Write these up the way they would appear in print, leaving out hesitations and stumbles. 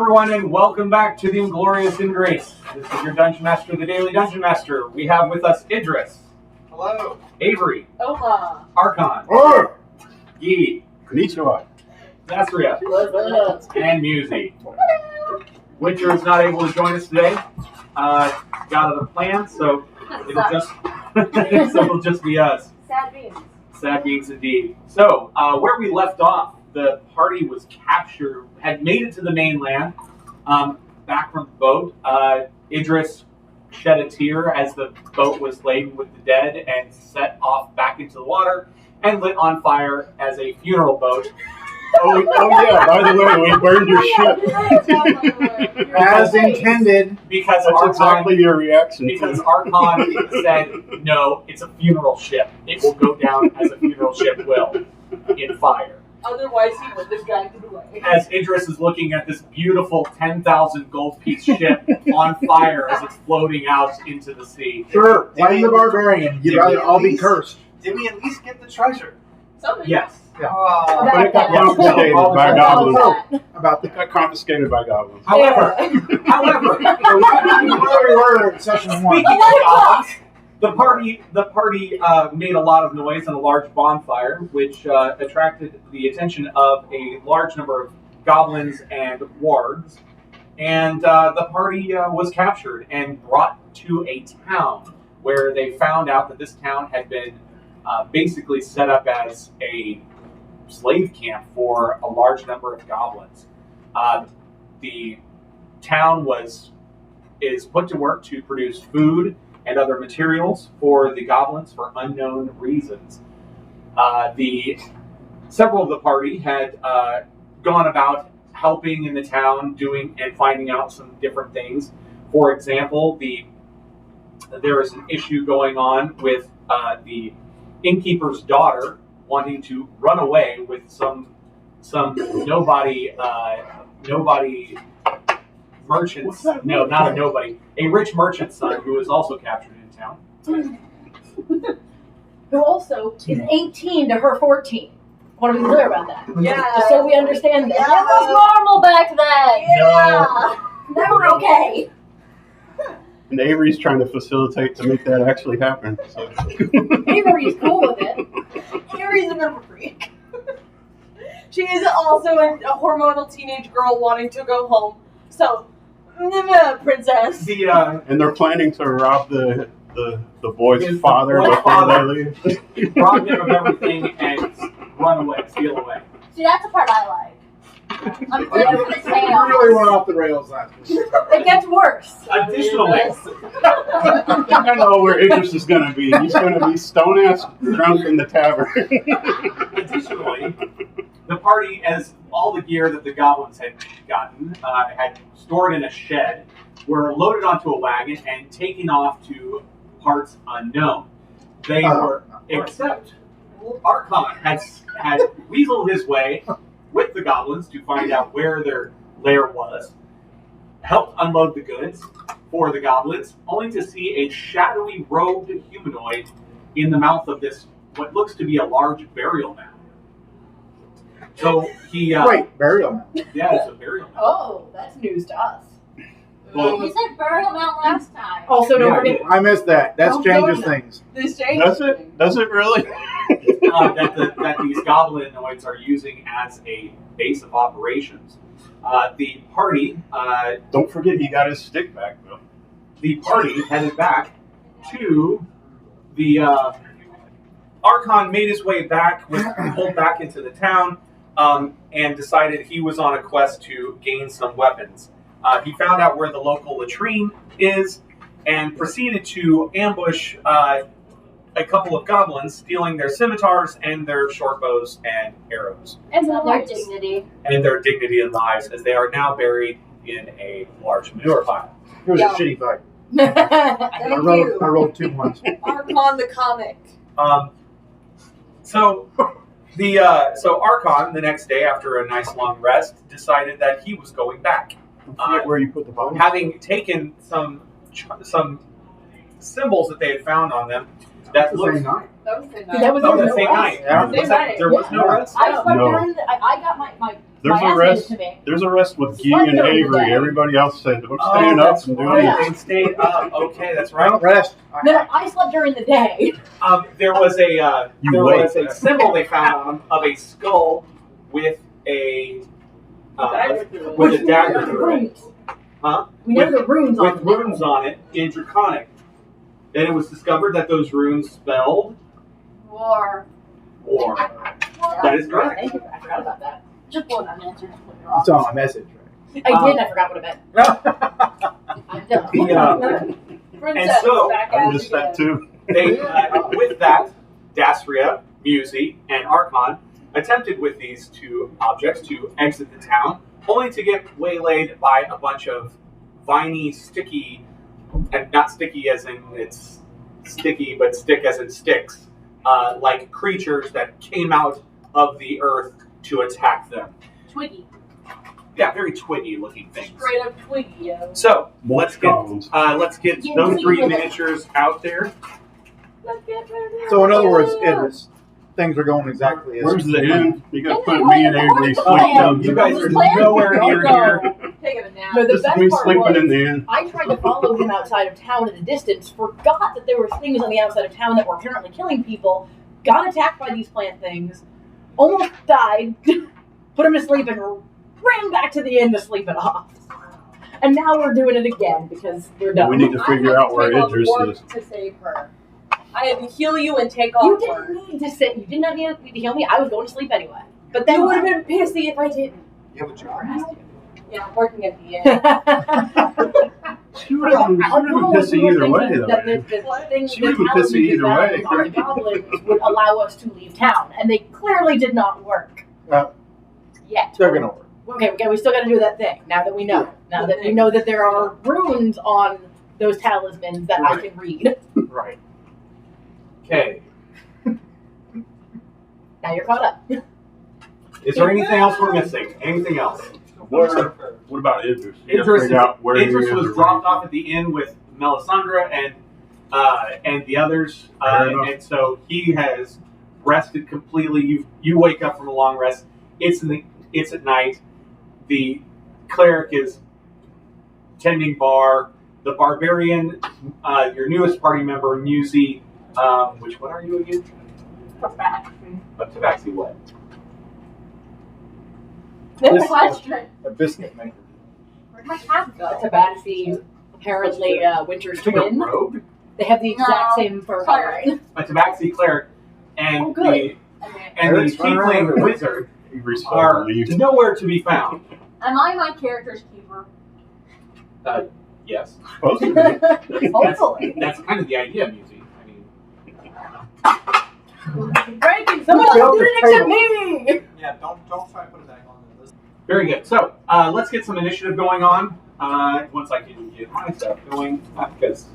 everyone, and welcome back to the Inglorious Ingrates. This is your Dungeon Master, the Daily Dungeon Master. We have with us Idris. Hello. Avery. Oha. Archon. Oh! Yi. Konnichiwa. Zastria. And Musi. Witcher is not able to join us today. Got other plans, so it'll just be us. Sad beans. Sad beings indeed. So, where we left off, the party was captured, had made it to the mainland, back from the boat. Idris shed a tear as the boat was laden with the dead and set off back into the water and lit on fire as a funeral boat. Oh yeah, by the way, we burned your ship. As intended. Because That's Archon, exactly your reaction. because Archon said, no, it's a funeral ship. It will go down as a funeral ship will, in fire. Otherwise, he would have dragged it away. As Idris is looking at this beautiful 10,000 gold piece ship on fire as it's floating out into the sea. Sure, blame the barbarian. You'd rather all be cursed. Did we at least get the treasure? Something. Yes. Oh, But it got Yeah. confiscated No, by goblins. About It got confiscated by goblins. However, where we were in session one. speaking of goblins, the party made a lot of noise in a large bonfire, which attracted the attention of a large number of goblins and wargs. And the party was captured and brought to a town where they found out that this town had been basically set up as a slave camp for a large number of goblins. The town is put to work to produce food and other materials for the goblins for unknown reasons. Several of the party had gone about helping in the town, doing and finding out some different things. For example, there is an issue going on with the innkeeper's daughter wanting to run away with some nobody merchant's, no, not a nobody, a rich merchant's son who is also captured in town. Who also is 18 to her 14. I want to be clear about that. Yeah. Just so we understand that. Yeah. It was normal back then. Yeah. Never okay. And Avery's trying to facilitate to make that actually happen. So. Avery's cool with it. Carrie's a bit of a freak. She is also a hormonal teenage girl wanting to go home. So, princess. And they're planning to rob the boy's His father boy's before father. they leave. Rob him of everything and run away, steal away. See, that's the part I like. I'm You good for the tail. really went off the rails last week. It gets worse. Additionally, I know where Idris is going to be. He's going to be stone-ass drunk in the tavern. Additionally, the party, as all the gear that the goblins had gotten, had stored in a shed, were loaded onto a wagon and taken off to parts unknown. They were, except Archon had weaseled his way with the goblins to find out where their lair was, helped unload the goods for the goblins, only to see a shadowy robed humanoid in the mouth of this, what looks to be a large burial mound. So he... Wait, burial. Yeah, it's a burial mound. Oh, that's news to us. Well, You said burial mound last time. Oh, Also, don't Yeah, forget. I missed that. That Don't changes go things. This changes. Does it? Does it really? that these goblinoids are using as a base of operations. The party... Don't forget he got his stick back, though. the party headed back to the Archon made his way back, was pulled back into the town, and decided he was on a quest to gain some weapons. He found out where the local latrine is and proceeded to ambush a couple of goblins, stealing their scimitars and their short bows and arrows, And their dignity. and their dignity and lives, as they are now buried in a large manure pile. It was Yeah. a shitty fight. Thank you. I rolled 2 ones. Archon the comic. So Archon, the next day after a nice long rest, decided that he was going back, Don't forget where you put the body. having taken some symbols that they had found on them that The looked. same night. That was the That was Oh, no the same rest. night. Yeah. Was that- there was no Yeah. rest. I swear No. during I got my There's My a ass rest. handed to me. There's a rest with Guy Slept and during the Avery. day. Everybody else said, "Don't stand up and do right. it." They stayed up. Okay, that's I don't right. rest. No, I slept during the day. There was a You there wait. was a symbol they found on them of a skull with a with a dagger through it. Huh? We know the runes on With it. runes on it in Draconic. And it was discovered that those runes spelled War. war. That is correct. Thank you. I forgot about that. Just one unanswered. You saw my message, I did, and I forgot what it meant. right? I'm done. The, Princess so, back I at missed it that again. too. they, with that, Dasria, Musi, and Archon attempted with these two objects to exit the town, only to get waylaid by a bunch of viney, sticky, and not sticky as in it's sticky, but stick as in sticks, like creatures that came out of the earth to attack them. Twiggy. Yeah, very twiggy-looking things. Straight up Twiggy, yo. So let's get Bones. those three miniatures out there. Let's get ready. So in other words, Idris, things are going exactly as Where's the end? You got to put And me and Avery the Oh, plan. no, sleeping. you guys are Plan? nowhere near here. Taking a nap. No, the This is best me part sleeping was, in the end. I tried to follow him outside of town in the distance, forgot that there were things on the outside of town that were apparently killing people, got attacked by these plant things, almost died, put him to sleep, and ran back to the inn to sleep it off. And now we're doing it again because we're done. We need to figure out where Idris is. To save her. I had to heal you and take off You work. didn't need to sit. You did not need to heal me. I was going to sleep anyway. But then You would have been pissy if I didn't. You have a job? Yeah, I'm working at the inn. She would have been pissy either way, though. That man. the She would've been pissy either way. The goblins would allow us to leave town, and they clearly did not work. Yet. they're gonna work. Okay, we still got to do that thing. Now that we know, now that we know that there are runes on those talismans that I can read. Right. Okay. Now you're caught up. Is there anything else we're missing? Anything else? What about Idris? You gotta Idris, figure out where he Idris is was or dropped where off at the inn with Melisandre and the others, Fair enough. and so he has rested completely. You wake up from a long rest. It's at night. The cleric is tending bar. The barbarian, your newest party member, Musi. Which one are you again? Tabaxi what? Good question. A biscuit maker. Where'd my cat go? Tabaxi, apparently Winter's I think a twin. rogue. They have the exact No, same fur cleric. coloring. A Tabaxi cleric, and Oh, good. the Eric's running around tiefling everywhere. wizard Avery's so are relieved. nowhere to be found. Am I my character's keeper? Yes, Supposed to be. Hopefully. that's kind of the idea, Musi. Breaking Someone Build else the did it except table. me! Yeah, don't try to put it back on the list. Very good. So let's get some initiative going on. Once I can get my stuff going, because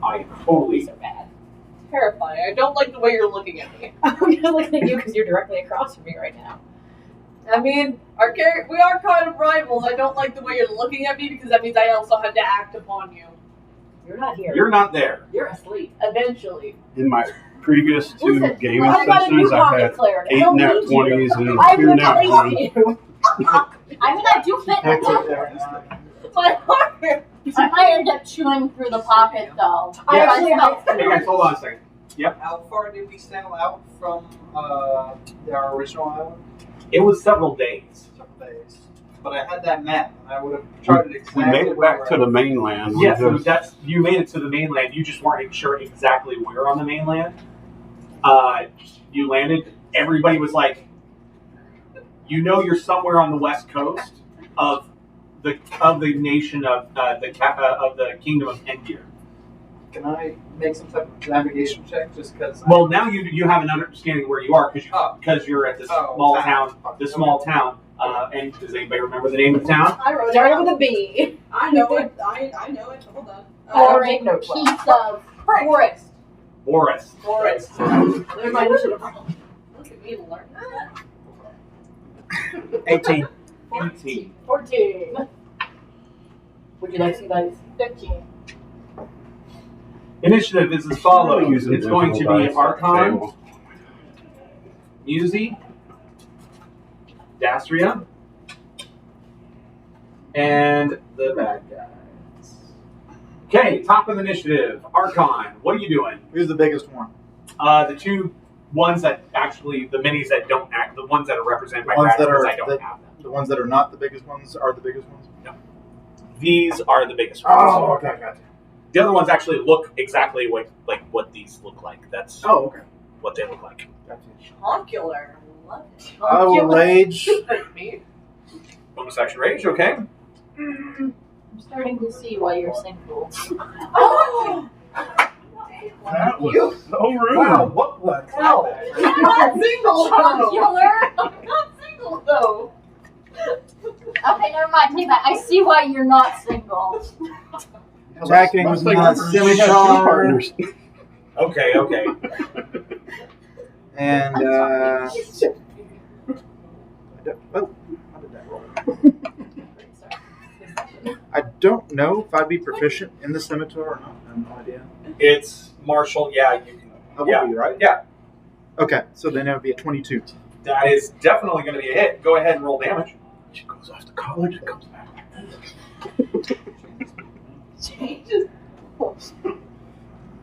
I am totally So bad. Terrifying. I don't like the way you're looking at me. I'm just looking at you because you're directly across from me right now. I mean, we are kind of rivals. I don't like the way you're looking at me because that means I also have to act upon you. You're not here. You're not there. You're asleep. Eventually. In my previous two Listen, gaming I've got a new sessions, I've pocket had cleric. I 8 don't nat need you. 20s and I've 2 nat replaced 20s. you. I mean, I do fit in That's the it there. pocket. My heart. I might end up chewing through the pocket, though. I Yeah. actually have Hey guys, hold on a second. How far did we sail out from our original island? It was several days. Several days. But I had that map, and I would have charted We exactly made it back to the mainland. We Yes, so just- you made it to the mainland. You just weren't sure exactly where on the mainland. You landed. Everybody was like, you're somewhere on the west coast of the nation of the kingdom of Endgir. Can I make some type of navigation check just because? Well, now you have an understanding where you are because you're at this small town. This small town. And does anybody remember the name of the town? I wrote it Started down. with a B. I know it. I know it. Hold on. Or take notes. Piece of Forest. Boris. Forest. There's my initiative. Look at me learn that. 18. 18. 14. Would you like some dice? 15. Initiative is as follows. It's going to be Archon, Musi, Dasria, and the bad guys. Okay, top of the initiative. Archon, what are you doing? Who's the biggest one? The two ones that actually, the minis that don't act, the ones that are represented by Ones that characters, are I don't have them. the ones that are not the biggest ones are the biggest ones. No. These are the biggest ones. Oh, okay, gotcha. The other ones actually look exactly like what these look like. That's Oh, okay. what they look like. Gotcha. Chonkular. Love it. I will rage. Me. Bonus action rage, okay. I'm starting to see why you're single. Oh! That was so rude. Wow, what the hell? I'm not single, though. Killer. I'm not single, though. Okay, never mind. Take that. I see why you're not single. Attacking Must with think my she has two scimitar. partners. Okay, okay. And how did that roll? I don't know if I'd be proficient in the scimitar or not. I have no idea. It's martial, yeah, you can. I Yeah. will be, right? Yeah. Okay, so then it would be a 22. That is definitely going to be a hit. Go ahead and roll damage. She goes off to college and comes back. Changes.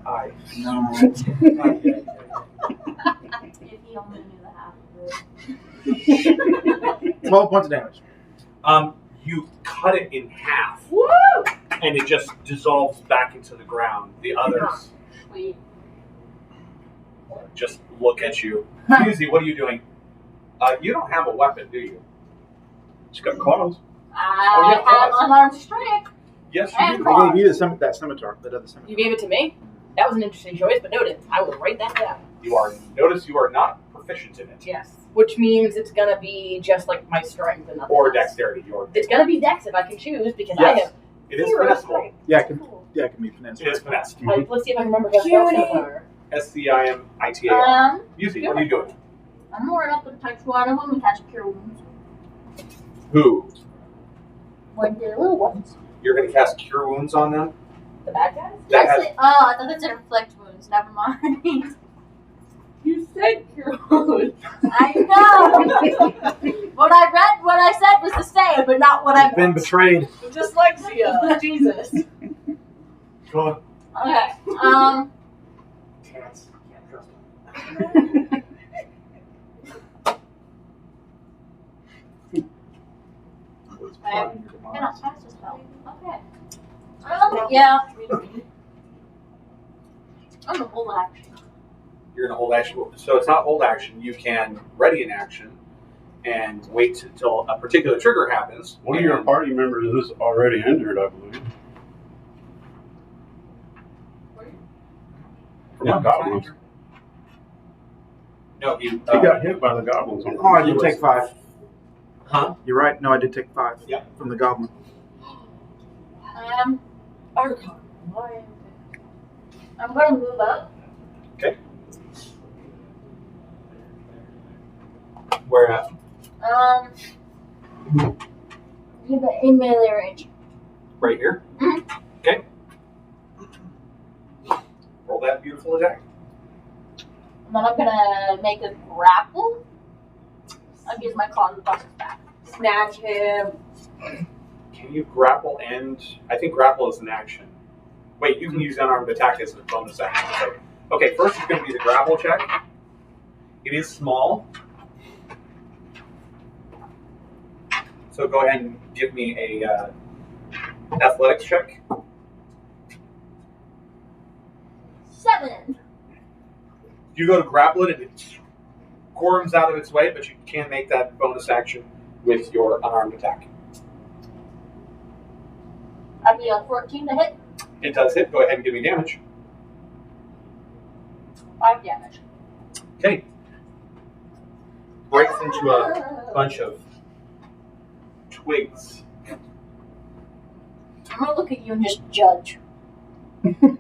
I. No. If he only knew the half of it. 12 points of damage. You cut it in half, Woo! and it just dissolves back into the ground. The others Sweet. just look at you. Musi, what are you doing? You don't have a weapon, do you? She's got claws. I yeah, have claws. unarmed strike. Yes, you And do. I gave you that scimitar, that other You scimitar. gave it to me? That was an interesting choice, but noted. I will write that down. You are. Notice you are not proficient in it, Yes. Which means it's gonna be just like my strength and nothing or else. dexterity. Your. It's gonna be dex if I can choose because I Yes, have it is zero finessable. strength. Yeah, it can be finesse. It is finessed. Let's see if I can remember how to spell scimitar. SCIMITAR. Musi, what are you doing? I'm more up with touch one of them and catch cure wounds. Who? Like the little ones. You're going to cast Cure Wounds on them? The bad guys? That has, Actually, I thought that said inflict wounds. Never mind. You said crude. I know. What I said was to say, but not what I I've been meant. betrayed. Dyslexia. Jesus. go on. Okay. Can't trust I cannot cast a spell. Okay. Yeah. I'm gonna hold action. You're going to hold action. So it's not hold action. You can ready an action and wait until a particular trigger happens. One of your and- party members is already injured, I believe. From No, the goblins. No, you. He got hit by the goblins. On Oh, I did take 5. Huh? You're right. No, I did take 5. Yeah. From the goblin. Archon. I'm gonna move up. Where at? In melee range. Right here? Mhm. Okay. Roll that beautiful attack. And then I'm gonna make a grapple. I'll use my claws and bust his back. Snatch him. Can you grapple and... I think grapple is an action. Wait, you can use unarmed attack as a bonus action. So, okay, first it's going to be the grapple check. It is small. So go ahead and give me a athletics check. 7. You go to grapple it and it squirms out of its way, but you can make that bonus action with your unarmed attack. I'd be a 14 to hit. It does hit. Go ahead and give me damage. 5 damage. Okay. Breaks into a bunch of twigs. I'm gonna look at you and just judge. Thanks.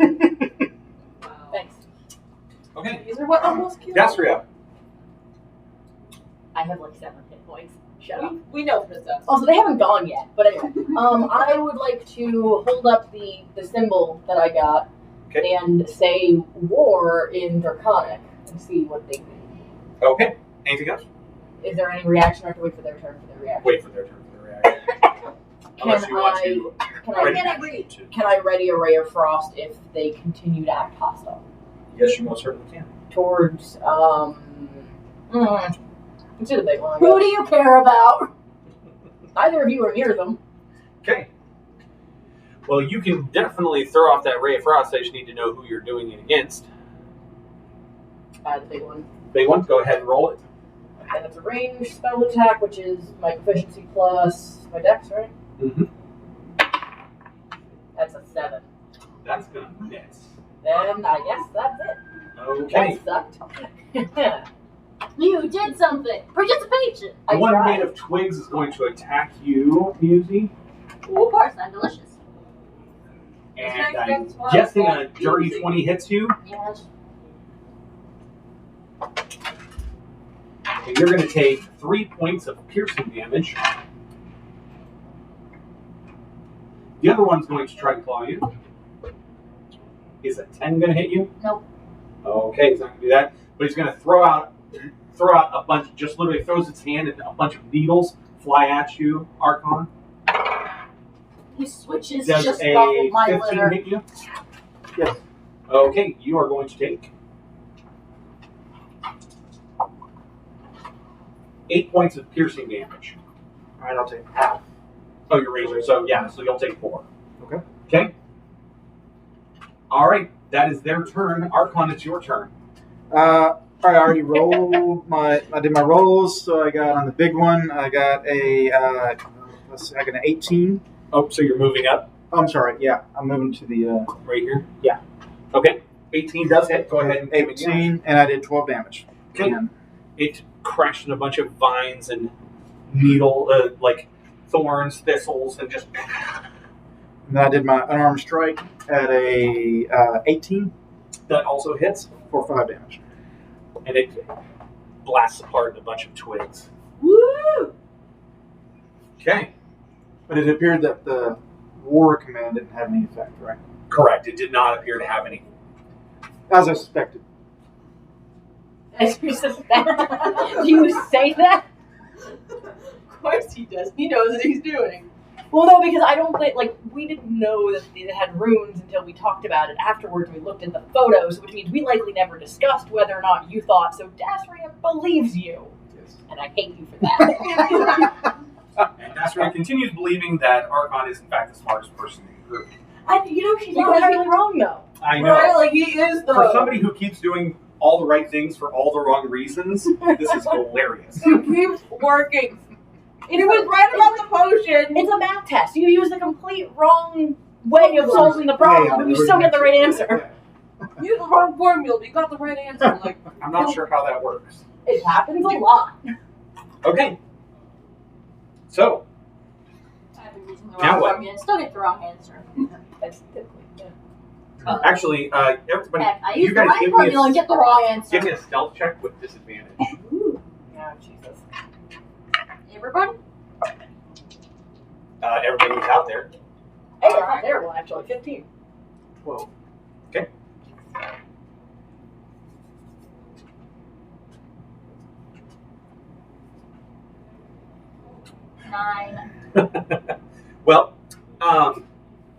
Okay. These are what almost killed. Gastria. I have like 7 hit points. Shut up. We know Princess. Also, they haven't gone yet, but anyway. I would like to hold up the symbol that I got Okay. and say war in Draconic and see what they do. Okay. Anything else? Is there any reaction or have to wait for their turn for their reaction? Wait for their turn for the reaction. Unless you want to. Can I ready a ray of frost if they continue to act hostile? Yes, you most certainly can. Towards let's do the big one. I Who guess. do you care about? Neither of you are near them. Okay. Well, you can definitely throw off that ray of frost. I just need to know who you're doing it against. The big one. Big one. Go ahead and roll it. And it's a ranged spell attack, which is my proficiency plus my dex, right? Mm-hmm. That's a 7. That's gonna miss. Then I guess that's it. Okay. That sucked. You did something. Participation. I The one tried. made of twigs is going to attack you, Musi. Of course, I'm delicious. And Nice, I'm that's why guessing I a like dirty Musi. 20 hits you. Yes. And you're going to take 3 points of piercing damage. The other one's going to try to claw you. Is a 10 going to hit you? Nope. Okay, he's not going to do that. But he's going to throw out a bunch, just literally throws its hand and a bunch of needles fly at you, Archon. He switches Does just a ruffled my 15 litter. hit you? Yes. Okay, you are going to take 8 points of piercing damage. All right, I'll take half. Oh, you're ranger, so yeah, so you'll take 4. Okay. Okay. All right, that is their turn. Archon, it's your turn. All right, I already rolled I did my rolls, so I got on the big one. I got I got an 18. Oh, so you're moving up Oh, I'm sorry. Yeah, I'm moving to the right here. Yeah. Okay. 18 does hit. Go ahead and give me 18, and I did 12 damage. Okay. And It crashed in a bunch of vines and needle, like thorns, thistles, and just. then I did my unarmed strike at a 18 That also hits, for 5 damage. and it blasts apart a bunch of twigs. Woo! Okay. But it appeared that the war command didn't have any effect, right? Correct. It did not appear to have any. As I suspected. As you suspect. Do you say that? Of course he does. He knows what he's doing. Well, no, because I don't think, we didn't know that it had runes until we talked about it afterwards. We looked at the photos, which means we likely never discussed whether or not you thought, so Dasria believes you. Yes. And I hate you for that. And Dasria continues believing that Archon is, in fact, the smartest person in the group. She's not entirely wrong, though. I know. Right? Like, he is the... For somebody who keeps doing all the right things for all the wrong reasons, this is hilarious. Who keeps working. He was right about the potion. It's a math test. You use the complete wrong way of solving the problem, but you still get the right answer. You used the wrong formula, but you got the right answer. Like, I'm not sure how that works. It happens a lot. Okay. So, I've been using the Now wrong what? formula and still get the wrong answer. That's typically, yeah. actually, everybody, Heck, I you use the guys right give formula and me, get the wrong answer. give me a stealth check with disadvantage. Ooh. Yeah, Jesus. Everybody? Everybody who's out there. Hey, it's not terrible, actually. 15. 12. Okay. Nine. Well,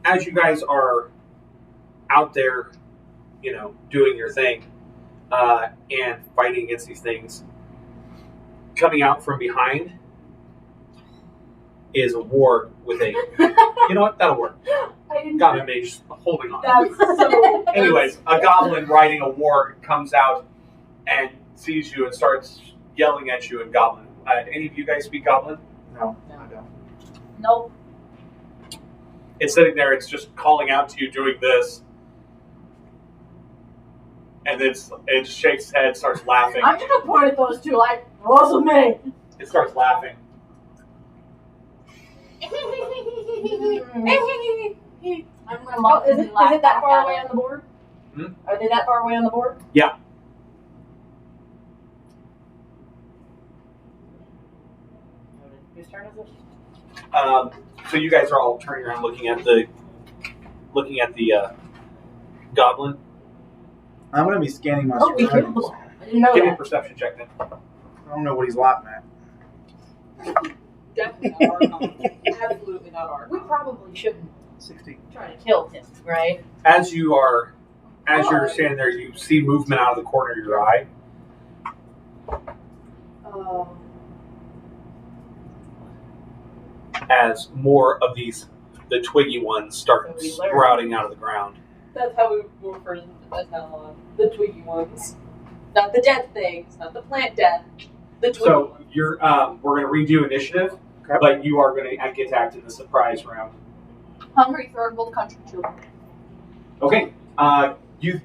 as you guys are out there, doing your thing, and fighting against these things, coming out from behind is a ward with a, you know what, that'll work. I didn't Got a mage holding on. that's so... Anyways, a goblin riding a warg comes out and sees you and starts yelling at you in goblin. Any of you guys speak goblin? No, I don't. Nope. It's sitting there, it's just calling out to you doing this. And then it just shakes its head, starts laughing. I'm gonna point at those two like, wasn't me. It starts laughing. I'm gonna Oh, mock is them it, and laugh is it that back far at away it. on the board? Hmm? Are they that far away on the board? Yeah. Whose turn is it? So you guys are all turning around looking at the goblin. I'm going to be scanning my Oh, we killed surroundings. them. I didn't know Give me a that. perception check then. I don't know what he's laughing at. definitely not Archon. Absolutely not Archon. We probably shouldn't 16. try to kill him, right? As you're standing there, you see movement out of the corner of your eye. As more of the twiggy ones start sprouting out of the ground. That's how we refer to them as now on. The twiggy ones. Not the death things, not the plant death. The twiggy So ones. we're going to redo initiative, Okay. but you are going to get attacked in the surprise round. Hungry third world country too. Okay. You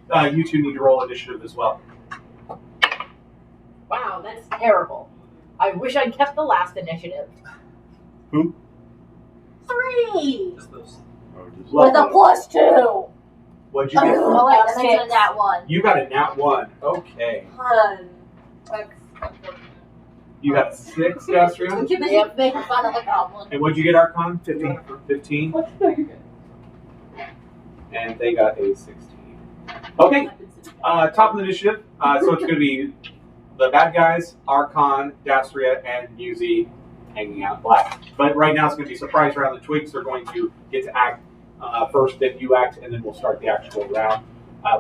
two need to roll initiative as well. Wow, that's terrible. I wish I'd kept the last initiative. Who? 3 Just those. Oh, just with a +2. What'd you get? Oh wait, Got I mentioned six. that one. You got a nat 1. Okay. Hun. That's unfortunate. You got a 6, Astria. I'm too busy making fun of the goblin. And what'd you get, Archon? 15. 15. What? No, you're good. And they got a 16. Okay. Top of the initiative. So it's going to be the bad guys, Archon, Dastria, and Muzi hanging out black. But right now it's going to be surprise round. The twigs are going to get to act first, then you act, and then we'll start the actual round.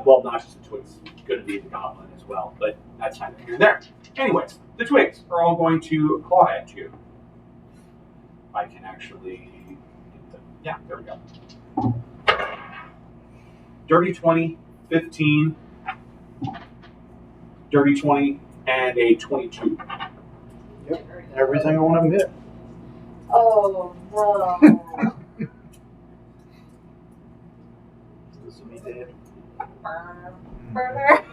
Well, not just the twigs. It's going to be the goblin as well, but that's neither here nor there. Anyways, the twigs are all going to claw at you. If I can actually get them. Yeah, there we go. Dirty 20, 15, dirty 20, and a 22. Every single one of them hit. Oh, no. This will be dead. Burner.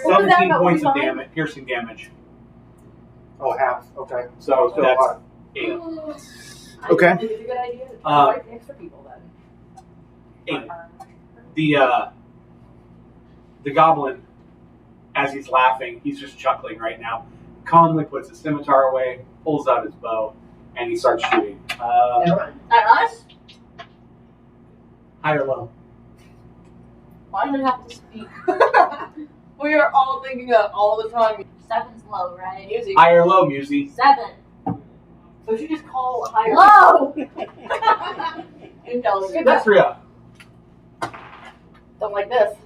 17 points of damage, piercing damage. Oh, half. Okay. So Still that's alive. 8. Okay. I think it's a good idea. Uh, Fight extra people then. 8. The goblin, as he's laughing, he's just chuckling right now. Calmly puts his scimitar away, pulls out his bow, and he starts shooting. Never mind. At us? High or low? Why do I have to speak? We are all thinking that all the time. 7's low, right? Music. High or low, Musi? 7. So she just call higher. Low! Intelligent. Dastria. Don't like this.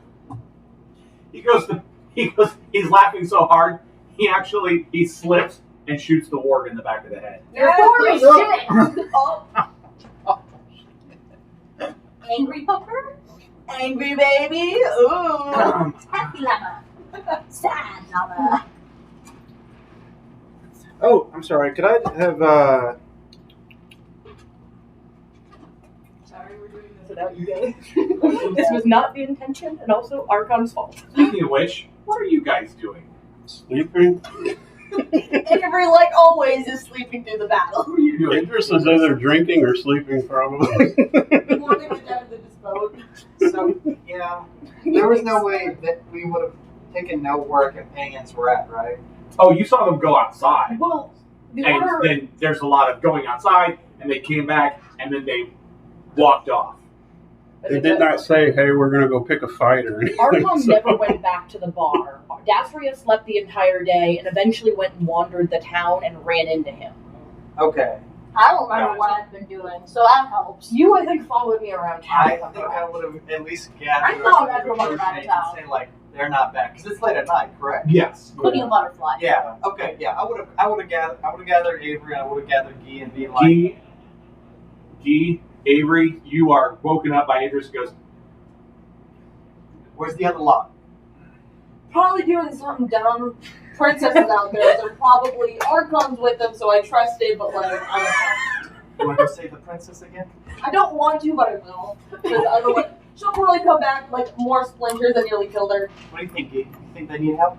He's laughing so hard, he slips and shoots the ward in the back of the head. You're forming shit! Oh, Angry pooper? angry baby. Ooh. Happy llama. Sad llama. Oh, I'm sorry. Could I have Sorry, we're doing this. Without you guys. This was not the intention, and also Archon's fault. Speaking of which, what are you guys doing? Sleeping? Avery, like always, is sleeping through the battle. What are you doing? Idris is either drinking or sleeping, probably. Wanting to death of this boat. So, yeah, there was no way that we would have taken no work at Pagan's Rat, right? Oh, you saw them go outside. Well, the And order. then there's a lot of going outside, and they came back, and then they walked off. They did not say, hey, we're going to go pick a fight or anything. Archon so- never went back to the bar. Dastria slept the entire day and eventually went and wandered the town and ran into him. Okay. I don't remember what I've been doing, so that helps. You, I think, followed me around town. I think I would have at least gathered I thought the everyone was out of and town. say, like, they're not back. Because it's late at night, correct? Yes. Including a butterfly. Yeah. Okay. Yeah. I would have gathered Avery. And I would have gathered Guy and been like, Guy, Avery, you are woken up by Idris. Goes, "Where's the other lot?" Probably doing something dumb. Princess is out there, so probably Archon's with them, so I trust it, but like, You want to go save the princess again? I don't want to, but I will. Because otherwise, she'll probably come back like more splinters and nearly killed her. What do you think, Guy? You think they need help?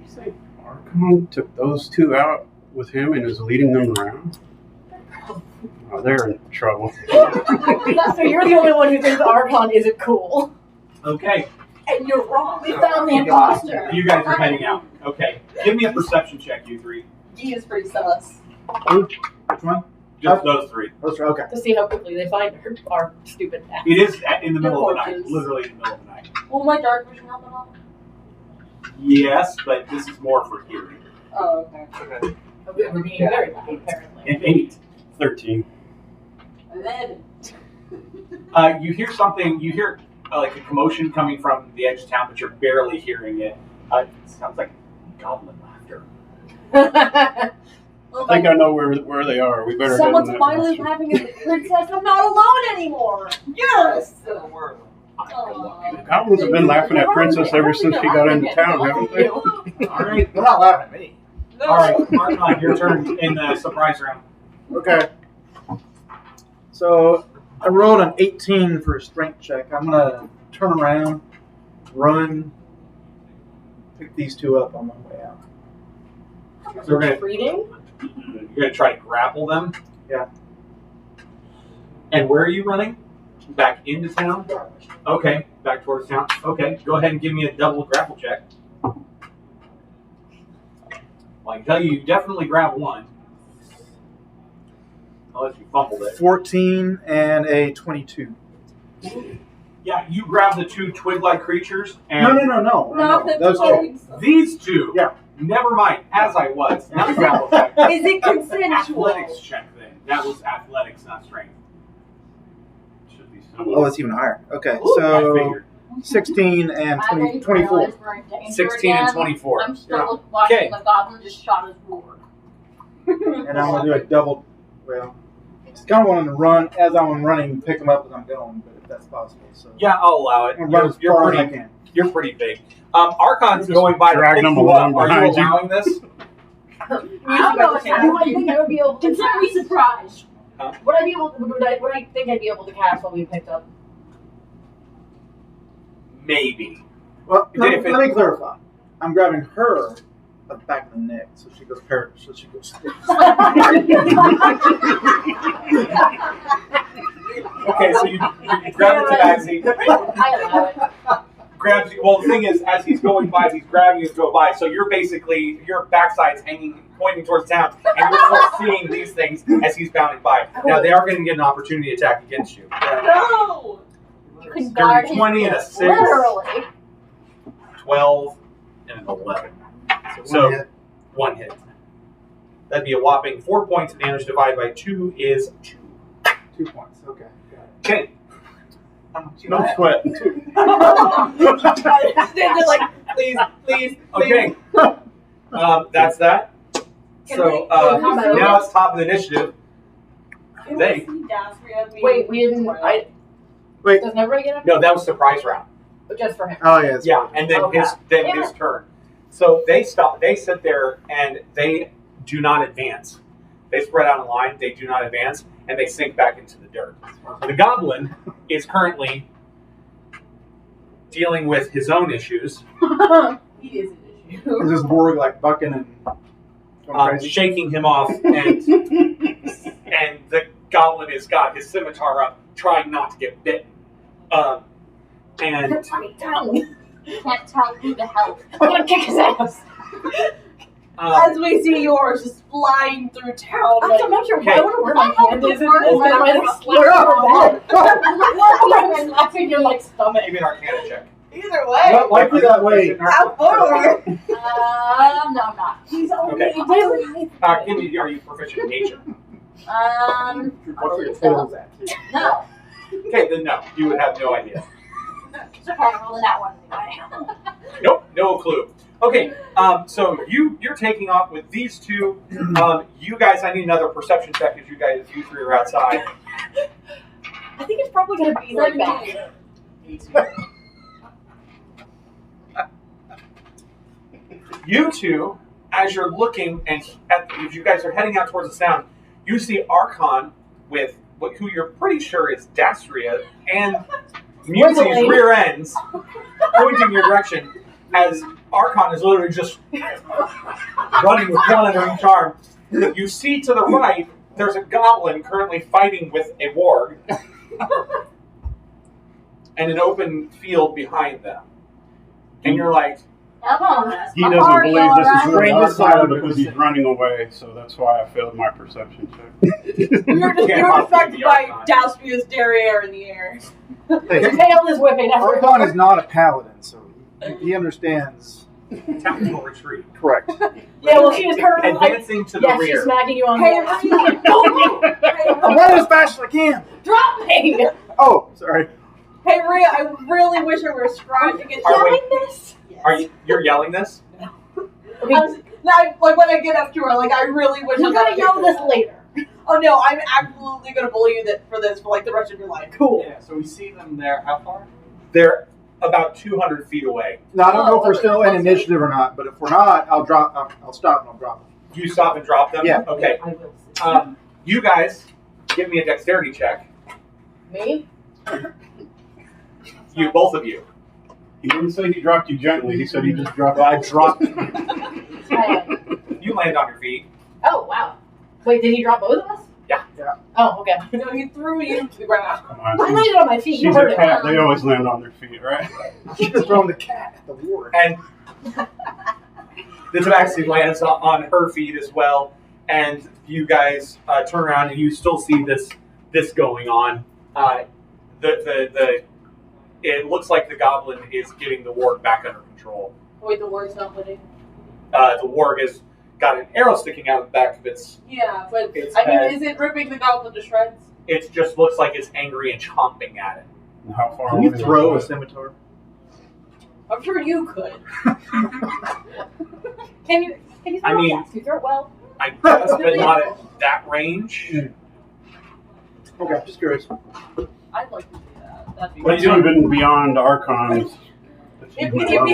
You say Archon took those two out with him and is leading them around? Oh, they're in trouble. So you're the only one who thinks Archon isn't cool. okay, And you're wrong. We found the imposter. you guys are heading out. Okay, give me a perception check, you three. He is pretty sus. which one? Just those three. Those are okay. To see how quickly they find our stupid ass. It is in the middle of the night, Gorgeous. literally in the middle of the night. Will my dark vision help at all? Yes, but this is more for hearing. Oh, okay. Okay. We're being very lucky, apparently. An 8. 13. 11. You hear something. You hear like a commotion coming from the edge of town, but you're barely hearing it. It sounds like goblin laughter. I think I know where they are. We better Someone's head in that finally direction. having a princess. I'm not alone anymore. Yes. The goblins have been laughing at Princess ever since she got into town, haven't they? All right. They're not laughing at me. No. All right, Archon, your turn in the surprise round. Okay. So I rolled an 18 for a strength check. I'm gonna turn around, run, pick these two up on my way out. So we're gonna Reading? you're gonna try to grapple them. Yeah. And where are you running? Back into town? Okay, back towards town. Okay, go ahead and give me a double grapple check. Well, I can tell you definitely grab one. Unless you fumbled it. 14 and a 22. Yeah, you grab the two twig-like creatures and No. Not the Those two. toads. these two. Yeah. Never mind. As I was. Not grapple check. Is it consensual? Athletics check then. That was athletics, not strength. Should be Oh, similar. that's even higher. Okay, I so figured. 16 and I 20, didn't 24. realize we're in danger 16 and again. 24. I'm still watching Okay. the goblin just shot his ward. And I'm going to do a double, well, it's kind of wanting to run, as I'm running, pick them up as I'm going, but if that's possible. So Yeah, I'll allow it. I'm going to run as far as I can. You're pretty big. Archon's Just going by to dragging pick them you up. along Are you behind you. allowing this? I don't know what's Do I happening. think I would be able to Consider me surprised. Would I be able? Would I think I'd be able to cast while we picked up? Maybe. Well, Then if let me clarify. I'm grabbing her at the back of the neck, so she goes so she goes. Okay, so you grab the tabaxi, I allow it. grabs you. Well, the thing is, as he's going by, he's grabbing you to go by. So you're basically, your backside's hanging, pointing towards town, and you're still seeing these things as he's bounding by. Now, they are going to get an opportunity attack against you. No! You can There's guard a his 20 and a 6, literally. 12, and an 11. So, one hit. That'd be a whopping 4 points of damage divided by 2 is 2. 2 points. Okay. Got it. Okay. No sweat. They're like, please. Okay. That's that. So now it's top of the initiative. Can They- we see Dasria being Wait, we didn't. Wait. Doesn't everybody get up? No, that was surprise round. Just for him. Oh, yeah. It's Yeah, and then Okay. his turn. So they stop. They sit there and they do not advance. They spread out in line. They do not advance, and they sink back into the dirt. The goblin is currently dealing with his own issues, He is an issue. Is this Borg like bucking and going crazy? shaking him off, and the goblin has got his scimitar up, trying not to get bitten. And Can't tell who to help. I'm gonna kick his ass. As we see yours just flying through town. I'm Like, not sure. Okay. I wonder where my hand is. Where is Am I like We're up. I'm slapping your like stomach. give me an Arcana check. either way. Well, like you that way. Out forward. No, I'm not. He's only Okay. Give me. Are you proficient in nature? I believe so. No. Okay, then no. You would have no idea. So probably rolling that one anyway. Nope, no clue. Okay, so you're taking off with these two. You guys, I need another perception check as you three are outside. I think it's probably gonna be like that. You two, as you're looking and as you guys are heading out towards the sound, you see Archon with who you're pretty sure is Dastria and Musie's Wiggling. rear ends pointing your direction as Archon is literally just running with one under each arm. You see to the right, there's a goblin currently fighting with a warg and an open field behind them. And you're like, Come on. He doesn't Party, believe this is alright. really Bring our this side time of the because he's running away, so that's why I failed my perception check. You're Can't affected possibly be by Archon. Dastria's derriere in the air. The tail is whipping. Archon is not a paladin, so he understands Tactical retreat. Correct. Yeah, well, she was currently Advancing to the yeah, she's rear. smacking you on Hey, the Rhea. I'm running as fast as I can. Drop me! Oh, sorry. Hey, Rhea, I really wish I were scribed to get Are we- yelling this. You're yelling this? Okay, Like when I get up to her, like I really wish we're I gonna got yell this later. Oh no, I'm absolutely gonna bully you for this for like the rest of your life. Cool. Yeah, so we see them there. How far? They're about 200 feet away. Now I don't know if we're okay. still in initiative or not, but if we're not, I'll drop. I'll stop and I'll drop them. You stop and drop them? Yeah. Okay. I will. You guys, give me a dexterity check. Me? You, both of you. He didn't say he dropped you gently. He said he just dropped. I dropped. You land on your feet. Oh, wow. Wait, did he drop both of us? Yeah. Yeah. Oh, okay. No, he threw you to the ground. Come I on, landed on my feet. You she's heard a it. cat. They always land on their feet, right? She just thrown the cat at the ward. And the tabaxi lands on her feet as well. And you guys turn around and you still see this going on. It looks like the goblin is getting the warg back under control. Wait, the word's not winning. The warg has got an arrow sticking out of the back of its. Yeah, but It's I mean, bad. is it ripping the goblin to shreds? It just looks like it's angry and chomping at it. And how far Can you away throw a was it? scimitar? I'm sure you could. Can you throw I mean- it? Yes, you throw it well. I guess, but not at that range. Okay, just curious. I'd like to do that. That'd be What are It's you doing? even beyond Archon's. If we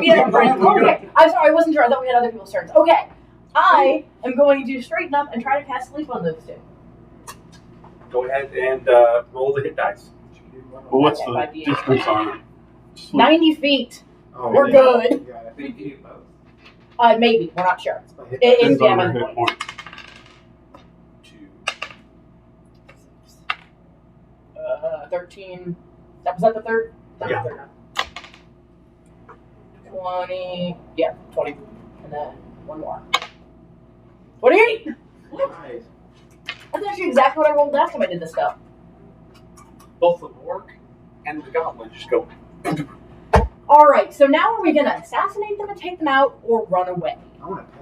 had brain, Okay, I'm sorry, I wasn't sure. I thought we had other people's turns. Okay, I am going to straighten up and try to cast sleep on those two. Go ahead and roll the hit dice. Well, what's Okay, the 5d8. distance on it? Just 90 feet. Oh, We're yeah. good. You got it. Maybe. We're not sure. Hit It is depends on their damage. hit point. 13. Was that the third? That was Yeah. the third one. 20. Yeah, 20. And then one more. 28! Nice. That's actually exactly what I rolled last time I did this stuff. Both the warg and the goblin just go. Alright, so now are we going to assassinate them and take them out or run away? I want to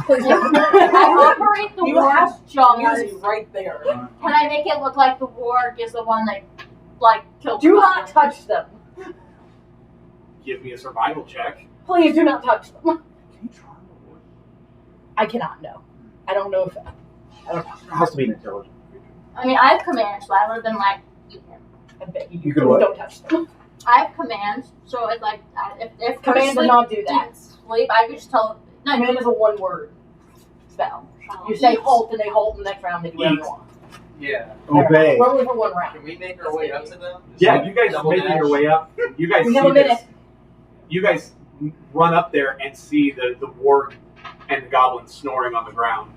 Please I operate the You war's have jaws. music right there. Can I make it look like the warg is the one that, like, killed Do the not goblin? touch them. Give me a survival check. Please do not touch them. I cannot know. I don't know if. I don't know. It has to be an intelligent. I mean, I have commands, so I would have been like, eat him. I bet you, You could what? don't touch them. I have commands, so it's like, if Command does not do that. sleep, I could just tell. No, Command is a one-word spell. You say halt, and they halt, and the next round they do whatever they want. Yeah. Obey. We're only for one round. Can we make our way up to them? Yeah, you guys are Double making dash? your way up. You guys We see have a this. minute. You guys run up there and see the warg and the goblin snoring on the ground.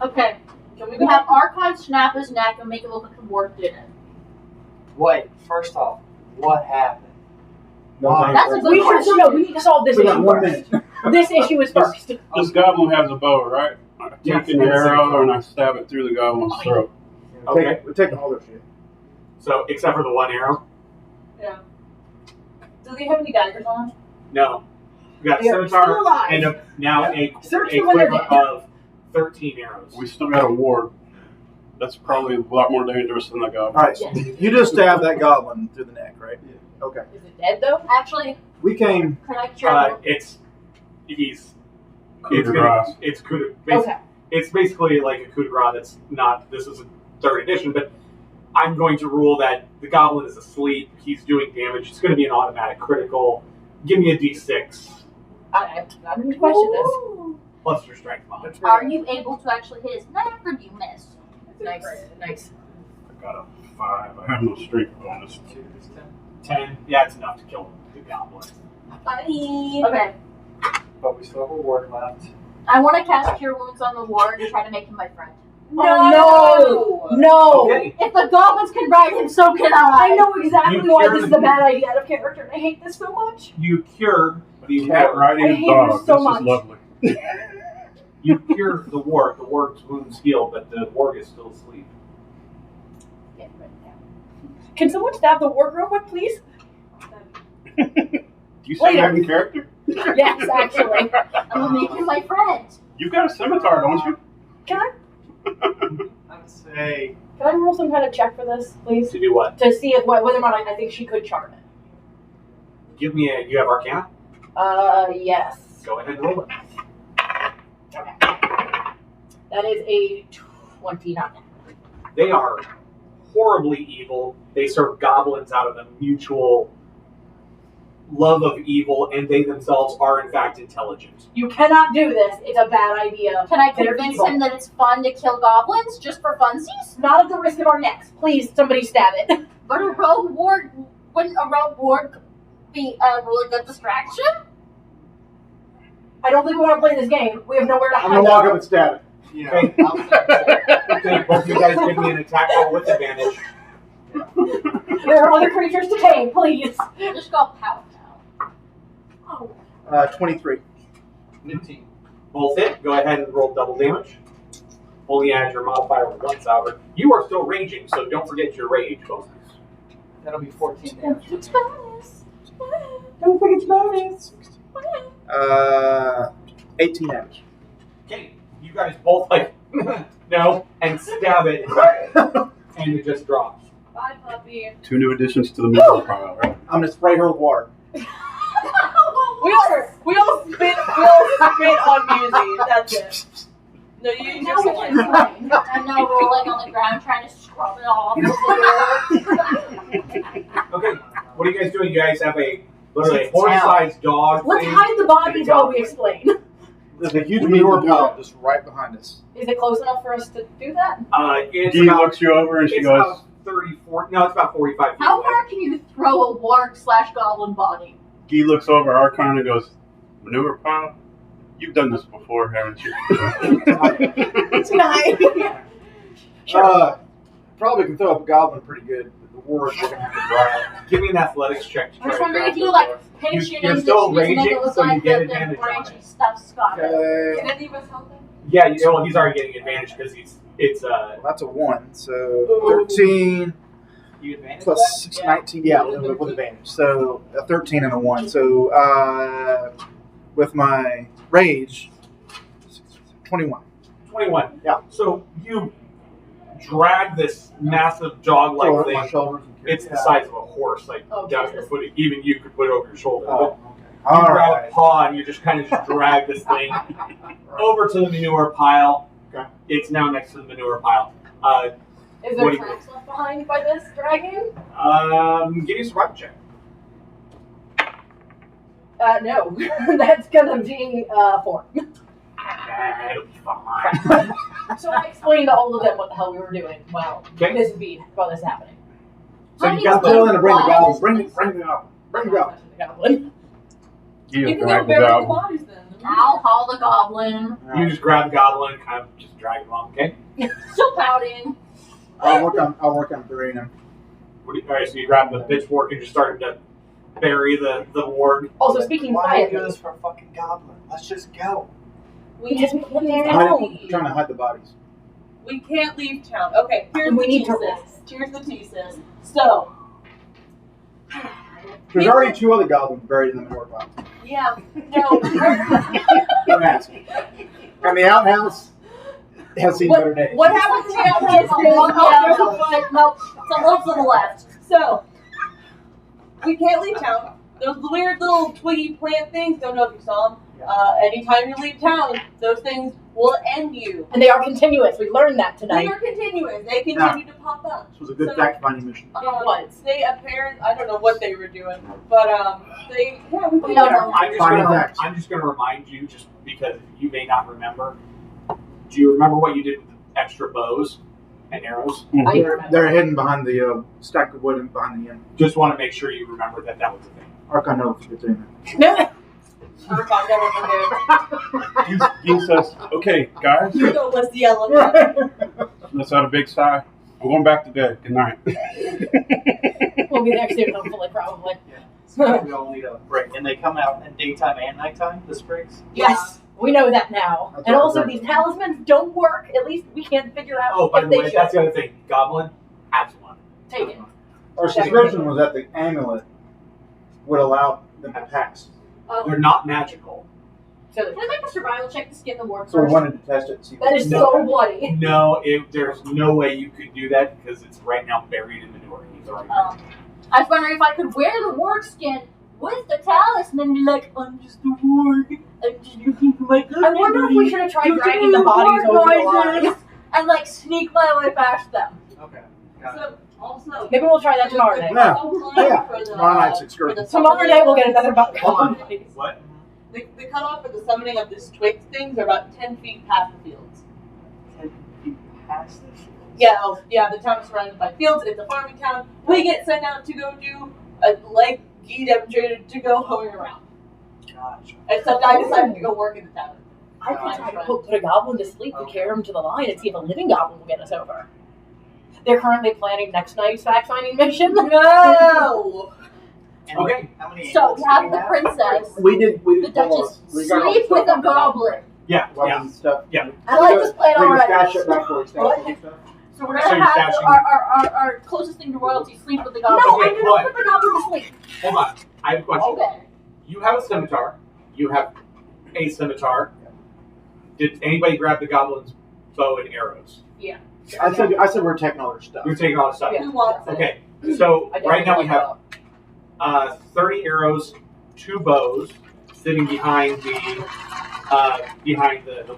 Okay, Can we we have Archon snap his neck and make it look like the warg did it. Wait, first off, what happened? That's a good We should question. no. We need to solve this We got issue 1 first. minute. This issue is first. This goblin has a bow, right? I Yeah, take an arrow and I stab it through the goblin's throat. Okay. We're taking all their shit. So, except for the one arrow? Yeah. Do they have any daggers on? No. We got a They are scimitar still alive. and now a Search for when they're quiver dead. of 13 arrows. We still got a ward. That's probably a lot more dangerous than the goblin. All right, so you just stabbed that goblin through the neck, right? Yeah. Okay. Is it dead though? Actually, We came. could I cure Coup de grace. It's Okay. It's basically like a coup de grace that's not, this is a 3rd edition, but I'm going to rule that the goblin is asleep, he's doing damage, it's going to be an automatic critical. Give me a d6 I'm going to question this. plus your strength mod. Are you able to actually hit his neck, or do you miss? Nice, nice. I got a 5. I have no strength bonus. 10, yeah, it's enough to kill the goblin. Okay, But we still have a ward left. I want to cast Cure Wounds on the warg and try to make him my friend. Oh, no! No! Okay, If the goblins can ride him, so can I. I know exactly You why cured this is the- a bad idea out of character, and I hate this so much. you cure the Cat warg. riding I a hate dog. her so This much. is lovely. You cure the warg. The warg's wounds heal, but the warg is still asleep. Can someone stab the warg real quick, please? You say Later. that in character? Yes, actually. I will make you my friend. You've got a scimitar, don't you? Can I would say I roll some kind of check for this, please? To do what? To see if whether or not I think she could charm it. Give me a. You have Arcana? Yes. Go ahead and roll it. Okay. That is a 29. They are horribly evil. They serve goblins out of a mutual love of evil, and they themselves are, in fact, intelligent. You cannot do this. It's a bad idea. Can I They're convince evil. him that it's fun to kill goblins just for funsies? Not at the risk of our necks. Please, somebody stab it. But a rogue ward wouldn't a rogue ward be a really good distraction? I don't think we want to play this game. We have nowhere to hide. I'm gonna walk up and stab it. yeah. Okay. I'll say Okay, both of you guys give me an attack roll with advantage. There are other creatures to tame, please. Just go power now. 23. 15. Both hit. Go ahead and roll double damage. Only add your modifier once, however. You are still raging, so don't forget your rage bonus. That'll be 14 damage. It's bonus. Don't forget your bonus. 18 damage. Okay, you guys both no, and stab it, and it just drops. Bye, puppy. 2 new additions to the middle pile, right? I'm gonna spray her with water. We all spit on Musi. That's it. No, you Now just we can explain. I'm now rolling on the ground trying to scrub it off. Okay, what are you guys doing? You guys have literally a horse-sized dog. Let's thing. hide the bodies while we explain. There's a huge manure pile just right behind us. Is it close enough for us to do that? It's Dee about, looks you over and she it's goes, about 34. No, it's about 45 feet How away. far can you throw a warg/goblin body? Guy looks over Archon and goes, manure pile? You've done this before, haven't you? Tonight. Probably can throw up a goblin pretty good, but the wards are gonna have to dry out. Give me an athletics check. To I was try to wondering if grab you those like doors. pinch You- it you're in still to make it raging, look so you like get the advantage on branchy it. stuff's got it. Okay, Can any of us help him? Yeah, well, he's already getting advantage because it's that's a 1, so 13 You advantage plus that? 6, 19, yeah, with advantage. So a 13 and a 1. So with my rage, 21. 21. Yeah. So you drag this massive dog-like Throw it on my thing. shoulders. And carry It's it the out. size of a horse, like Oh, down Jesus. your foot. Even you could put it over your shoulder. Oh, But okay. you All grab right. a paw and you just kind of drag this thing over to the manure pile. Okay. It's now next to the manure pile. Is What there do you- tracks left behind by this dragon? Give me a survival check. No. That's gonna be 4. It'll be fine. So I explained to all of them what the hell we were doing while Okay. this is happening. So you I'm got the. telling to bring the goblin. Bring Bring the goblin. Bring the goblin. The goblin. Guy You will can go drag the bury the goblin. bodies then. I'll haul the goblin. You just grab the goblin and kind of just drag it along. Okay. Still pouting. I'll work on burying him. All right. So you grab the pitchfork and you're starting to bury the ward. Also, speaking Why do you do quietly, this for a fucking goblin? Let's just go. We Yes, can't we can. leave I'm town. trying to hide the bodies. We can't leave town. Okay, here's We the need to thesis. rest. Here's the thesis. So, There's already 2 other goblins buried in the manure pile. yeah, no. Don't ask. And the outhouse has seen better days. What happens to the outhouse? Nope, it's a little to the left. So, we can't leave town. Those weird little twiggy plant things, don't know if you saw them. Anytime you leave town, those things will end you. and they are continuous. We learned that They tonight. are continuous. They continue to pop up. This was a good So- fact-finding mission. They apparently, I don't know what they were doing, but they, yeah, we We don't know. I'm just gonna remind you, just because you may not remember. Do you remember what you did with the extra bows and arrows? I They're, remember. they're hidden behind the stack of wood and behind the inn. Just want to make sure you remember that was a thing. Archon never forgets anything. No. I've never forget. Guy says, okay, guys, You know what's the elephant. let's have a big sigh. I'm going back to bed. Good night. We'll be there soon, hopefully, probably. So we all need a break. And they come out in daytime and nighttime, the sprigs? Yes, we know that now. That's And what also, I'm these talismans don't work. At least we can't figure out Oh, by if the they way, should. that's the other thing. Goblin has one. Take it. Our suspicion was that the amulet would allow them to pass. They're not magical. So Can I make a survival check to skin the ward So we first? wanted to test it and see that is No. so bloody. No, there's no way you could do that because it's right now buried in manure. He's already buried. I was wondering if I could wear the ward skin with the talisman and be like, I'm just a ward. I'm just looking for my good. I wonder if we should have tried dragging the bodies over the line. and like sneak my way past them. Okay. Got it. So also, Maybe we'll try that tomorrow day. Yeah. cutoff for the, Tomorrow night's excursion. Tomorrow day we'll get another Hold on. body. What? the cutoff for the summoning of this Twix things are about 10 feet past the fields. 10 feet past this. Yeah, the town is surrounded by fields. It's a farming town. We get sent out to go do a leggy demonstrator to go hoeing around. Gotcha. Except I decided to go work in the town. I could try to put a goblin to sleep to carry him to the line and see if a living goblin will get us over. They're currently planning next night's fact-finding mission. No! And Okay. How many So animals we have do the princess, We did. the Duchess, sleep with a goblin. Yeah, yeah. Weapons stuff. I like this plan We can already. stash it back where we stash it and stuff. So we're So gonna you're have stashing- our closest thing to royalty sleep with the No, goblin. Okay, I'm gonna what? put the goblin to sleep. Hold on. I have a question. Okay. You have a scimitar. You have a scimitar. Did anybody grab the goblin's bow and arrows? I said we're taking all their stuff. You're taking all the stuff. Yeah. Who wants it? Okay. So I right now we definitely have 30 arrows, 2 bows sitting behind the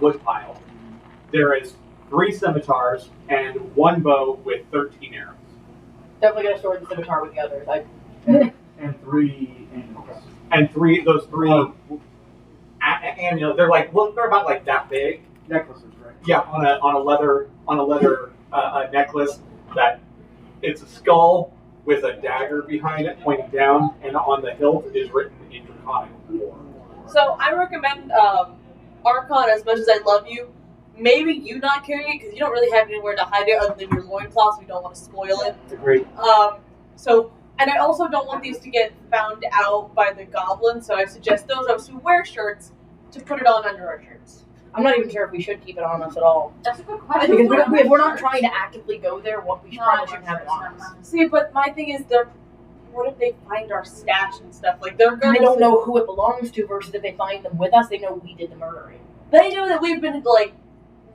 wood pile. There is 3 scimitars and 1 bow with 13 arrows. Definitely gonna store the scimitar with the others. And 3 animals. And those three amulets, they're about like that big. Necklaces, right? Yeah, on a leather necklace that it's a skull with a dagger behind it pointing down, and on the hilt is written in Draconic War. So I recommend Archon, as much as I love you, maybe you not carrying it because you don't really have anywhere to hide it other than your loincloth. We don't want to spoil it. Agreed. And I also don't want these to get found out by the goblins, so I suggest those of us who wear shirts to put it on under our shirts. I'm not even sure if we should keep it on us at all. That's a good Because question. if we're not trying to actively go there, we probably shouldn't have it on us. See, but my thing is, what if they find our stash and stuff? Like, they're And gonna they don't know who it belongs to versus if they find them with us, they know we did the murdering. They know that we've been, like,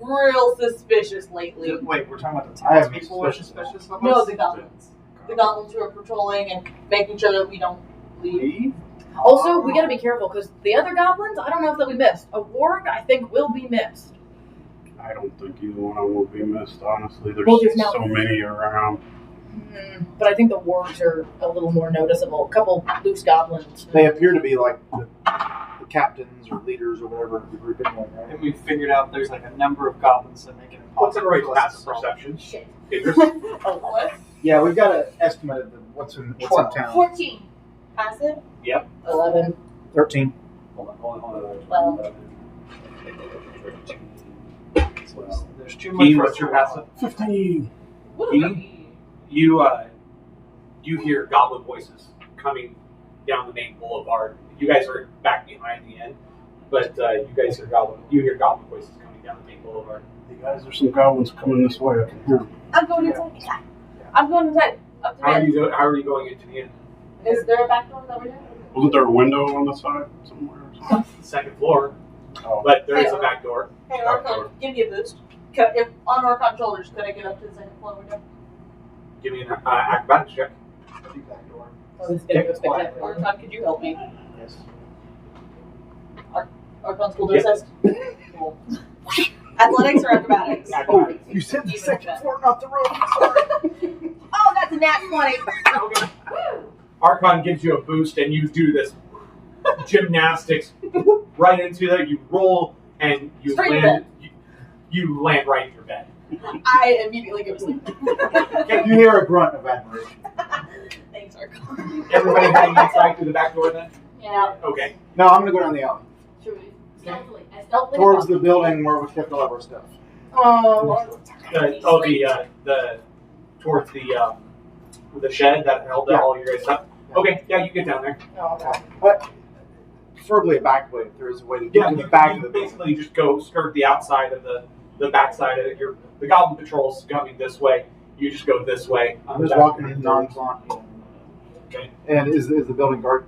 real suspicious lately. Wait, we're talking about the I have townspeople are suspicions. suspicious of No, us? the goblins. The goblins who are patrolling and making sure that we don't leave. Leave? Also, we gotta be careful because the other goblins, I don't know if they'll be missed. A warg, I think, will be missed. I don't think either one of them will be missed, honestly. There's Well, there's now- so many around. But I think the wargs are a little more noticeable. A couple loose goblins. They appear to be like the captains or leaders or whatever of the group anyway, right? And we figured out there's like a number of goblins that make it impossible. What's everybody's for us to passive solve. perception? Shit. Idris? What? Yeah, we've got an estimate of what's in town. 14. Passive? 11. 13. Hold on. Well. So there's too much Ian, for us what's to your roll. passive? 15. You hear goblin voices coming down the main boulevard. You guys are back behind the end, but you hear goblin voices coming down the main boulevard. Hey guys, there's some goblins coming this way. I can hear them. I'm going inside. I'm going inside. Up to How bed. are you going into the inn? Is there a back door over there? Wasn't there a window on the side somewhere? Or something? Second floor, Oh, but there is a back door. Hey, Back Archon, door. give me a boost. If on Archon's shoulders, could I get up to the second floor window? Give me an acrobatics check. Leave that door. Oh, this is gonna go spectacular. Archon, could you help me? Yes. Archon's school to assist. Cool. Athletics or acrobatics? Acrobatics. You said the second floor, not the road. Oh, that's a nat 20. Okay. Archon gives you a boost, and you do this gymnastics right into that. You roll, and you Straight in land. You land right in your bed. I immediately go to sleep. You hear a grunt of admiration. Thanks, Archon. Everybody heading inside through the back door then? Yeah. Okay. No, I'm gonna go down the alley Should we stealthily? As stealthily towards as the building where we kept all of our stuff. possible. Towards the shed that held all your guys' stuff. Okay, yeah, you get down there. Oh, okay. But preferably a back way if there is a way to get to the back of the building. basically just go skirt the outside of the back side of it. The goblin patrol's coming this way. You just go this way. I'm just walking in nonchalant. Okay. And is the building guard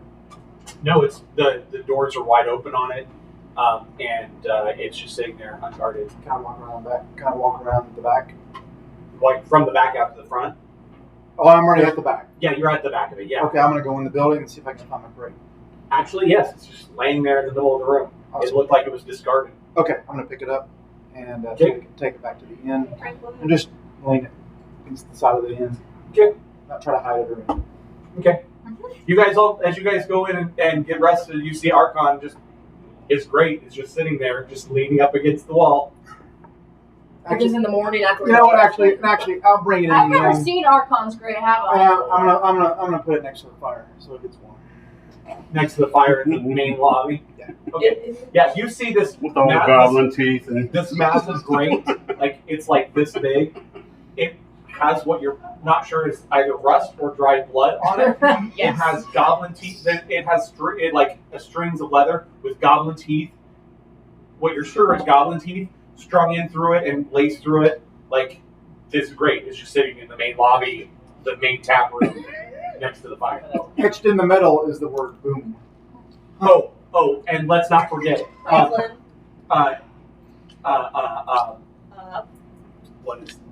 No, it's the doors are wide open on it, and it's just sitting there unguarded, Kind of walk around back. Kind of walk around the back. like from the back out to the front. Oh, I'm already at the back. Yeah, you're at the back of it. Yeah. Okay, I'm gonna go in the building and see if I can find my crate. Actually, yes, it's just laying there in the middle of the room. It Awesome. looked like it was discarded. Okay, I'm gonna pick it up and Okay. take it back to the inn and just lean it against the side of the inn. Okay. Not try to hide it or anything. Okay. You guys all, as you guys go in and get rested, you see Archon just is great. It's just sitting there, just leaning up against the wall. Which is in the morning after. You know what? Actually, I'll bring it in. I've the never inn. seen Archon's Grey, have I? I'm gonna put it next to the fire so it gets warm. Next to the fire in the main lobby. Yeah. Okay. Yeah, you see this With all the ma- goblin teeth and this massive grate, like it's like this big. It has what you're not sure is either rust or dried blood on it. It Yes. has goblin teeth. It has like strings of leather with goblin teeth. What you're sure is goblin teeth strung in through it and laced through it. Like this grate is just sitting in the main lobby, the main tap room next to the fire. Etched in the metal is the word boom. Oh, and let's not forget. Franklin.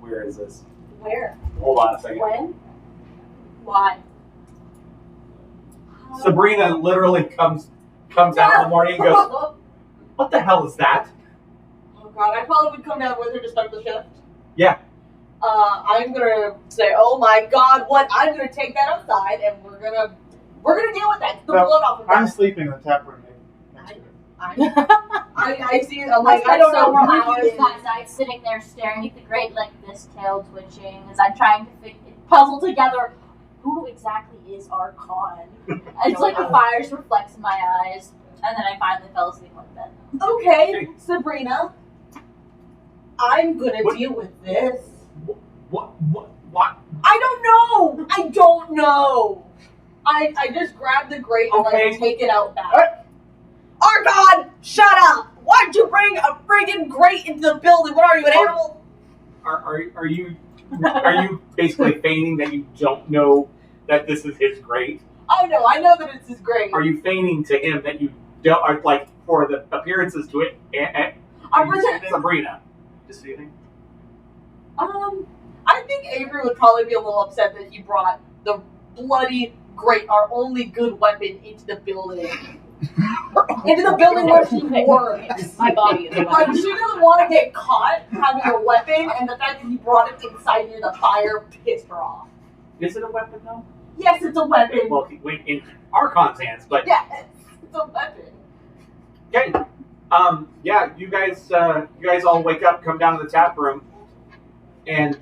Where is this? Where? Hold on a second. When? Why? Sabrina literally comes out in the morning and goes, "What the hell is that?" Oh god, I probably would come down with her to start the shift. Yeah. I'm gonna say, oh my god, what? I'm gonna take that outside and we're gonna deal with that. The No, blood off of I'm that. sleeping in the tap room next to it. I see. I'm I like, I don't know several where hours he is. that night sitting there staring at the grate like this, tail twitching, as I'm trying to puzzle together who exactly is Archon. It's like the fire just reflects in my eyes, and then I finally fell asleep on bed. Okay, Sabrina. I'm gonna What? deal with this. What? I don't know. I just grabbed the grate and Okay. like take it out back. Archon, shut up! Why'd you bring a friggin' grate into the building? What are you, an animal? Are you basically feigning that you don't know that this is his grate? Oh no, I know that it's his grate. Are you feigning to him that you don't are like for the appearances to it? I'm pretending. Sabrina. Deceiving. I think Avery would probably be a little upset that he brought the bloody grate, our only good weapon, into the building. Into the building where she works. My body is a Like, weapon. she doesn't want to get caught having a weapon, and the fact that he brought it inside near the fire pissed her off. Is it a weapon though? Yes, it's a weapon. Well, it went in Archon's hands, but Yeah, it's a weapon. okay. Yeah, you guys all wake up, come down to the tap room, and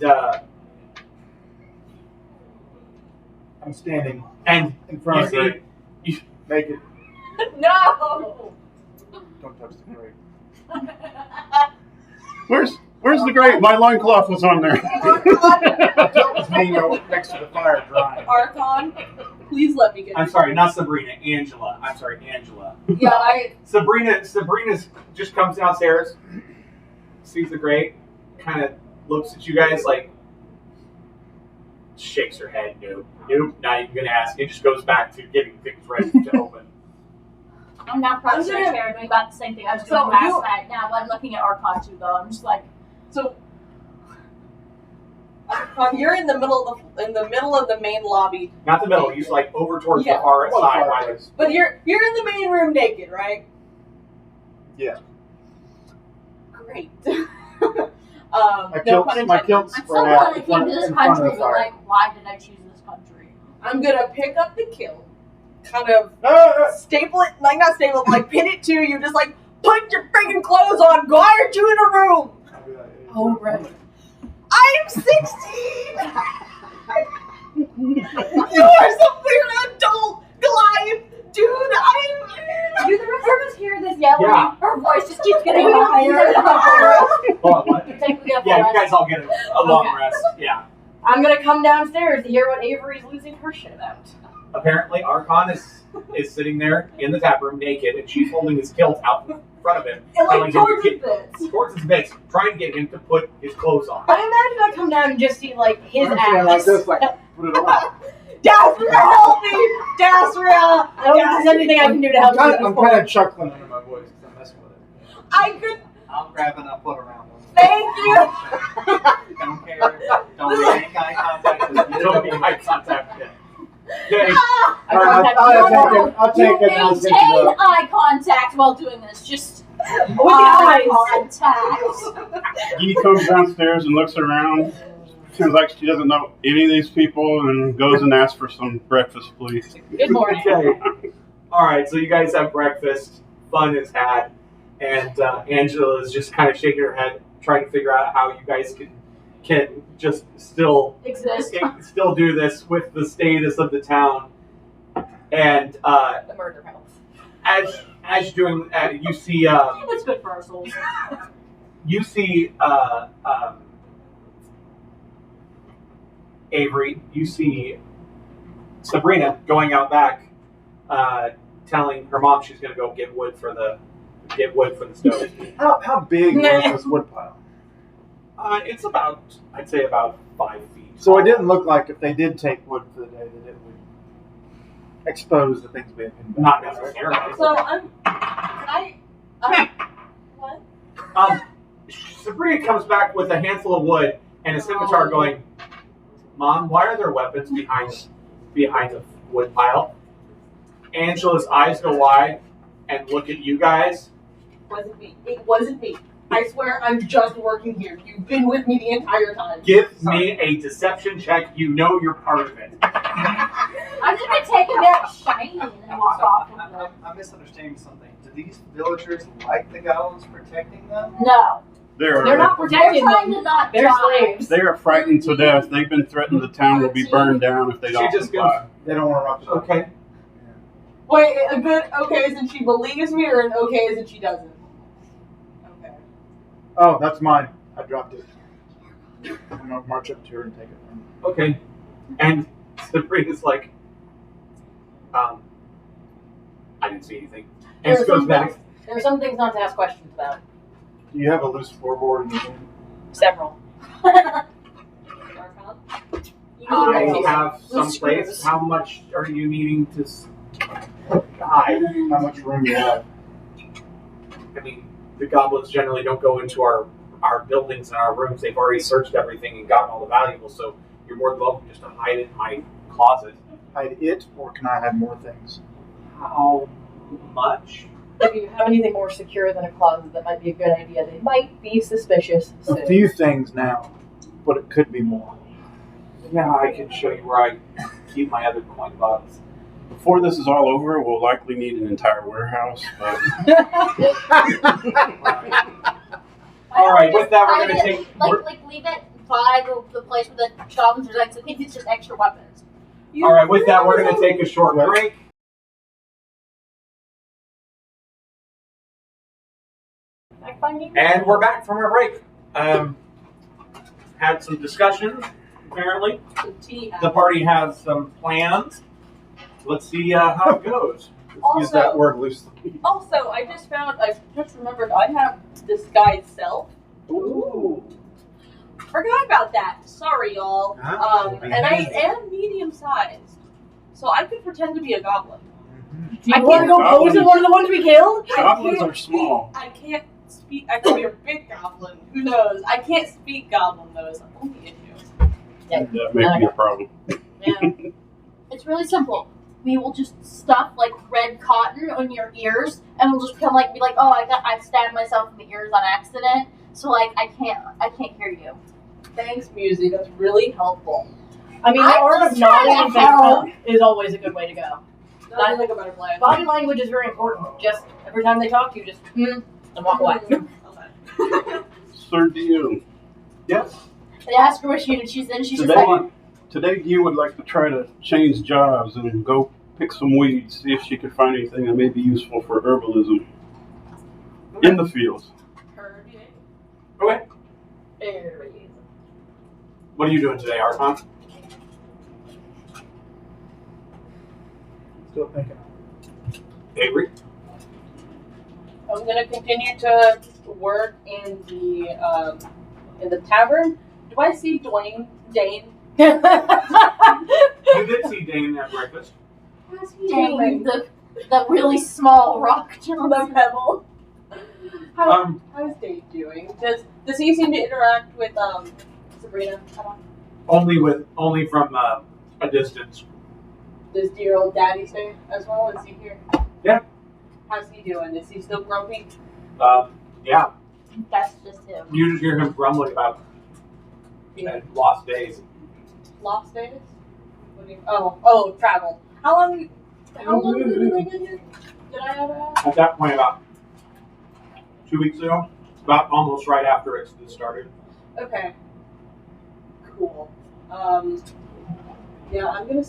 I'm standing and in front you of the see grate, naked. No! Don't touch the grate. Where's the grate? My loincloth was on there. It's hanging out next to the fire, drying. Archon, please let me get I'm sorry, not Sabrina, Angela. I'm sorry, Angela. Yeah, Sabrina just comes downstairs, sees the grate, kind of looks at you guys like, shakes her head, nope, not even gonna ask. It just goes back to getting things ready to open. I'm now pressing my chair doing about the same thing I was doing last night. Now I'm looking at Archon too, though. I'm just like, So, you're in the middle of the main lobby, Not the middle, he's like over towards Yeah. the far Well, side. fireplace. but you're in the main room naked, right? Yeah. Great. My No pun kilt's intended. I'm so spread glad out I in came front to this in front of country, the but fire. like, why did I choose this country? I'm gonna pick up the kill, kind of Ah! staple it, like not staple, but like pin it to you, just like put your freaking clothes on. Why aren't you in a room? Oh, right. I am 16. You are some weird adult Goliath, dude. Do the rest of us hear this yelling? Yeah. Her voice just keeps getting higher and higher. Hold on, what? Think we have Yeah, you rest. guys all get a long rest. Yeah. I'm gonna come downstairs to hear what Avery's losing her shit about. Apparently, Archon is sitting there in the tap room naked, and she's holding his kilt out in front of him. And telling like him to towards get- his bits. towards his bits, trying to get him to put his clothes on. I imagine I come down and just see like his I'm standing like ass. this, like, put it on. Daphne, help me! Dasriel! I don't think there's anything I can do to help you. I'm kind of chuckling under my voice because I'm messing with it. I could. I'll grab and I'll put around one. Thank you! Don't care. Don't make eye contact with you. Don't make eye contact yet. Okay. I'll take it. I'll take Maintain it. eye contact while doing this. Just With the eye eyes. contact. He comes downstairs and looks around. Seems like she doesn't know any of these people and goes and asks for some breakfast, please. Good morning. Okay. All right, so you guys have breakfast. Fun is had, and Angela is just kind of shaking her head, trying to figure out how you guys can just still Exist. do this with the status of the town. And The murder house. as you're doing, you see It's good for our souls. you see Avery. You see Sabrina going out back, telling her mom she's going to go get wood for the stove. How big was this wood pile? It's about, I'd say, about 5 feet. So it didn't look like if they did take wood for the day that it would expose the things we had been doing. Not necessarily. So what? Sabrina comes back with a handful of wood and a scimitar, going, "Mom, why are there weapons behind the wood pile?" Angela's eyes go wide and look at you guys. Wasn't me. It wasn't me. I swear I'm just working here. You've been with me the entire time. Give me a deception check. You know you're part of it. I'm just gonna take that shiny and walk off with them. I'm misunderstanding something. Do these villagers like the goblins protecting them? No. They're not They're protecting trying them. to not They're die. slaves. They are frightened to death. They've been threatened the town will be burned down if they don't She just comply. They don't want to rock the boat. Okay. Wait, a good okay as in she believes me or an okay as in she doesn't? Okay. Oh, that's mine. I dropped it. I'm gonna march up to her and take it from her. Okay. And Sabrina's like, I didn't see anything. And she goes back. There are some things not to ask questions about. Do you have a loose floorboard in your room? Several. I have some place. How much are you needing to hide? How much room do you have? I mean, the goblins generally don't go into our buildings and our rooms. They've already searched everything and gotten all the valuables, so you're more than welcome just to hide it in my closet. Hide it, or can I hide more things? How much? If you have anything more secure than a closet, that might be a good idea. They might be suspicious. A soon. few things now, but it could be more. Yeah, I can show you where I keep my other coin box. Before this is all over, we'll likely need an entire warehouse. But All right, with that, we're going to take... Like leave it by the place where the goblins are. Like, so I think it's just extra weapons. All right, with that, we're going to take a short break. And we're back from our break. Had some discussion, apparently. The party has some plans. Let's see how it goes. Use that word loosely. Also, I just remembered I have disguise self. Ooh. Forgot about that. Sorry, y'all. And I am medium sized, so I could pretend to be a goblin. Do you want to go pose as one of the ones we killed? goblins are small. I can't speak. I could be a big goblin. Who knows? I can't speak goblin though. Is the only issue. That may be a problem. Yeah. It's really simple. We will just stuff like red cotton on your ears, and we'll just kind of like be like, "Oh, I stabbed myself in the ears on accident, so like I can't hear you." Thanks, Musi. That's really helpful. I mean, the I'm art of just trying nodding to and help. help is always a good way to go. Sounds like a better plan. Body language is very important. Just every time they talk to you, just and walk away. Okay. Sir DM, Yes. They ask her what she's in. She's just today, like, today you would like to try to change jobs and go pick some weeds, see if she could find anything that may be useful for herbalism in the fields. Okay. What are you doing today, Archon? Still thinking. Avery? I'm gonna continue to work in the tavern. Do I see Dane? You did see Dane at breakfast. How's he Dang, doing? the really small rock The Johnson. pebble. How's Dave doing? Does he seem to interact with Sabrina at all? Only from a distance. Does dear old daddy stay as well? Is he here? Yeah. How's he doing? Is he still grumpy? Yeah. That's just him. You just hear him grumbling about lost days. Lost days? What do you, oh, travel. How long ago did they get here? Did I ever ask? At that point, about 2 weeks ago, about almost right after it started. Okay. Cool. Yeah, I'm gonna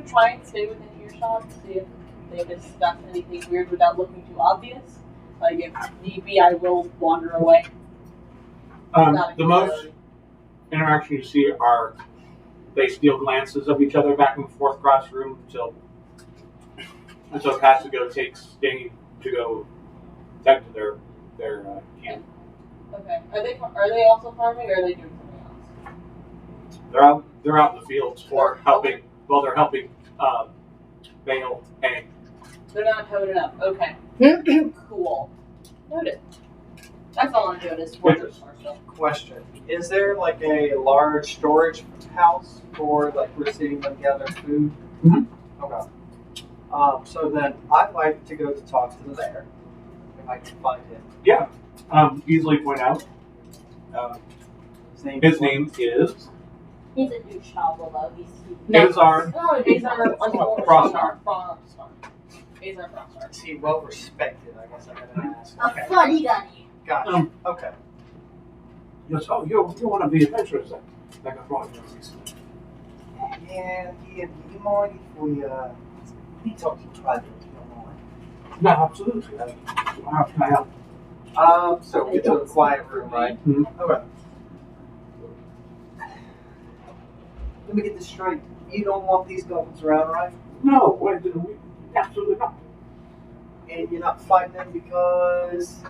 try and stay within earshot to see if they discuss anything weird without looking too obvious. Like, if need be, I will wander away. The most interaction you see are they steal glances of each other back and forth across the room until Passigo takes Dane to go tend to their camp. Okay. Are they also farming, or are they doing something else? They're out in the fields for helping. Well, they're helping bale hay. They're not holding up. Okay. Cool. Noted. That's all I'm doing is working for stuff. Question: is there like a large storage house for like receiving them gather food? Mhm. Okay. So then I'd like to go to talk to them there. If I can find him. Yeah. Easily point out. His name is He's a douche novel though. Azar No, these are Frostar. These are Frostar. Is he well respected? I guess I gotta ask. A funny gunny. Gotcha. Okay. Yes, oh, you're one of the adventurers that got brought here recently. Yeah. Do you mind if we talk to you privately? If you don't mind. No, absolutely. How can I help? So we get to a quiet room, right? Mhm. Okay. Let me get this straight. You don't want these goblins around, right? No, we absolutely not. And you're not fighting them because,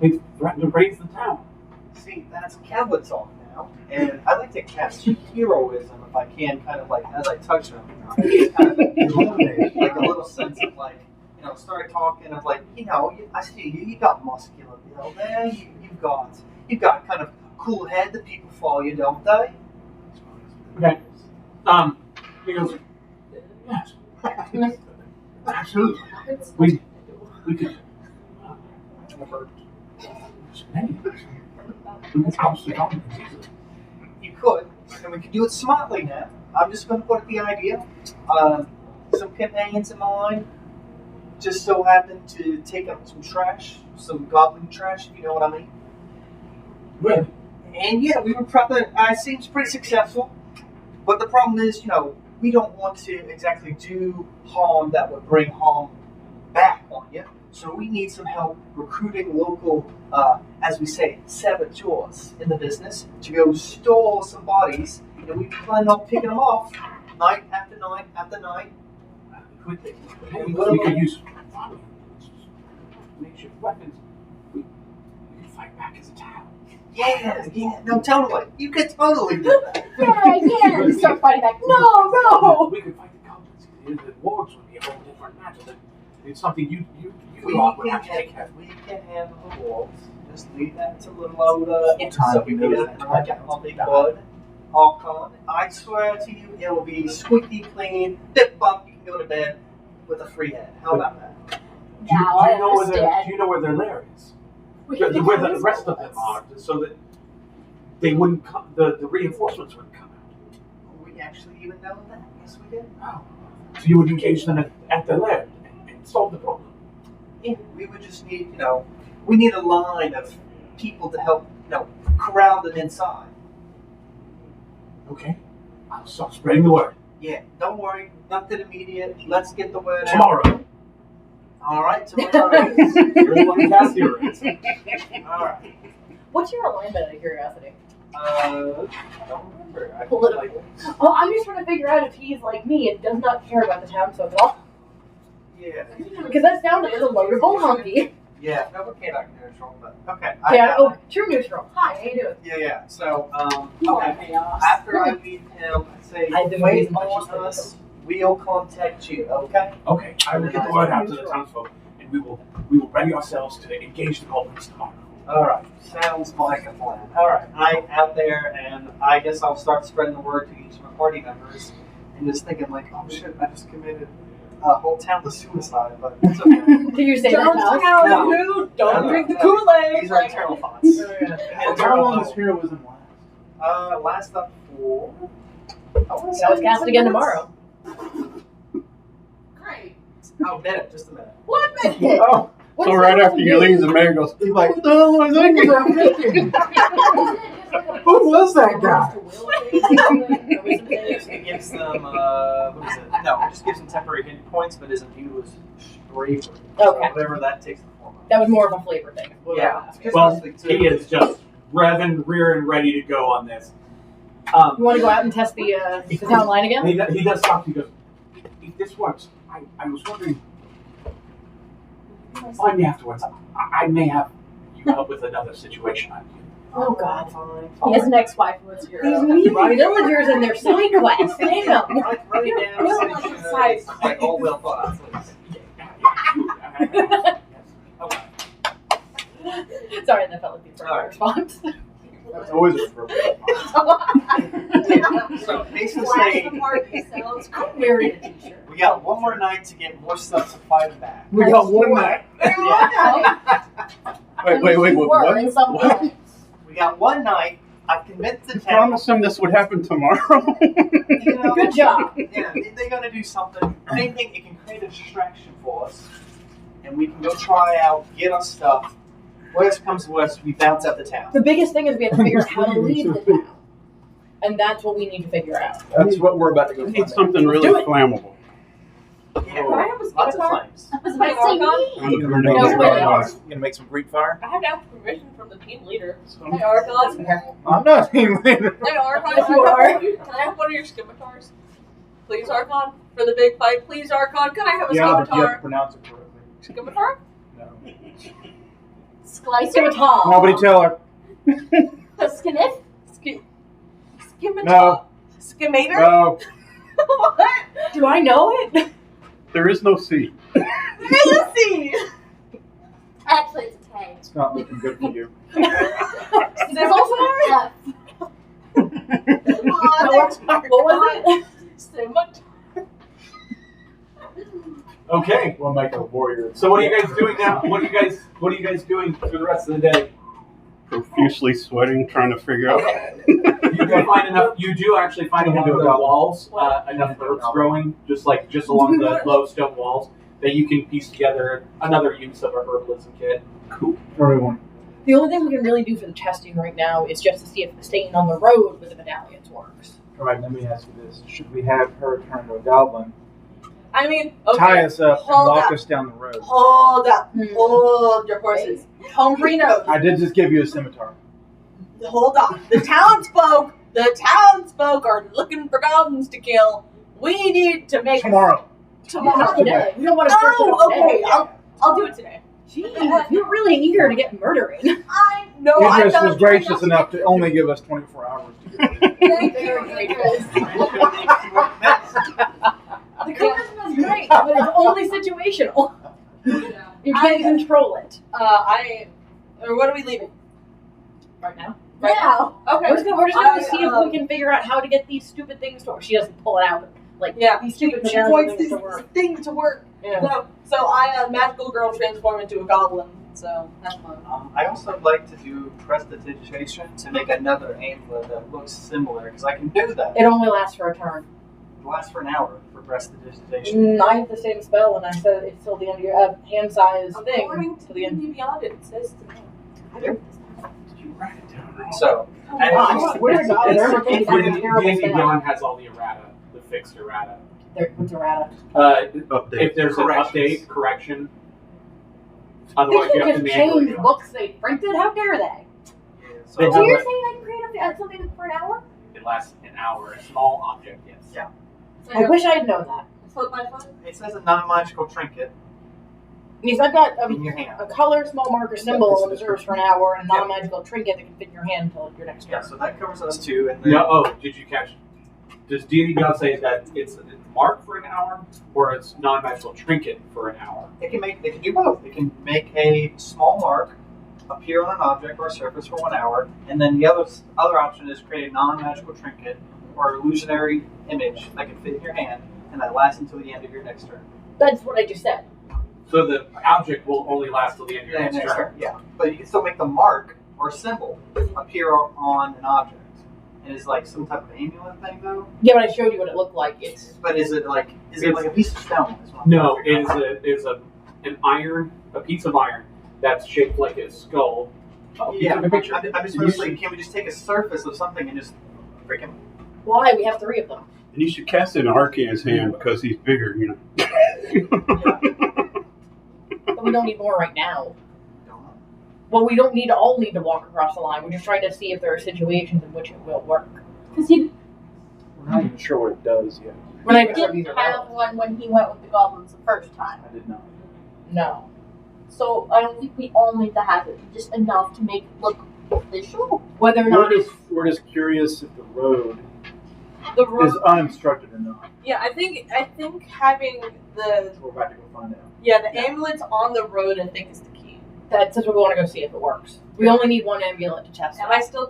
They threatened to raise the town. see, that's cowboy talk now. And I like to cast heroism if I can, kind of like as I touch them. It's kind of illuminate, like a little sense of like, start talking of like, I see you. You got muscular build there. You've got kind of cool head. The people follow you, don't they? Okay. He goes, yes. Absolutely. We could. We could house the goblins easily. You could, and we could do it smartly now. I'm just going to put the idea. Some companions of mine just so happened to take up some trash, some goblin trash, if you know what I mean. Really? And yeah, we were probably, it seems pretty successful. But the problem is, we don't want to exactly do harm that would bring harm back on you. So we need some help recruiting local, as we say, saboteurs in the business to go store some bodies. And we plan on picking them off night after night after night. We could use makeshift weapons. We could fight back as a town. Yeah, no, totally. You could totally do that. Yeah. You start fighting back. No. We could fight the goblins. The wards would be a whole different matter. It's something you We would have to take care we can handle the wolves. Just leave that to little old so we can get on big blood. Archon. I swear to you, it will be squeaky clean. Dip bump, you can go to bed with a free head. How about that? Now I do you understand. know where their lair is? Where the rest of them are, so that they wouldn't come, the reinforcements wouldn't come out. We actually even know that. Yes, we did. Oh. So you would engage them at their lair and solve the problem. Yeah, we would just need, we need a line of people to help, corral them inside. Okay. I'll start spreading the word. Yeah, don't worry, nothing immediate. Let's get the word out. Tomorrow. All right, tomorrow. You're the one who cast the arrays. All right. What's your alignment out of curiosity? I don't remember. I feel Political. Oh, I'm just trying to figure out if he's like me and does not care about the town so well. Yeah. Because that sounded like a loadable monkey. Yeah, no, we're chaotic neutral, but okay. True neutral. Hi, how you doing? Yeah. So, You are okay. chaos. After I leave him, I'd say I've been wait waiting much on for us we'll contact you, okay? Okay, I will get the word out to the townsfolk, and we will ready ourselves to engage the goblins tomorrow. Alright, sounds like a plan. Alright, I'm out there, and I guess I'll start spreading the word to each of my party members, and just thinking like, oh shit, I just committed a whole town to suicide, but it's okay. Do you say that Don't now? tell No. who. Don't No, drink the no. Kool-Aid. These are internal thoughts. How long does heroism last? Last up for... It's always cast again tomorrow. Great. Oh, minute, just a minute. 1 minute. Oh, What's So right that after you do? leave, the mayor goes, he's like, "What the hell was I thinking?" who was that guy? It gives them, what is it? No, it just gives them temporary hit points, but isn't viewed as bravery. So Okay. whatever that takes the form of. That was more of a flavor thing. Yeah. Well, he is just revving, rearing, ready to go on this. You want to go out and test the town line again? He does stop. He goes, if this works, I was wondering, find me afterwards. I may have you help with another situation. Oh God. His next wife was your. These mean villagers and their side quests. Damn. Write it down. Well, like a side Like all well thought out, please. Okay. Sorry, that felt like the appropriate response. That's always appropriate. So basically Flash saying the party sounds I'm wearing a t-shirt. we got one more night to get more stuff to fight back. We got one night. Wait, what? In some way. We got one night. I convinced the You town. promised him this would happen tomorrow. You know, Good job. Yeah, they're gonna do something. Anything it can create a distraction for us, and we can go try out, get our stuff. Worst comes to worst, we bounce out the town. The biggest thing is we have to figure out how to leave the town. And that's what we need to figure out. That's what we're about to go We find need out. something really Do it. flammable. Yeah, Can I have a lots of scimitar? flames. Was My it saying Argon? me? I'm You're gonna gonna go No, get wait, our- You gonna make some Greek fire? I have to ask permission from the team leader. some- Hey, Argon. I'm not team leader. Hey, Argon. Yes, you are. Can I have one of your scimitars? Please, Argon. For the big fight. Please, Argon. Can I have a Yeah, but you have to scimitar? pronounce it correctly. Scimitar? No. Slicer? Scimitar. Nobody tell her. A sniff? Scimitar. No. Skimator? No. What? Do I know it? There is no C. Lucy! Actually, it's a K. It's not looking good for you. There's also an F. What was it? Scimitar. Okay. We'll make a warrior. So what are you guys doing now? What are you guys doing for the rest of the day? Profusely sweating, trying to figure out. You do find enough. You do actually find along the walls enough herbs growing, just along the low stone walls, that you can piece together another use of a herbalism kit. Cool. Everyone. The only thing we can really do for the testing right now is just to see if staying on the road with the medallions works. Alright, let me ask you this. Should we have her turn into a goblin, I mean, okay. tie us up, and Hold walk up. us down the road? Hold up. Hmm. Hold your horses. Humphrey knows. I did just give you a scimitar. Hold on. The townsfolk are looking for goblins to kill. We need to make Tomorrow. Not today. We don't want to start Oh, it okay. today. I'll do it today. Jeez, you're really eager to get murdering. I know. You I just know. was gracious enough to only give us 24 hours to get it. Thank you. The charisma is great, but it's only situational. You can't control it. What are we leaving? Right now. Right now. Okay. We're just gonna see if we can figure out how to get these stupid things to work. She doesn't pull it out, but like Yeah. these stupid She medallion points things this to work. thing to work. Yeah. No. So I, magical girl, transform into a goblin. So that's fun. I also like to do prestidigitation to make another amulet that looks similar, because I can do that. It only lasts for a turn. It lasts for an hour for prestidigitation. I have the same spell, and I said it's till the end of your hand size thing. According to To the end. D&D Beyond, it says to me. Yep. Did you write it down wrong? So, Oh, I swear to God, they're making that a terrible D&D spell. Beyond has all the errata, the fixed errata. What's errata? Update. If there's an Corrections. update, correction, They otherwise you can have to just manually change do it. books they printed. How dare they? yeah, so They So have you're like- saying I can create something for an hour? It lasts an hour. A small object, yes. Yeah. I wish I had known that. Foot by foot. it says a non-magical trinket Because I've got in your hand. a color small marker symbol that observes for an hour and a non-magical trinket that can fit in your hand until your next Yeah, turn. so that covers us too. And then Yeah. Oh, did you catch? Does D&D Beyond say that it's mark for an hour or a non-magical trinket for an hour? They can do both. They can make a small mark appear on an object or a surface for 1 hour, and then the other option is create a non-magical trinket or illusionary image that can fit in your hand and that lasts until the end of your next turn. That's what I just said. So the object will only last till the end of your next turn. Yeah, but you can still make the mark or symbol appear on an object. And it's like some type of amulet thing, though. Yeah, but I showed you what it looked like. It's But is it like a piece of stone? Is what I'm No, trying to it is a piece of iron that's shaped like a skull. Oh, you Yeah, took a picture. I'm just mostly, can we just take a surface of something and just freaking... why we have 3 of them. And you should cast it in Arcan's hand because he's bigger, you know. But we don't need more right now. Well, we don't all need to walk across the line. We're just trying to see if there are situations in which it will work. Because he We're not even sure what it does yet. We're not even sure if these didn't are have relevant. one when he went with the goblins the first time. I did not. No. So I don't think we all need to have it. Just enough to make it look official. Whether or not We're just curious if the road The road. is unobstructed or not. Yeah, I think having the We're about to go find out. the ambulance on the road, I think, is the key. that's what we want to go see if it works. We only need 1 ambulance to test Am it. I still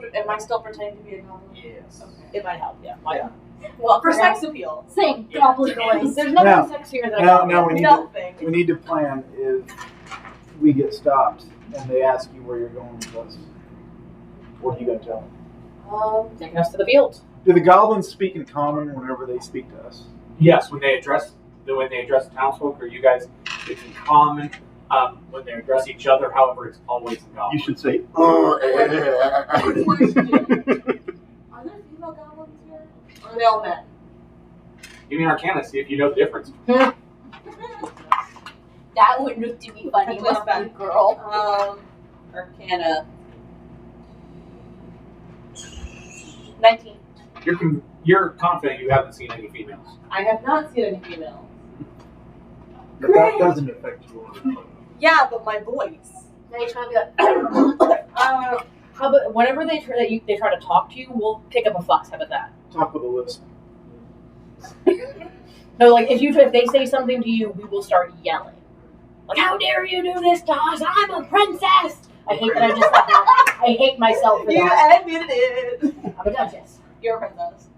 pretending to be a goblin? Yes. Okay. It might help, yeah. Might. Yeah. Well, for sex appeal. Same Yeah. goblin noise. There's nothing Now- sexier than a now- goblin. now we need Nothing. We need to plan if we get stopped and they ask you where you're going with us. What are you going to tell them? Taking us to the fields. Do the goblins speak in common whenever they speak to us? Yes, when they address the townsfolk or you guys, it's in common. When they address each other, however, it's always in You goblin. should say, Are there female goblins here? Or are they all men? Give me an Arcana, see if you know the difference. That would look to be funny. Must be a girl. Arcana. 19. You're confident you haven't seen any females. I have not seen any females. But that doesn't affect your. Yeah, but my voice. Now you're trying to be like, How about whenever they try to talk to you, we'll kick up a fuss. How about that? Talk with a lisp. No, like if they say something to you, we will start yelling. Like, how dare you do this to us? I'm a princess. I hate that I just said that. I hate myself for You that. admitted it. I'm a duchess. You're a princess.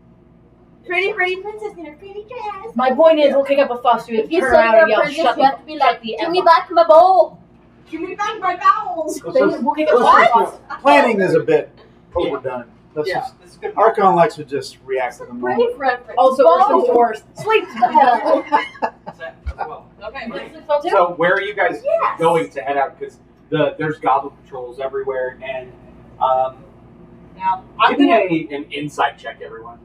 Pretty princess in a pretty dress. My point is, we'll kick up a fuss to if you turn say around you're and a yell, princess, shut you have to be like, the give F me up. back my bowl. Give me back my bowels. We'll kick up a Let's fuss. just- planning is a bit overdone. Let's Yeah, just, this is good. Archon likes to just react to the moment. Brave reference. Also, worst comes to Bowl. worst. Sleep to the hell. Well, Okay. So where are you guys Yes. going to head out? Because there's goblin patrols everywhere, and Now, I'm give me gonna. an insight check, everyone.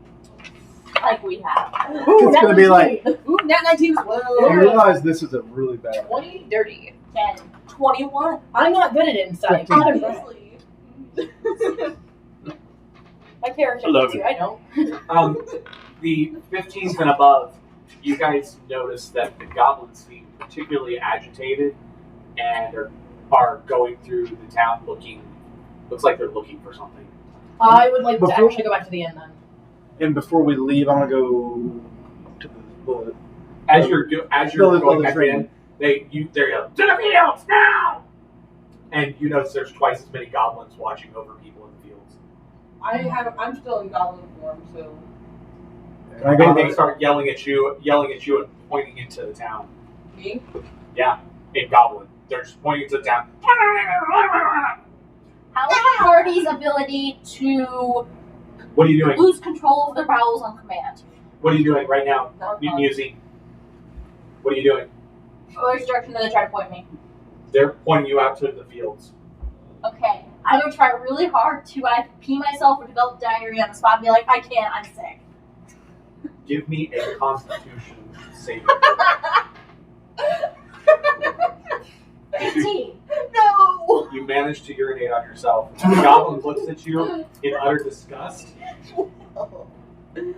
Like we have. Ooh, It's gonna be like- Ooh, nat 19 as You well. realize this is a really bad. 20 dirty. 10. 21. I'm not good at insight. Obviously. My character Love too. it. I don't. The 15th and above, you guys notice that the goblins seem particularly agitated and are going through the town looks like they're looking for something. I would like to Before- actually go back to the inn then. And before we leave, I'm gonna go to the As you're Well, going the back train. in, they're yelling, "To the fields now!" And you notice there's twice as many goblins watching over people in the fields. I'm still in goblin form, so. Can I go And they to start yelling at you and pointing into the town. Me? Yeah, in goblin. They're just pointing to the town. How is the party's ability to What are you doing? lose control of their bowels on command? What are you doing right now? Musing. What are you doing? Which direction do they try to point me? They're pointing you out to the fields. Okay, I'm gonna try really hard to pee myself or develop diarrhea on the spot and be like, I can't, I'm sick. Give me a Constitution saving. 15. No! You manage to urinate on yourself. The goblin looks at you in utter disgust and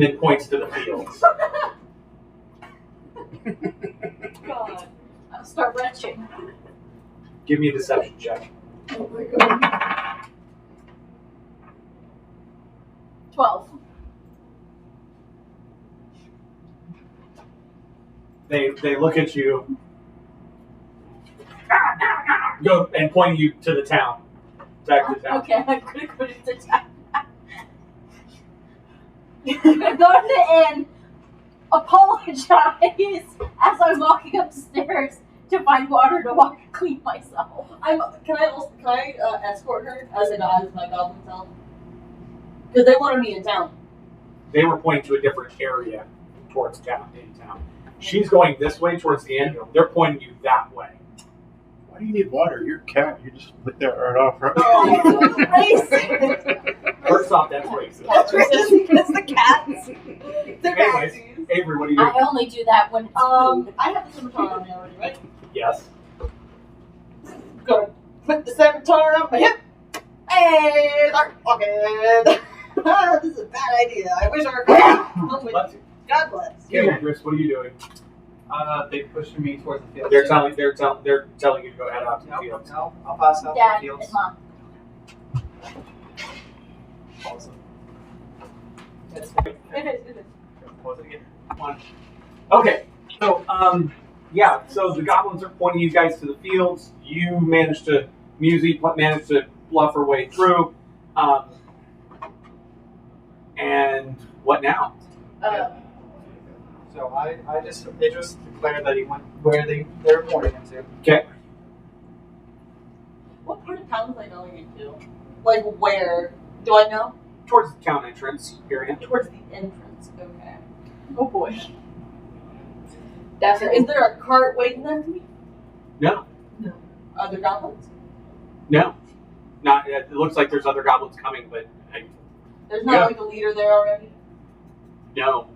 then points to the fields. God. I'll start retching. Give me a deception check. Oh my god. 12. They look at you, go and point you to the town. Back to town. Okay, I'm gonna go to the town. I'm gonna go to the inn, apologize as I'm walking upstairs to find water to clean myself. Can I escort her as my goblin self? Because they wanted me in town. They were pointing to a different area towards town, in town. She's going this way towards the end. They're pointing you that way. Why do you need water? You're a cat. You just lick that right off, right? First off, that's racist. It's the cats. The Anyways, cats. Avery, what are you doing? I only do that when it's food. I have the scimitar on me already, right? Yes. Gonna put the scimitar on my hip. Hey, start walking. This is a bad idea. I wish I were. Let's God bless. Chris, what are you doing? They pushing me towards the field. They're telling you to go head out to the No, field. no, I'll pass out Dad, the fields. it's Mom. Awesome. It is. Pause it again. Okay, so yeah, so the goblins are pointing you guys to the fields. You managed to bluff her way through. And what now? So they just declared that he went where they were pointing him to. Okay. What part of town is I going into? Like where? Do I know? Towards the town entrance area. Towards the entrance. Okay. Oh boy. Is there a cart waiting there for me? No. Are there goblins? No. Not. It looks like there's other goblins coming, but There's not like a leader there already? no.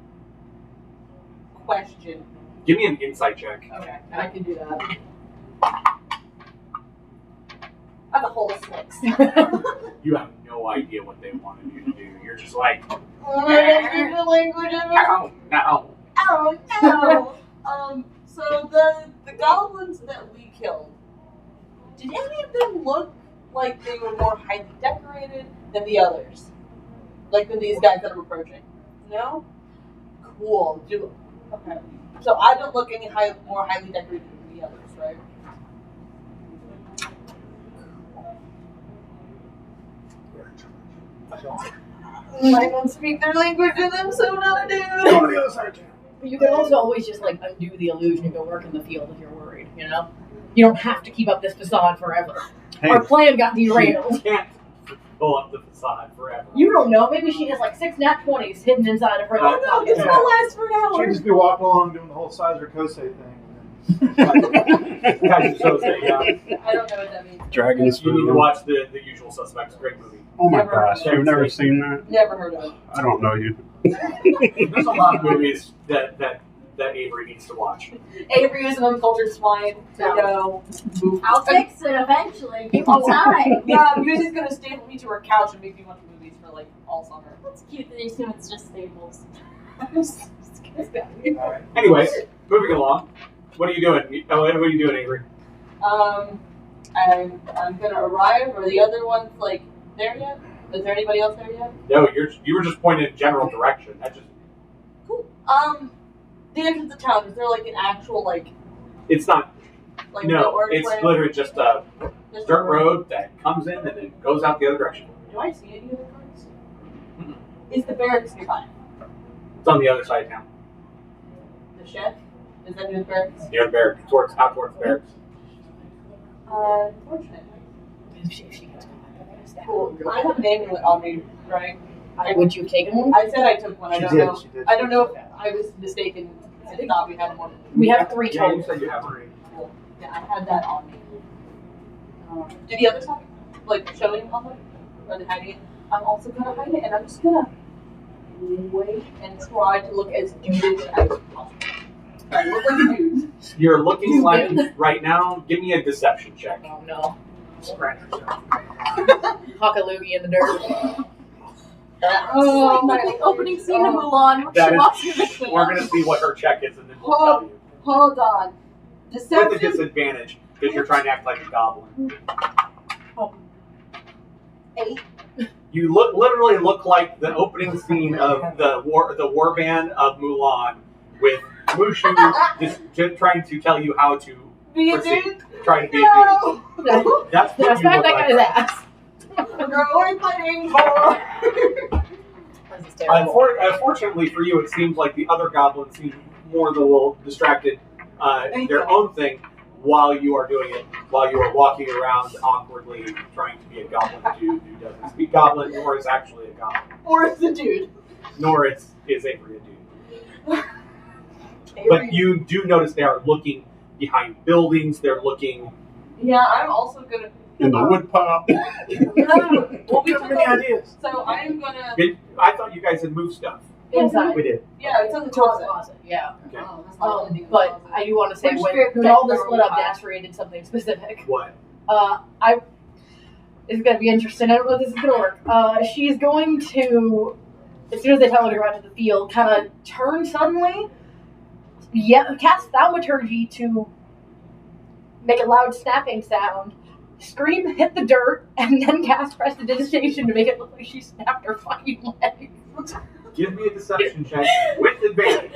Question. Give me an insight check. Okay, I can do that. That's a whole 6. You have no idea what they wanted you to do. You're just like, the language of it. oh no. Oh no. So the goblins that we killed, did any of them look like they were more highly decorated than the others? Like than these guys that I'm approaching? No? Cool. Okay. So I don't look any more highly decorated than the others, right? I don't speak their language and I'm so not a dude. Go to the other side of town. But you can also always just like undo the illusion and go work in the field if you're worried, you know? You don't have to keep up this facade forever. Hey, Our plan got You derailed. can't pull up the facade forever. You don't know. Maybe she has like 6 nat 20s hidden inside of her. Oh no, this Yeah. will last for an She'd hour. just be walking along doing the whole Sizer Kosei thing. Guys, so yeah. I don't know what that means. Dragon You need to Spoon. watch the Usual Suspects. Great movie. Oh my Never gosh, heard of you've never seen that? Never heard of it. I don't know you. There's a lot of movies that Avery needs to watch. Avery is an uncultured swine. So no. I'll fix it eventually. Give me time. Yeah, Musie's gonna staple me to her couch and make me watch movies for like all summer. That's cute that they assume it's just staples. Anyways, moving along. What are you doing? What are you doing, Avery? I'm gonna arrive. Are the other ones like there yet? Is there anybody else there yet? No, you were just pointing in general direction. That just Cool. The entrance of town, is there like an actual like it's not. No, door it's plan? literally just a Just dirt road that comes in and then goes out the other direction. Do I see any other cards? Mm-mm. Is the barracks nearby? It's on the other side of town. The shed? Is that near the barracks? Near the barracks, towards the barracks. Fortunate. She gets Cool. I have an amulet on me, right? Would you have taken one? I said I took one. I She don't did, know. she did. I don't know if I was mistaken. I thought we had one. We have 3 Yeah, you total. said you have three. Cool. Yeah, I had that on me. Do the others have it? Like showing on them? Or they hiding it? I'm also gonna hide it, and I'm just gonna wait and try to look as dude as possible. Try to look like a dude. You're looking like right now. Give me a deception check. Oh no. Huckaloogie in the dirt. Oh, Like the opening scene of Mulan where That she is- walks into the camp. We're gonna see what her check is, and then we'll tell you. Hold on. With a Deception. disadvantage because you're trying to act like a goblin. 8. You literally look like the opening scene of the war band of Mulan with Mushu is just trying to tell you how to Be a proceed. dude? Trying to be a No! dude. That's Did I what you smack look that like. guy's ass? We're only playing for. This is terrible. Unfortunately for you, it seems like the other goblins seem more the little distracted, their own thing, while you are doing it, while you are walking around awkwardly trying to be a goblin dude who doesn't speak goblin, nor is actually a goblin, Or it's the dude. nor is Avery a dude. But you do notice they are looking behind buildings. They're looking. Yeah, I'm also gonna. In the wood pile. Well, we Too took many over, ideas. so I am gonna. I thought you guys had moved stuff. Inside. We did. Yeah, it's in the Towards the closet. closet, yeah. Okay. But I do want to say, Which when fair- all this split up, Dassery did something specific. What? It's gonna be interesting. I don't know if this is gonna work. She's going to, as soon as they tell her to go out to the field, kind of turn suddenly, cast thaumaturgy to make a loud snapping sound, scream, hit the dirt, and then cast prestidigitation to make it look like she snapped her fucking leg. Give me a deception check with advantage.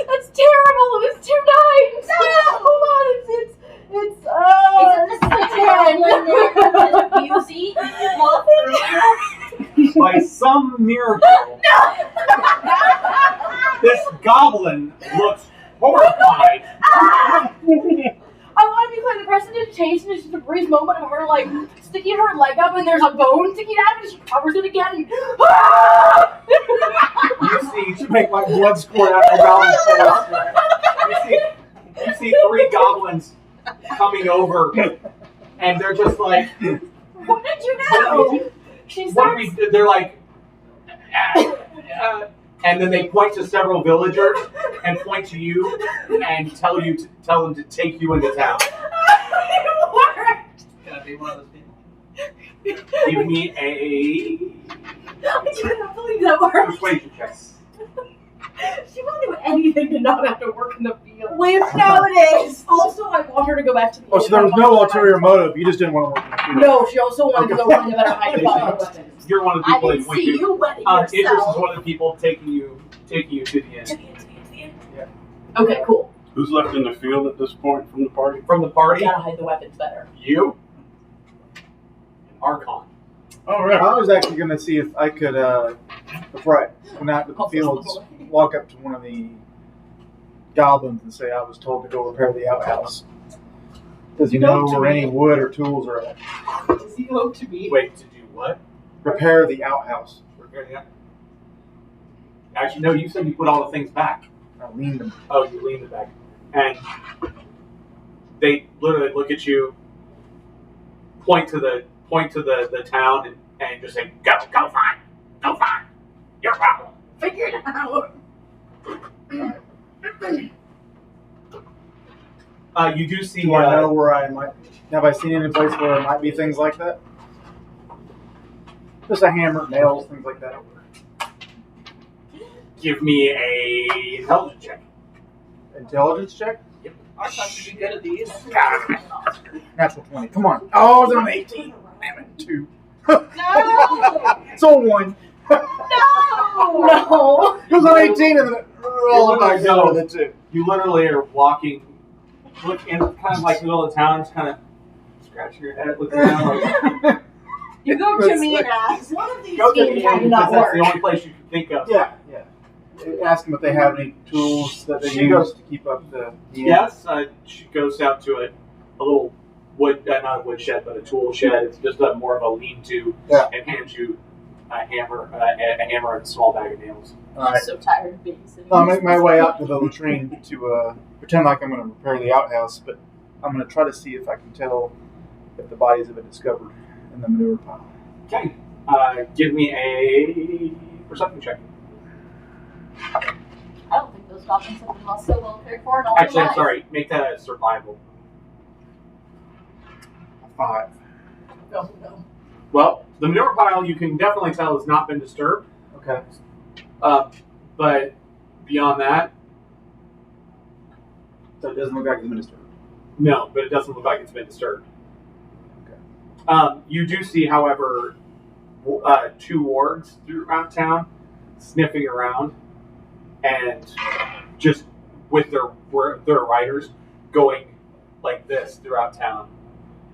That's terrible. It was 2 9. No! Hold on. It's By some miracle, this goblin looks horrified. I want to be playing the prestidigitation. It's just a brief moment of her like sticking her leg up, and there's a bone sticking out, and she covers it again. You see, To make my blood squirt out of my face. you see 3 goblins coming over, and they're just like, What did you know? She what starts. they're like, and then they point to several villagers and point to you and tell them to take you into town. It worked. Can I be one of those people? Give me a I cannot believe that worked. persuasion check. She will do anything to not have to work in the field. We know it is. Also, I want her to go back to the. Oh, so there was no ulterior motive. You just didn't want to work in the field. No, she also wanted to go find a better hiding spot for weapons. You're one of the I people didn't that point see to. you wetting Idris is yourself. one of the people taking you to the end. Okay, cool. Who's left in the field at this point from the party? From the party, Gotta hide the weapons better. you, Archon. All right. I was actually going to see if I could, before I went out to the fields, walk up to one of the goblins and say I was told to go repair the outhouse. Does he know where any wood or tools are at? Does he hope to be? Wait, to do what? Repair the outhouse. Actually, no. You said you put all the things back. I leaned them. Oh, you leaned it back, and they literally look at you, point to the town, and just say, "Go find your problem." Figure it out. You do see. Do I know where I might? Have I seen any place where there might be things like that? Just a hammer, nails, things like that. Give me a intelligence check. Intelligence check? I thought you'd be good at these. Natural 20. Come on. Oh, it's on 18. Damn it. 2. No! It's on 1. No. It was on 18 and then rolled back down with it too. You literally are walking, looking kind of like the middle of the town, just kind of scratching your head, looking around like, You go to me and ask. One of these go to schemes the had end not because that's the work. only place you can think of. Yeah. Ask them if they have any tools that they use to keep up the. Yes, she goes down to a little wood, not a wood shed, but a tool shed. It's just more of a lean-to, Yeah. and hands you a hammer and a small bag of nails. All right. So tired of babysitting. I'll make my way out to the latrine to pretend like I'm going to repair the outhouse, but I'm going to try to see if I can tell if the bodies have been discovered in the manure pile. Okay, give me a perception check. I don't think those goblins have been so well cared for in all Actually, their I'm lives. sorry. Make that a survival. 5. No. Well, the manure pile you can definitely tell has not been disturbed. Okay. But beyond that, So it doesn't look like it's been disturbed. no. But it doesn't look like it's been disturbed. Okay. You do see, however, 2 wargs throughout town. sniffing around, and just with their riders going like this throughout town,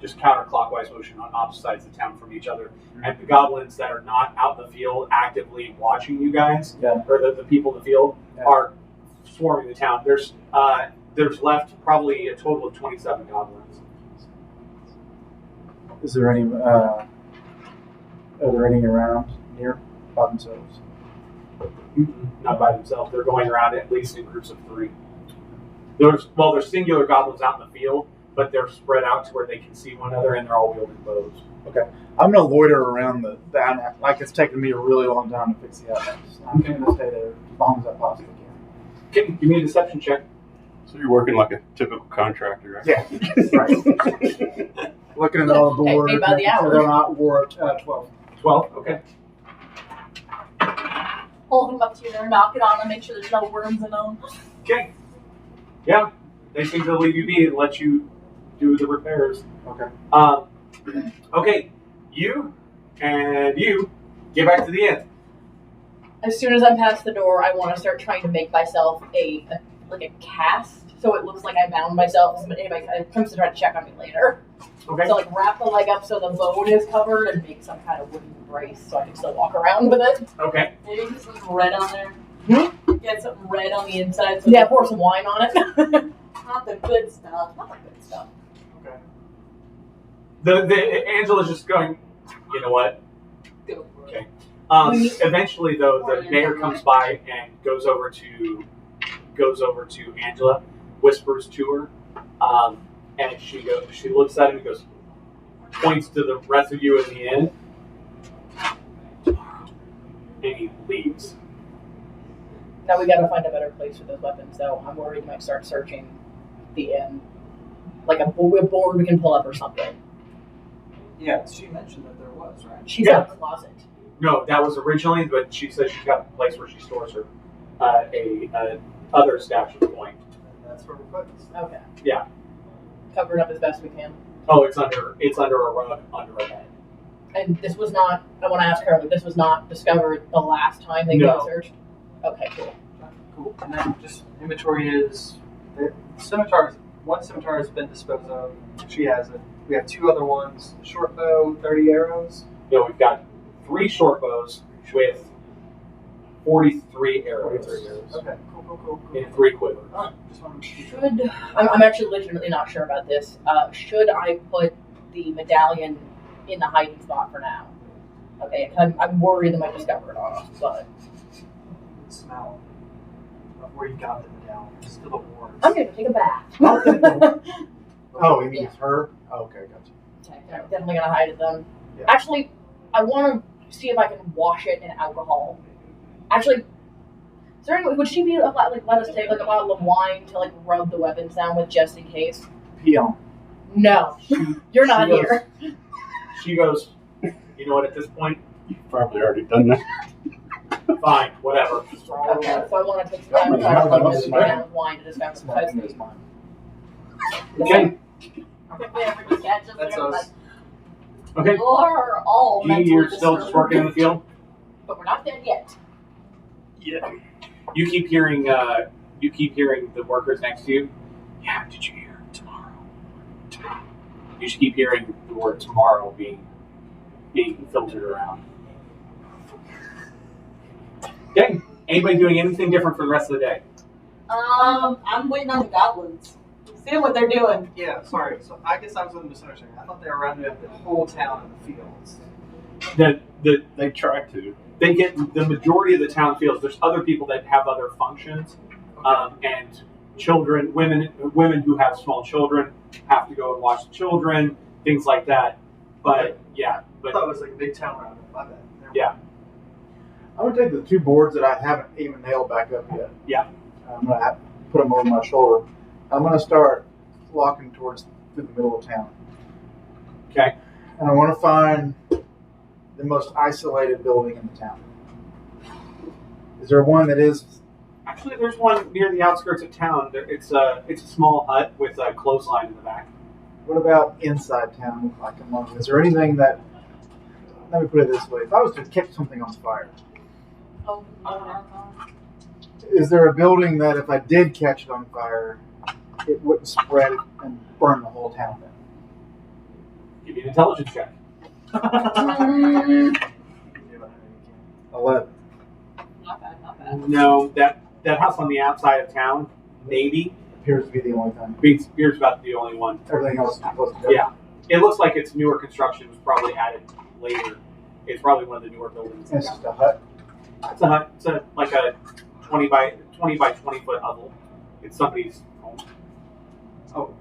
just counterclockwise motion on opposite sides of town from each other. And the goblins that are not out in the field actively watching you guys, or the people in the field, are swarming the town. There's left probably a total of 27 goblins. Is there any? Are there any around near by themselves? Not by themselves. They're going around at least in groups of 3. There's singular goblins out in the field, but they're spread out to where they can see one another, and they're all wielding bows. Okay. I'm gonna loiter around the outhouse. Like it's taken me a really long time to fix the outhouse. I'm gonna stay there as long as I possibly can. Okay, give me a deception check. So you're working like a typical contractor, right? Yeah. Right. Looking at all the board. Paid by the hour. They're not 12. 12. Okay. Hold them up to you, knock it on them, make sure there's no worms in them. Okay. Yeah, they seem to leave you be and let you do the repairs. Okay. Okay, you get back to the inn. As soon as I'm past the door, I want to start trying to make myself a cast, so it looks like I bound myself. So anybody comes to try to check on me later. Okay. So wrap the leg up so the bone is covered and make some kind of wooden brace so I can still walk around with it. Okay. Maybe put something red on there. Get something red on the inside. So Yeah, pour some wine on it. Not the good stuff. Not the good stuff. Okay. The Angela's just going. You know what? Go for it. Okay. Eventually, though, the mayor comes by and goes over to Angela, whispers to her, and she looks at him and goes, points to the rest of you in the inn, and he leaves. Now we gotta find a better place for those weapons, though. I'm worried we might start searching the inn. Like a board we can pull up or something. Yeah, she mentioned that there was, right? She's got a closet. No, that was originally, but she says she's got a place where she stores her other stash of coin. That's where we're putting stuff. Okay. Yeah. Cover it up as best we can. Oh, it's under a rug under a bed. And this was not, I want to ask her, but this was not discovered the last time they got searched? Okay, cool. Cool. And then just inventory is one scimitar has been disposed of. She has it. We have 2 other ones. Short bow, 30 arrows. No, we've got 3 short bows with 43 arrows. Okay, cool. And 3 quivers. Just want to be sure. I'm actually legitimately not sure about this. Should I put the medallion in the hiding spot for now? Okay, I'm worried they might discover it on us, but The smell of where you got the medallion. Still the wards. I'm gonna take a bath. Oh, you mean it's her? Oh, okay, gotcha. Okay, I'm definitely gonna hide it then. Yeah. Actually, I want to see if I can wash it in alcohol. Actually, is there any, would she be let us take a bottle of wine to rub the weapons down with just in case? Peon. No, you're not she here. She goes, you know what, at this point, You've probably already done that. fine, whatever. Okay, so I want to take some down with wine to discover some Smoking is mine. Okay. If we ever just catch us, That's they're us. Okay. You're all mentally You're still just disturbed. working in the field? But we're not dead yet. Yeah. You keep hearing the workers next to you. Yeah, did you hear tomorrow? You just keep hearing the word tomorrow being filtered around. Okay. Anybody doing anything different for the rest of the day? I'm waiting on the goblins. Seeing what they're doing. Yeah, sorry. So I guess I was in the misunderstanding. I thought they were rounding up the whole town in the fields. They try to. They get the majority of the town fields. There's other people that have other functions, and children, women who have small children have to go and watch the children, things like that. But I thought it was like a big town roundup. My bad. Never Yeah. mind. I'm gonna take the 2 boards that I haven't even nailed back up yet. Yeah. I'm gonna put them over my shoulder. I'm gonna start walking through the middle of town. Okay. And I want to find the most isolated building in the town. Is there one that is? Actually, there's one near the outskirts of town. It's a small hut with a clothesline in the back. What about inside town? Like among? Is there anything that? Let me put it this way: if I was to catch something on fire, Oh, no. Is there a building that if I did catch it on fire, it wouldn't spread and burn the whole town down? Give me an intelligence check. 11. Not bad. No, that house on the outside of town, maybe, Appears to be the only time. Spears about the only one. Everything else is close to Yeah. It looks like it's newer construction, was probably added later. It's probably one of the newer buildings. It's just a hut. It's a hut. It's like a 20 by 20 foot hovel. It's somebody's home. Oh,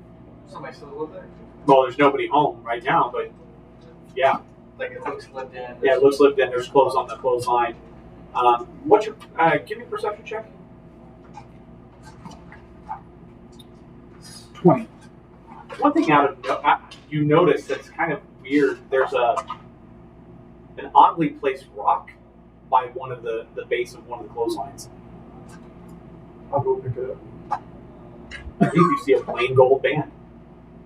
somebody still live there? Well, there's nobody home right now, but yeah. Like it looks lived in. Yeah, it looks lived in. There's clothes on the clothesline. What's your, give me a perception check. 20. One thing you notice that's kind of weird, there's an oddly placed rock by one of the base of one of the clotheslines. I'll go pick it up. I think you see a plain gold band.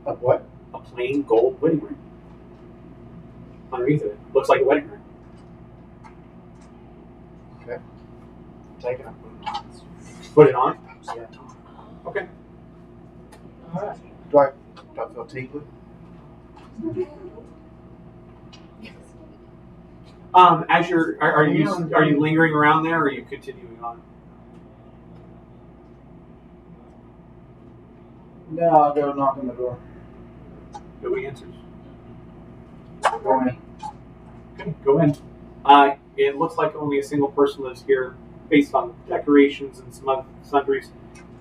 A what? A plain gold wedding ring. Underneath it. Looks like a wedding ring. Okay. Take it. Put it on. Yeah. Okay. Alright. Do I feel tingly? As are you lingering around there, or are you continuing on? No, I'll go knock on the door. Nobody answers. Go in. Okay, go in. It looks like only a single person lives here, based on decorations and some other sundries.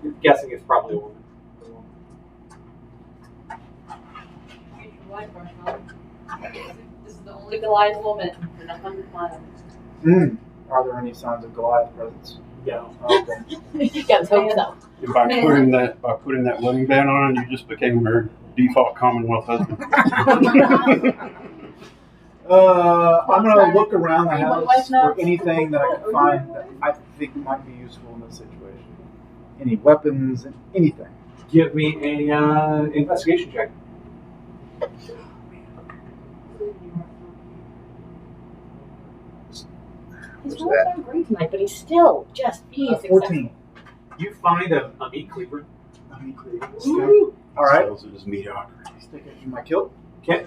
I'm guessing it's probably a woman. This is the only Goliath woman in 100 miles. Are there any signs of Goliath presence? Yeah. Okay. You guys hope so. And by putting that wedding band on, you just became her default Commonwealth husband. I'm gonna look around the Hey, what house wife knows? for anything that I can find that I think might be useful in this situation. Any weapons, anything. Give me a investigation check. He's rolling so great tonight, but he's still just being successful. 14. You find a meat cleaver. All right. Sales is mediocrity. Stick it in my kilt. Okay.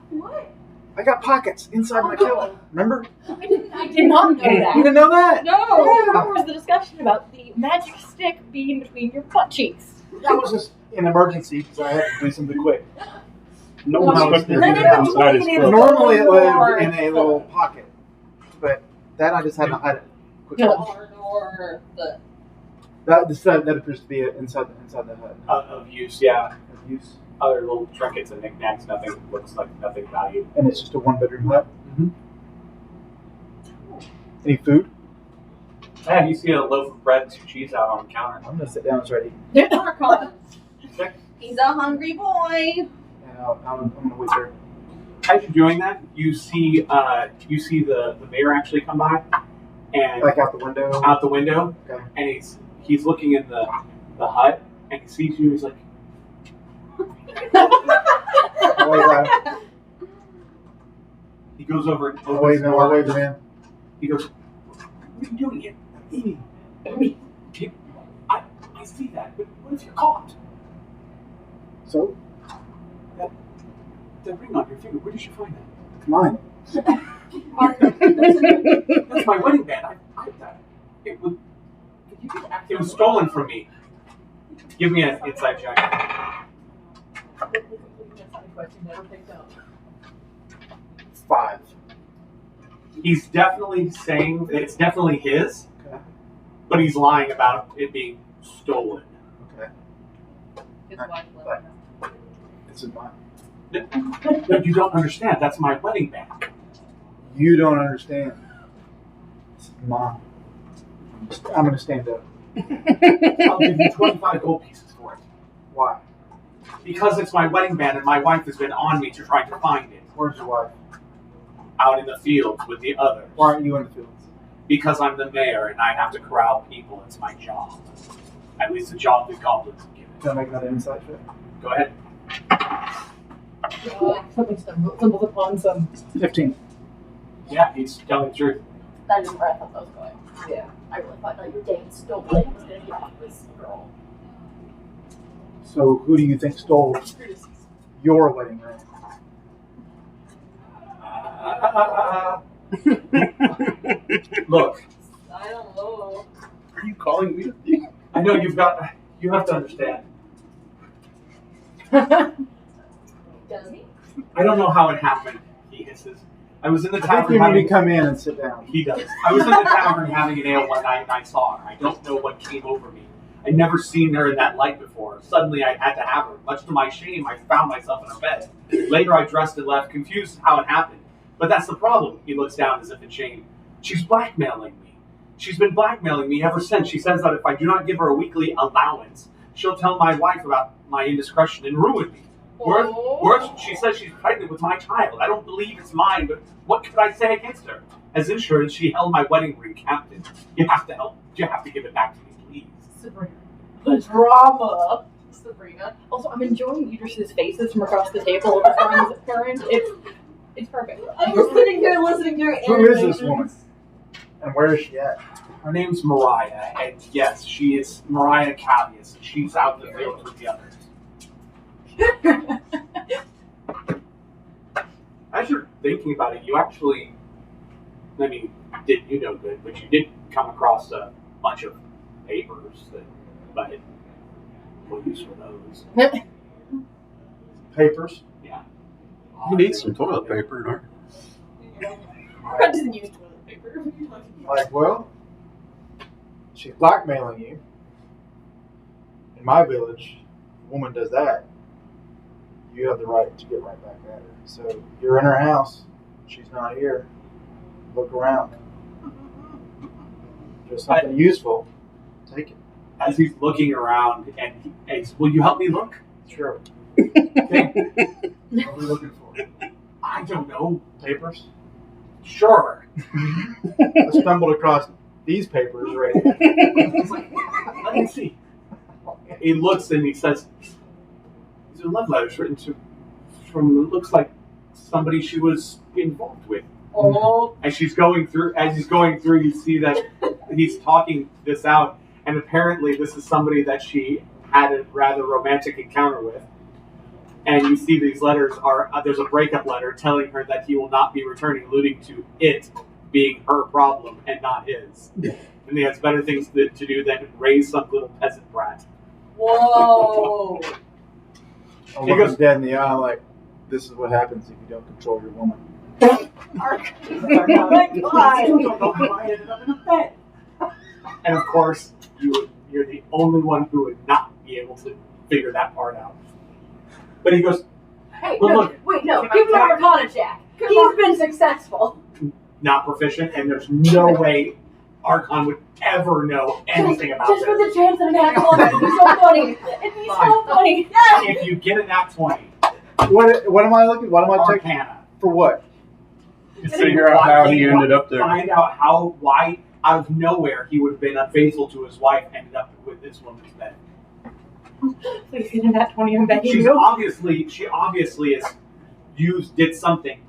What? I got pockets inside my kilt. Remember? I did not know You that. didn't know that? No, there was the discussion about the magic stick being between your butt cheeks. That was just an emergency because I had to do something quick. No Well, one's expecting no, you no, to no, come inside his no, club. Normally it lived in a little pocket, but that I just had to hide it quickly. Or the That appears to be inside the hut. Of use, yeah. Of use. Other little trinkets and knickknacks. Nothing looks like nothing valued. And it's just a 1-bedroom hut. Mhm. Any food? Yeah, you see a loaf of bread and some cheese out on the counter. I'm gonna sit down and start eating. He's a hungry boy. And I'm gonna wait there. As you're doing that, you see the mayor actually come by, and Like out the window. out the window, Okay. and he's looking in the hut, and he sees you. He's like, I'll wave at him. he goes over and I'll opens wave the him. I'll door. wave him in. He goes, "What are you doing here? Eating? I see that, but what if you're caught? So, The ring on your finger. Where did you find that? come on. That's my wedding band. It was stolen from me. Give me an inside check. 5. He's definitely saying it's definitely his, Okay. but he's lying about it being stolen. Okay. His wife left him. This is mine. No, you don't understand. That's my wedding band. You don't understand. This is mine. I'm gonna stand up. I'll give you 25 gold pieces for it. Why? Because it's my wedding band and my wife has been on me to try to find it. Where's your wife? Out in the fields with the others. Why aren't you in the fields? Because I'm the mayor and I have to corral people. It's my job. At least the job the goblins have given. Can I make another insight check? Go ahead. Something stumbles upon some. 15. Yeah, he's telling the truth. That is where I thought that was going. dang stolen was gonna be off this girl. So who do you think stole your wedding ring? Look, I don't know. Are you calling me a thief? I know you have to understand. Does he? I don't know how it happened, he hisses. I was in the I think tavern you need having... to come in and sit down. He does. I was in the tavern having an ale one night and I saw her. I don't know what came over me. I'd never seen her in that light before. Suddenly I had to have her. Much to my shame, I found myself in her bed. Later I dressed and left, confused how it happened. But that's the problem. He looks down as if in shame. She's blackmailing me. She's been blackmailing me ever since. She says that if I do not give her a weekly allowance, she'll tell my wife about my indiscretion and ruin me. Worse, she says she's pregnant with my child. I don't believe it's mine, but what could I say against her? As insurance, she held my wedding ring captive. You have to help. You have to give it back to me, please. Sabrina. The drama. Sabrina. Also, I'm enjoying Idris's faces from across the table at the time it's current. It's perfect. I'm just sitting here listening to her. Who is this woman? And where is she at? Her name's Mariah, and yes, she is Mariah Cavius. She's out in the field with the others. As you're thinking about it, you actually, I mean, did you know good, but you did come across a bunch of papers but we'll use for those. Papers? Yeah. You need some toilet paper, don't you? I didn't use toilet paper. Like, well, she's blackmailing you. In my village, if a woman does that, you have the right to get right back at her. So you're in her house. She's not here. Look around. If there's something useful, take it. As he's looking around, and he says, will you help me look? Sure. Okay. What are we looking for? I don't know. Papers? Sure. I stumbled across these papers right here. He's like, let me see. He looks and he says, these are love letters written from, it looks like somebody she was involved with. Oh. As he's going through, you see that he's talking this out, and apparently this is somebody that she had a rather romantic encounter with. And you see these letters are, there's a breakup letter telling her that he will not be returning, alluding to it being her problem and not his. And he has better things to do than raise some little peasant brat. Whoa. I look him dead in the eye like, this is what happens if you don't control your woman. Oh my god. I don't know how I ended up in a bed. And of course, you're the only one who would not be able to figure that part out. But he goes, Hey, well, no, look, wait, no, give him an Arcana check. He's been successful. not proficient, and there's no way Archon would ever know anything about Just this. for the chance that it happened, it'd be so funny. It'd be so funny. If you get a nat 20, What am I looking? What am I checking? Arcana. For what? To Figure out how he ended up there. Find out why, out of nowhere, he would have been unfaithful to his wife and ended up with this woman's bed. Please get in that 20 and begging She you. obviously did something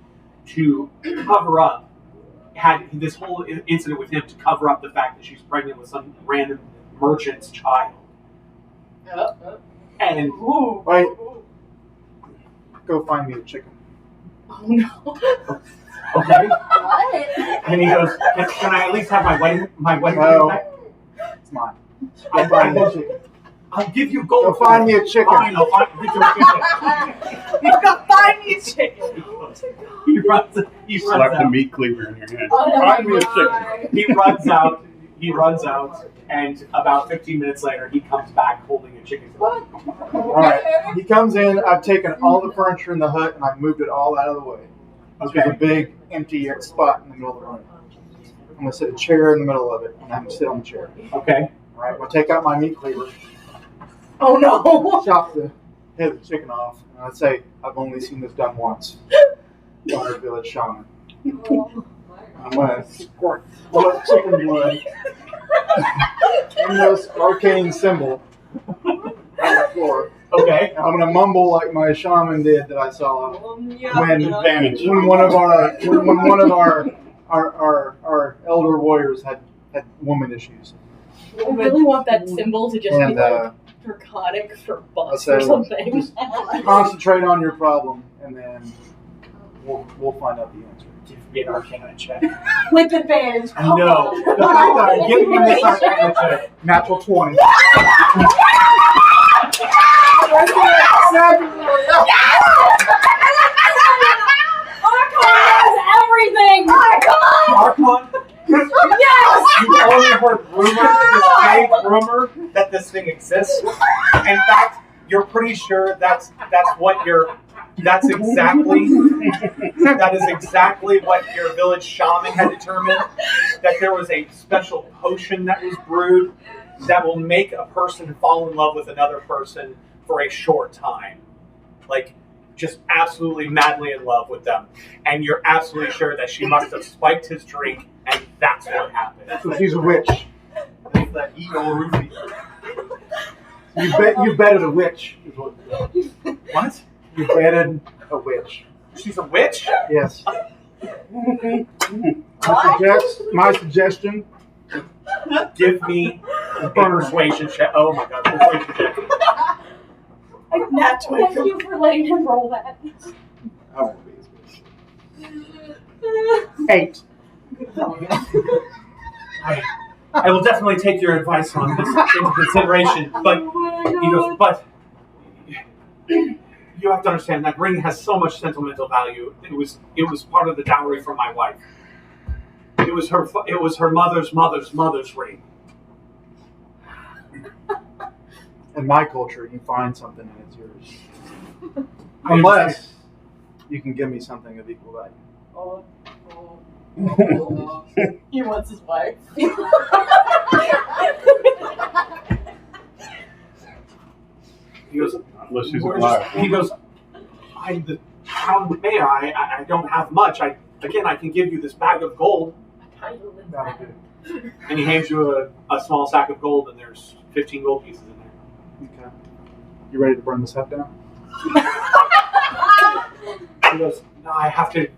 to cover up, had this whole incident with him to cover up the fact that she's pregnant with some random merchant's child. And Wait. Go find me a chicken. Oh no. okay, What? and he goes, can I at least have my wedding No. ring back? It's mine. Go find me a chicken. I'll give you gold. Go find me a chicken. Fine, I'll find you a chicken. You got 5 me a chicken. He runs Slap the out. meat cleaver in your hand. Oh Find me my a chicken. god. He runs out, and about 15 minutes later, he comes back holding a chicken. All right. He comes in. I've taken all the furniture in the hut and I've moved it all out of the way. There's a Okay. big empty spot in the middle of the room. I'm gonna sit a chair in the middle of it, and I'm gonna sit on the chair. Okay. All right. I'll take out my meat cleaver, Oh no. chop the head of the chicken off, and I'd say I've only seen this done once by our village shaman. I'm gonna squirt blood, chicken blood in this arcane symbol on the floor. Okay. I'm gonna mumble like my shaman did that I saw when Advantage. one of our elder warriors had woman issues. I really want that symbol to just be And like draconic for bus I'll or say- something. concentrate on your problem, and then we'll find out the answer. Give me an Arcana check. With advantage. Come No. on. Give me this Arcana check. Natural 20. Everything! Archon? Yes! You've only heard this vague rumor that this thing exists. In fact, you're pretty sure that's exactly what your village shaman had determined, that there was a special potion that was brewed that will make a person fall in love with another person for a short time. Like, just absolutely madly in love with them. And you're absolutely sure that she must have spiked his drink, and that's what happened. So she's a witch. It's that evil roofie. You betted a witch. Is what, What? you betted a witch. She's a witch? Yes. My suggestion. Give me a persuasion check. Oh my god, persuasion check. Thank you for letting him roll that. I won't be as good. 8. I will definitely take your advice on this into consideration, but he goes, but you have to understand that ring has so much sentimental value. It was part of the dowry from my wife. It was her mother's ring. In my culture, you find something and it's yours. Unless you can give me something of equal value. He wants his wife. He goes, Unless she's "We're alive. just-" he goes, I'm the town mayor. I don't have much. I can give you this bag of gold. That'll do. And he hands you a small sack of gold, and there's 15 gold pieces in there. Okay. You ready to burn this up down? He goes, no, I have to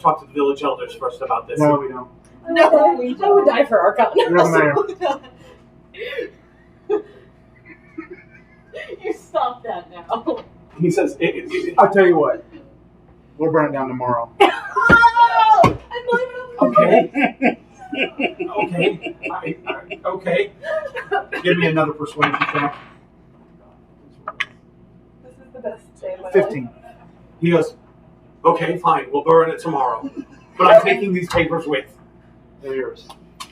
talk to the village elders first about this. No, we don't. No, I would die for Archon. You're the mayor. You stop that now. He says, I'll tell you what. We'll burn it down tomorrow. Oh, I'm blaming him. okay, okay. Give me another persuasion check. This is the best day of my 15. He goes, okay, fine, we'll burn it tomorrow. But I'm taking these papers with. They're yours.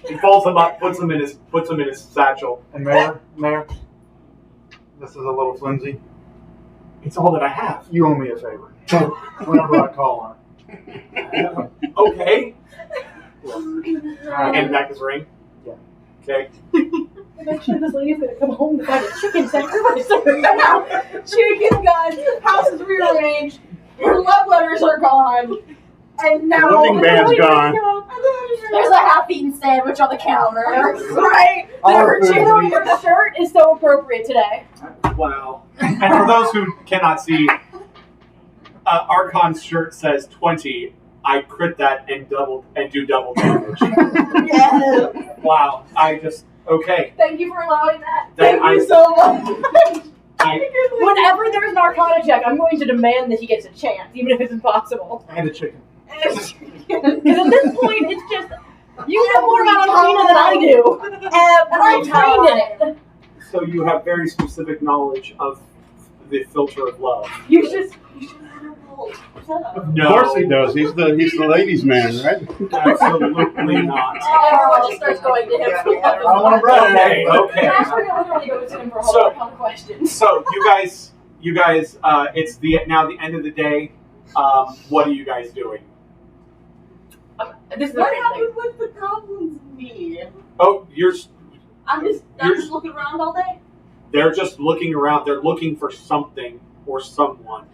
He folds them up, puts them in his satchel. And Mayor, this is a little flimsy. It's all that I have. You owe me a favor. Whenever I call on it. Okay. Alright. Hand back his ring. Yeah. Okay. Eventually this lady's gonna come home to find a chicken sacrifice. Chicken guns, house is rearranged, your love letters are gone, and now The wedding band's gone. There's a half-eaten sandwich on the counter. Right? Our food's You know, eaten. your shirt is so appropriate today. Wow. And for those who cannot see, Archon's shirt says 20. I crit that and do double damage. Yes. Wow. Okay. Thank you for allowing that. Then Thank you so much. Whenever there's an Arcana check, I'm going to demand that he gets a chance, even if it's impossible. And a chicken. Because at this point, it's just, you know more about Arcana than I do. And I'm trained in it. So you have very specific knowledge of the filter of love. You just No. Of course he does. He's the ladies' man, right? Absolutely not. Everyone just starts going to him. I want to brag. Okay, okay. Actually, I literally go to him for all So- Arcana questions. So you guys, it's now the end of the day. What are you guys doing? This is What the thing. happened with the goblins and me? Oh, I'm just looking around all day. they're just looking around. They're looking for something or someone.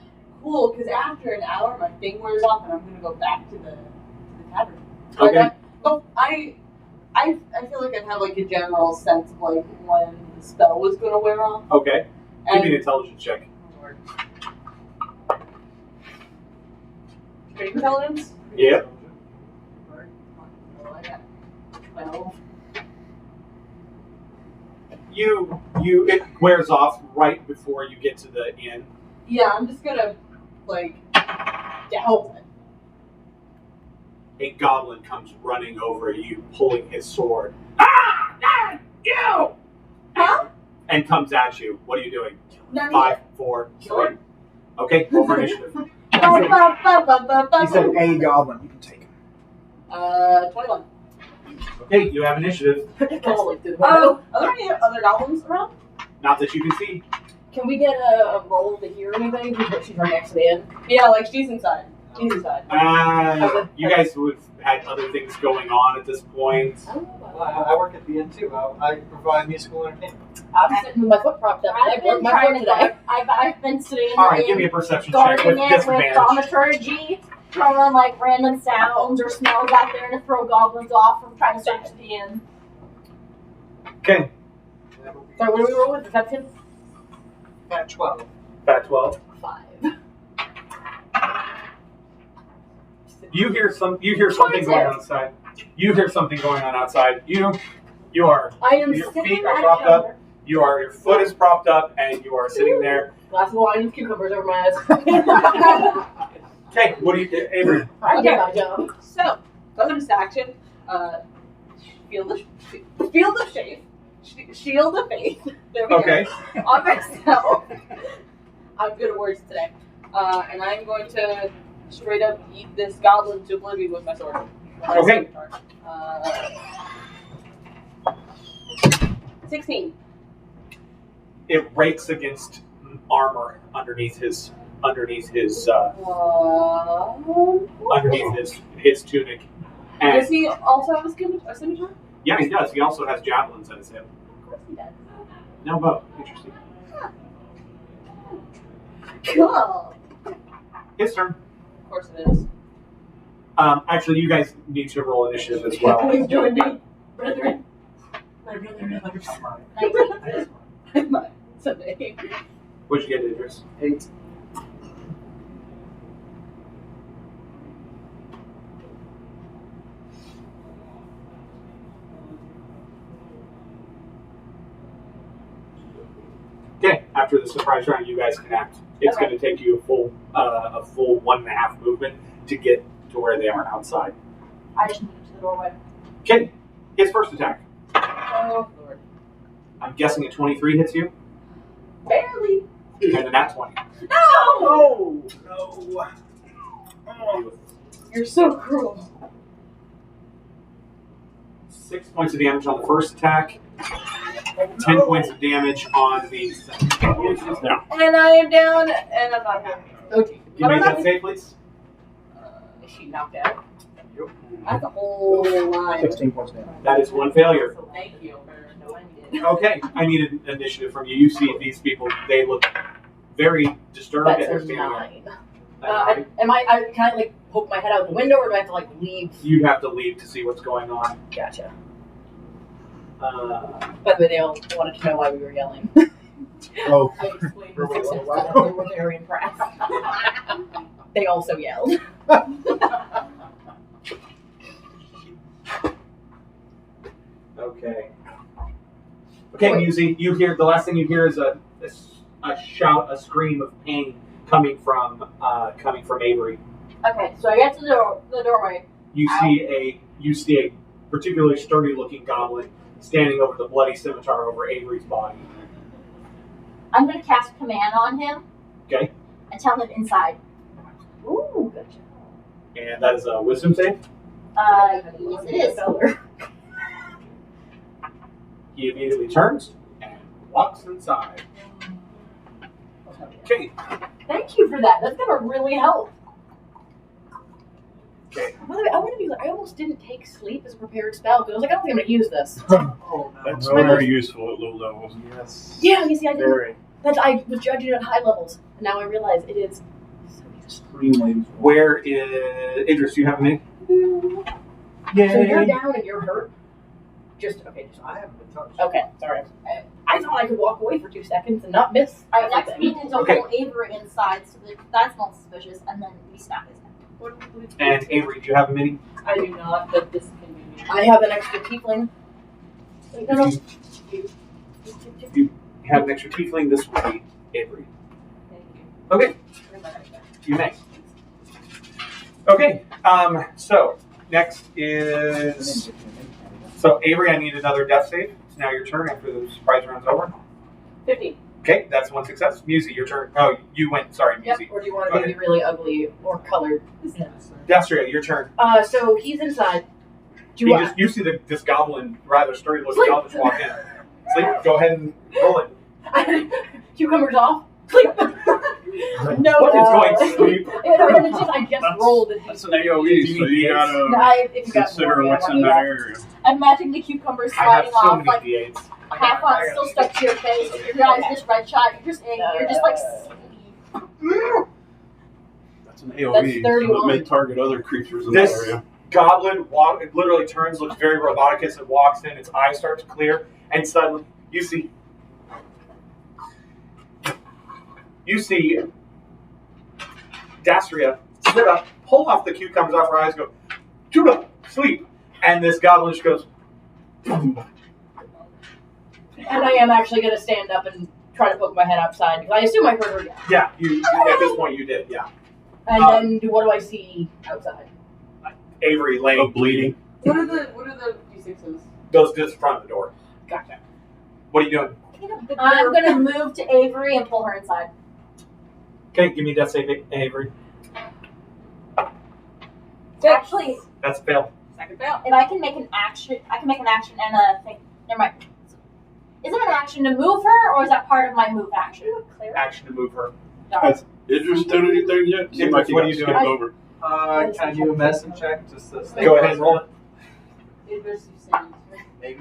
Cool, because after an hour, my thing wears off, and I'm gonna go back to the tavern. Okay. But I feel like I'd have like a general sense of like when the spell was gonna wear off. Okay. Give And me an intelligence check. Straight intelligence. Yep. Oh, I got 12. it wears off right before you get to the inn. Yeah, I'm just gonna like douse it. A goblin comes running over you, pulling his sword. Ah! You! Huh? And comes at you. What are you doing? None 5, 4, 3. Okay, roll for initiative. He said a goblin. You can take him. 21. Okay, you have initiative. Totally through the window. Oh, are there any other goblins around? Not that you can see. Can we get a roll to hear anything? She's right next to the inn. Yeah, like she's inside. She's inside. You guys would have had other things going on at this point. I work at the inn too. I provide musical entertainment. I'm sitting with my foot propped up. I broke my foot today. I've been sitting in All right, the give me inn, a perception check guarding with it with disadvantage. thaumaturgy, throwing like random sounds or smells out there to throw goblins off from trying to search the inn. Okay, Sorry, what do we roll with? Perception? At 12. fat 12. 5. You hear something going on outside. You hear something going on outside. You are I am your sitting feet are at propped a up. counter. Your foot is propped up, and you are sitting there. Glass of wine with cucumbers over my eyes. Okay, what do you, Avery? I did my job. So, bonus action. Field of faith. Shield of faith. There we Okay. go. On myself. I'm good at words today. And I'm going to straight up eat this goblin to oblivion with my sword. Okay. 16. It rakes against armor underneath his his tunic. And Does he also have a scimitar? yeah, he does. He also has javelins at his hip. Of course he does. No bow. Interesting. Cool. His turn. Of course it is. Actually, you guys need to roll initiative as well. He's doing me. Brethren. My brother. Someday. What'd you get, Idris? 8. Okay. After the surprise round, you guys can act. It's Okay. going to take you a full 1.5 movement to get to where they are outside. I just moved to the doorway. Okay. His first attack. Oh, Lord. I'm guessing a 23 hits you, Barely. and a nat 20. No! Oh no! Oh. You're so cruel. 6 points of damage on the first attack. 10 points of damage on the second. Now, And I am down, and I'm not happy. Oh, gee. can you make that save, please? Is she knocked out? That's a whole line. 16 points down. That is one failure. Thank you for knowing it. Okay, I need an initiative from you. You see these people, they look very disturbed That's at their a standing 9. Am I can I like poke my head out the window, or do I have to like leave? You have to leave to see what's going on. Gotcha. Uh, By the way, they all wanted to know why we were yelling. Oh. I explained Were we this. all loud? They were very impressed. They also yelled. okay. Okay, Musi, you hear the last thing you hear is a shout, a scream of pain coming from Avery. Okay, so I get to the doorway. You see a particularly sturdy looking goblin standing over the bloody scimitar over Avery's body. I'm gonna cast command on him. Okay. And tell him inside. Ooh, gotcha. And that is a wisdom save. Yes, it is. He immediately turns and walks inside. Okay. Thank you for that. That's gonna really help. Okay. By the way, I want to be like, I almost didn't take sleep as a prepared spell because I was like, I don't think I'm gonna use this. Oh no. That's Really? very useful at low levels. Yes. Yeah, you see, I didn't. Very. I was judging it at high levels, and now I realize it is so useful. Extremely. Where is Idris? Do you have me? So you're down and you're hurt. Just okay. Just I haven't been touched. okay. Sorry. I thought I could walk away for 2 seconds and not miss. Alright, next everything. we need to Okay. pull Avery inside so that's not suspicious, and then we snap his neck. And Avery, do you have a mini? I do not, but this can be me. I have an extra tiefling. No, no. have an extra tiefling. This will be Avery. Thank you. Okay, you may. Okay, so next is Avery. I need another death save. It's now your turn after the surprise round's over. 15. Okay, that's one success. Musi, your turn. Oh, you went. Sorry, Yep. Musi. Or do you want Go to be really ugly or colored? Dastria, your turn. So he's inside. You see this goblin, rather sturdy looking goblin walk in. Sleep. Go ahead and roll it. Cucumbers off. Sleep. No. What is going to sleep? It's just I just rolled. That's an AOE, so you gotta consider what's in that area. I'm imagining the cucumbers I have sliding so off, many like D8s. half on still stuck to your face. Your eyes just red shot. You're just like. That's an AOE, so it may target other creatures in that This area. goblin it literally turns, looks very robotic as it walks in. Its eyes start to clear, and suddenly you see Dastria sit up, pull off the cucumbers off her eyes, go, Judah, sleep, and this goblin just goes. And I am actually going to stand up and try to poke my head outside because I assume I heard her yell. Yeah, you at this point you did, yeah. And then what do I see outside? Avery laying bleeding. What are the D6s? Goes to the front of the door. Gotcha. What are you doing? I'm gonna move to Avery and pull her inside. Okay, give me a death save, Avery. Actually, That's a fail. Second fail. if I can make an action, and a thing. Never mind. Is it an action to move her, or is that part of my move action? Action to move her. Has Idris done anything yet? Seems like he What are got you skipped doing? over. Can I do a medicine check? Just to stay Go ahead and roll it. Maybe.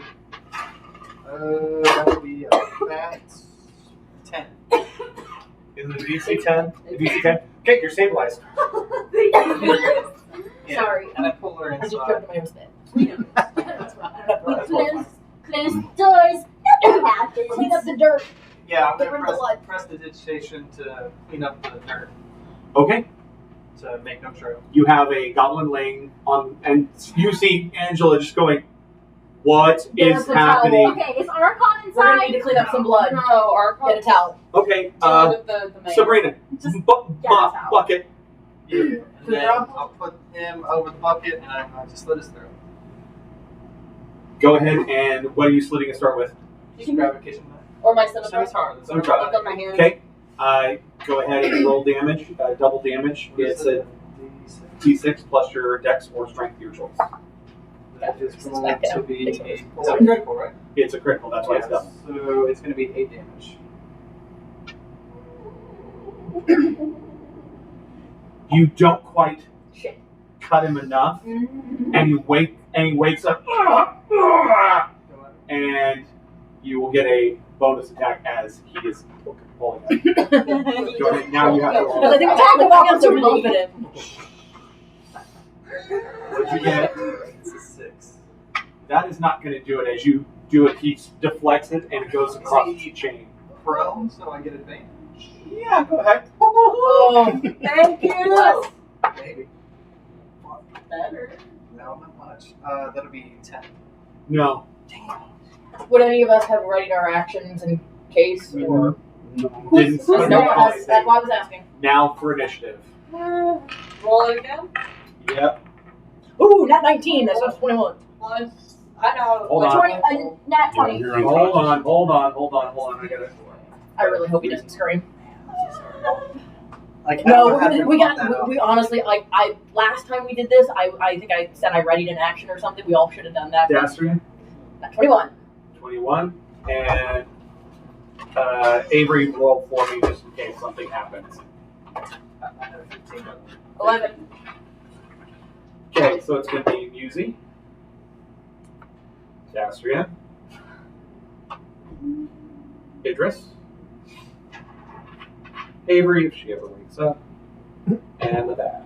That would be that's 10. Is it a DC 10? A DC 10? Okay, you're stabilized. Yeah. Sorry. And I pull her I just inside. jumped my own spit. Close doors. You have to Clean up the dirt. Yeah, I'm Get going rid of the to blood. press the digitation to clean up the dirt Okay, to make no trail. you have a goblin laying on, and you see Angela just going, "What Get is us a towel. happening?" Okay, is Archon We're going to inside? need to clean up some blood. No, our Get a towel. Okay, with the main. Sabrina, Just bucket. Yeah. And Clean then her up. I'll put him over the bucket and I'll just slit his throat. Go ahead and what are you slitting to start with? Just grab a kitchen knife. Or my scimitar. Scimitar. The Scimitar. I've got my hand. Okay, go ahead and roll damage, double damage. It's a D6 plus your dex or strength of your choice. That is going Back to down. be it's a critical, right? It's a critical, that's why it's Yes. double. So it's going to be 8 damage. You don't quite Shit. cut him enough, and he wakes up, and you will get a bonus attack as he is pulling up. Go ahead, now you have to roll. Because I think we're talking about so confident. What'd you get? It's a 6. That is not going to do it. As you do it, he deflects it, and it goes across the chain. Prone, so I get advantage. Yeah, go ahead. Oh, Thank you. Maybe. Better. No, not much. That'll be 10. No. would any of us have readied our actions in case? Or No. Didn't no spend one else? anything. That's why I was asking. Now for initiative. Roll it again. Yep. Ooh, not 19. That's not 21. Plus, I know. Hold which on. one- Nat Yeah, 20. you're Hold unconscious. on. I got it. I really hope he doesn't scream. Like, No, we honestly, like, last time we did this, I think I said I readied an action or something. We all should have done that. Dastrian, Not 21. 21. And Avery, roll for me just in case something happens. 11. Okay, so it's going to be Musi, Dastrian, Idris, Avery, if she ever wakes up, and the bat.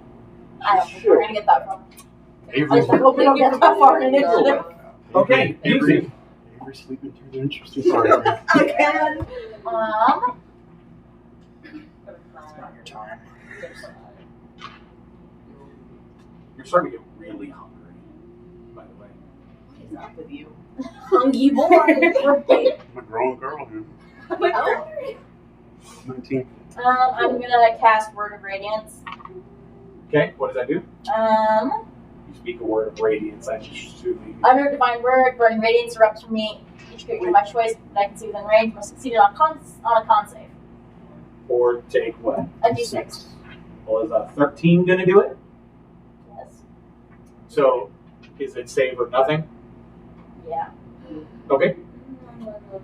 I don't think we're gonna get that from. Avery, I hope we don't get that far in initiative. Okay, Avery, Avery sleeping through the interesting part. Again. It's not your time. You're starting to get really hungry, by the way. What is up with you? Hungry boy. I'm a grown girl here. Oh. 19. I'm gonna cast Word of Radiance. Okay, what does that do? Um, You speak a word of radiance. I'm assuming. under Divine Word, burning radiance erupts from me. Each creature of my choice that I can see within range must succeed on a con save. Or take what? A d6. Well, is a 13 going to do it? Yes. So, is it save or nothing? Yeah. Okay,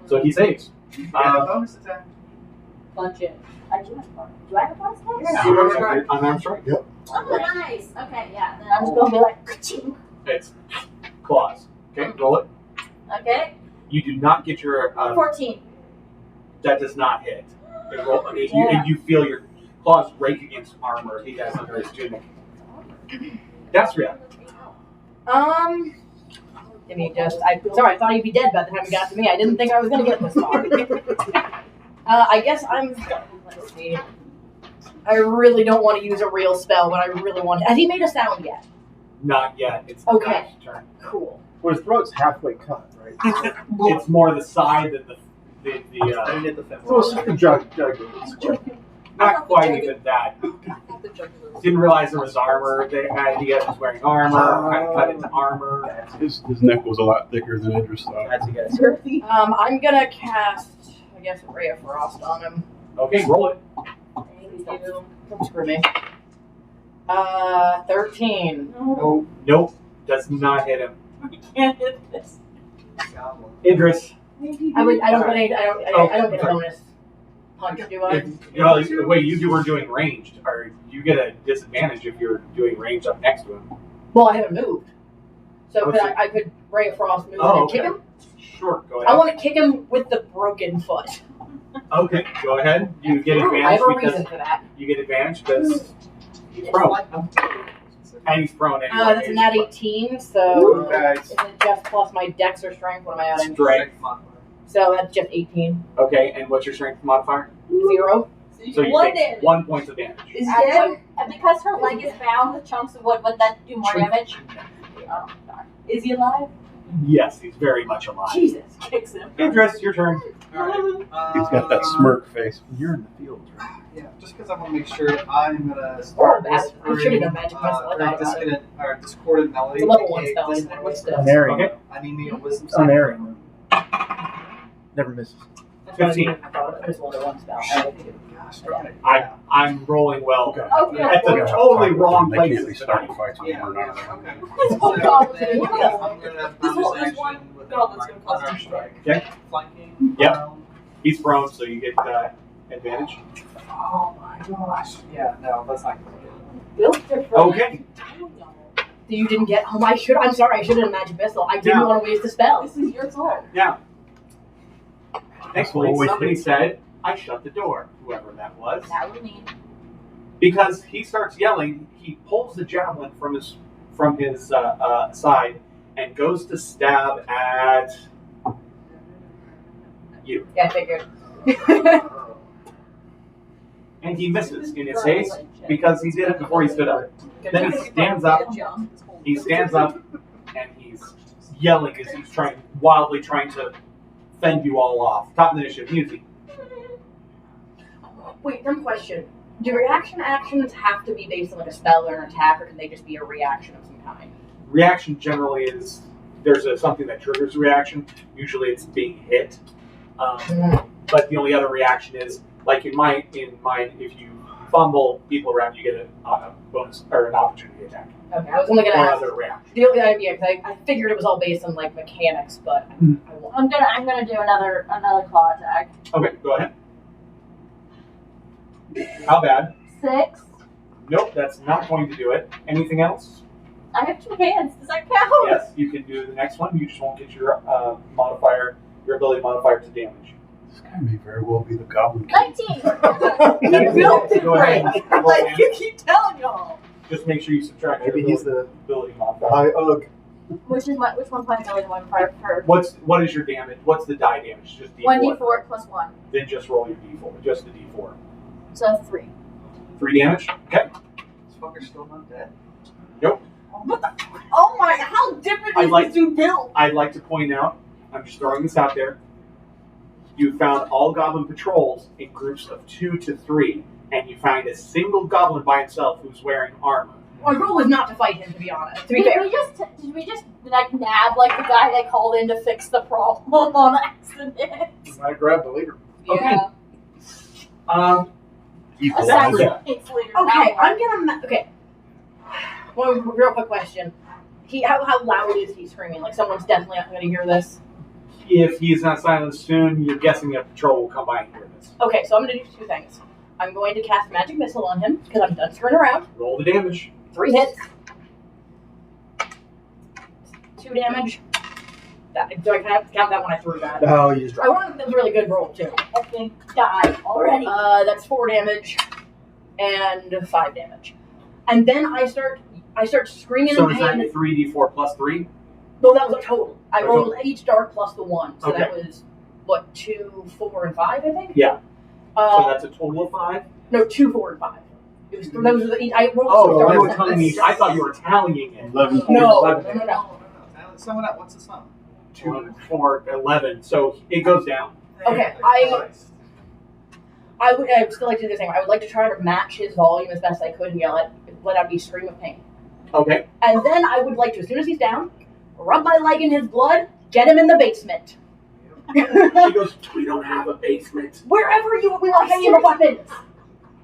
so he saves. Bonus attack. Punch it. I do have bonus. Do I have a bonus attack? Yeah. Unarmed strike. Yep. Oh, nice. Okay, yeah. Then I'm just gonna be like, ka-ching. It's claws. Okay, roll it. Okay. You do not get your. 14. That does not hit. You feel your claws rake against armor he has under his tunic. That's real. Give me sorry, I thought he'd be dead by the time he got to me. I didn't think I was gonna get this far. I guess let's see. I really don't want to use a real spell, but I really want to. Has he made a sound yet? Not yet. It's Okay. Night's turn. Cool. Well, his throat's halfway cut, right? It's more the side than the I didn't hit the fence. Well, it's just a jug. not quite even that. Didn't realize there was armor. He was wearing armor. Kind of cut into armor. His neck was a lot thicker than Idris thought. That's a guess. I'm gonna cast, I guess, Ray of Frost on him. Okay, roll it. Don't screw me. 13. Nope, does not hit him. Can't hit this. Idris, I don't get a bonus punch, do I? the way you were doing ranged, or you get a disadvantage if you're doing ranged up next to him. Well, I haven't moved. So Oh, I could Ray of Frost move Oh, and kick okay. him? Sure, go I ahead. want to kick him with the broken foot. Okay, go ahead. You get I advantage have a because reason for that. you get advantage because he's prone, and he's prone anyway. That's a nat 18, so Ooh, nice. is it just plus my dex or strength? What am I adding? Strength. So that's just 18. Okay, and what's your strength modifier? 0. So you One take damage. 1 point of damage. Is he dead? And because her leg is bound with chunks of wood, would that do more damage? Oh, darn. Is he alive? Yes, he's very much alive. Jesus. Kicks him. Idris, your turn. He's got that smirk face. You're in the field, right? Yeah, just because I want to make sure I'm gonna Oh, start bastard. I should have done magic missile. I very thought about it. discordant melody. It's a level 1 aka spell dissonant anymore. What's whispers. this? Unerring. Okay. I need me a wisdom It's saving unerring. Never misses. That's what I 15. mean. I thought it was only 1 spell. I didn't think it- Gosh, darn it. I'm rolling well. Okay. Okay. At the Yeah, totally talk wrong with them. They can't places be starting tonight. fights with Yeah, one okay. another. Oh, So God. then I'm gonna This bonus one- this action one with goblin's gonna cost unarmed you. strike. Okay. Flanking. Yep. He's prone, so you get advantage. Oh my gosh. Yeah, no, that's not gonna Built different. Okay. You didn't get home. I'm sorry. I should have done magic missile. I didn't Yeah. want to waste the spell. This is your fault. Now, thankfully, Always somebody said, I shut the door, whoever that was. That would mean. Because he starts yelling, he pulls the javelin from his side and goes to stab at you. Yeah, I figured. And he misses in his haste because he did it before he stood up. Then he stands up. He stands up and he's yelling as he's wildly trying to fend you all off. Top of the initiative, music. Wait, dumb question. Do reaction actions have to be based on like a spell or an attack, or can they just be a reaction of some kind? Reaction generally is there's something that triggers a reaction. Usually it's being hit. But the only other reaction is like in mine, if you fumble people around, you get a bonus or an opportunity attack. Okay, I was only gonna Or ask. other reaction. The only idea, because I figured it was all based on like mechanics, but I won't. I'm gonna do another claw attack. Okay, go ahead. How bad? 6. Nope, that's not going to do it. Anything else? I have 2 hands. Does that count? Yes, you can do the next one. You just won't get your modifier, your ability modifier to damage. This guy may very well be the Goblin King. 19. He built it Go ahead. right. Like you keep telling y'all. Just make sure you subtract Maybe your he's the ability modifier. high ugh. Which one's my ability modifier for? What is your damage? What's the die damage? Just D4. 1d4 plus 1. Then just roll your D4. Just the D4. So 3. 3 damage. Okay. This fucker's still not dead. Oh my! How different I is like- this dude built? I'd like to point out, I'm just throwing this out there. You found all goblin patrols in groups of 2 to 3, and you find a single goblin by himself who's wearing armor. Our goal was not to fight him, to be honest. To be Did fair. we just like nab like the guy they called in to fix the problem on accident? I grabbed the leader. Okay. Assassinates leader. Okay, I'm gonna. Okay. One real quick question. How loud is he screaming? Like someone's definitely not going to hear this. If he's not silenced soon, you're guessing a patrol will come by and hear this. Okay, so I'm going to do 2 things. I'm going to cast Magic Missile on him because I'm done screwing around. Roll the damage. 3 hits. 2 damage. Do I count that when I threw that? Oh, you just I wanted that was a really good roll too. I think died already. That's 4 damage and 5 damage. And then I start screaming So in is that pain. 3d4 plus 3? No, that was a total. I A rolled total. each dart plus the 1. So that Okay. was, what, 2, 4, and 5, I think? Yeah. So Uh, that's a total of 5? no, 2, 4, and 5. It was, those were the, I rolled Oh, 6 you darts. were telling me. I thought you were tallying it. 11. No. Sum it up. What's the sum? 2, 4, 11. So it goes down. Okay, I would still like to do this thing. I would like to try to match his volume as best I could and let out a scream of pain. Okay. And then I would like to, as soon as he's down, rub my leg in his blood, get him in the basement. She goes, we don't have a basement. Wherever we want any of our weapons.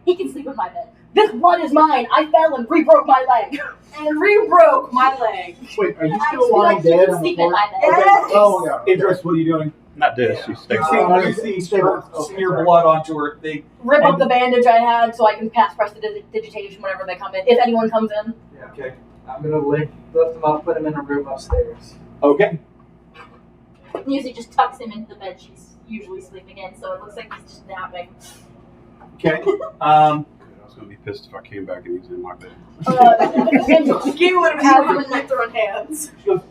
He can sleep in my bed. This blood is mine. I fell and re-broke my leg. And re-broke my leg. Wait, are you I still feel lying like he dead can on the sleep in floor? my bed. Yes. Oh, yeah. Idris, what are you doing? Not dead. She's staying. You see smear blood onto her thing. Rip up the bandage I had so I can pass prestidigitation whenever they come in. If anyone comes in. Okay. I'm gonna lift him up, put him in a room upstairs. Okay. Usually just tucks him into the bed she's usually sleeping in, so it looks like he's just napping. Okay. I was gonna be pissed if I came back and he's in my bed. You would have had him in my thrown hands. She goes,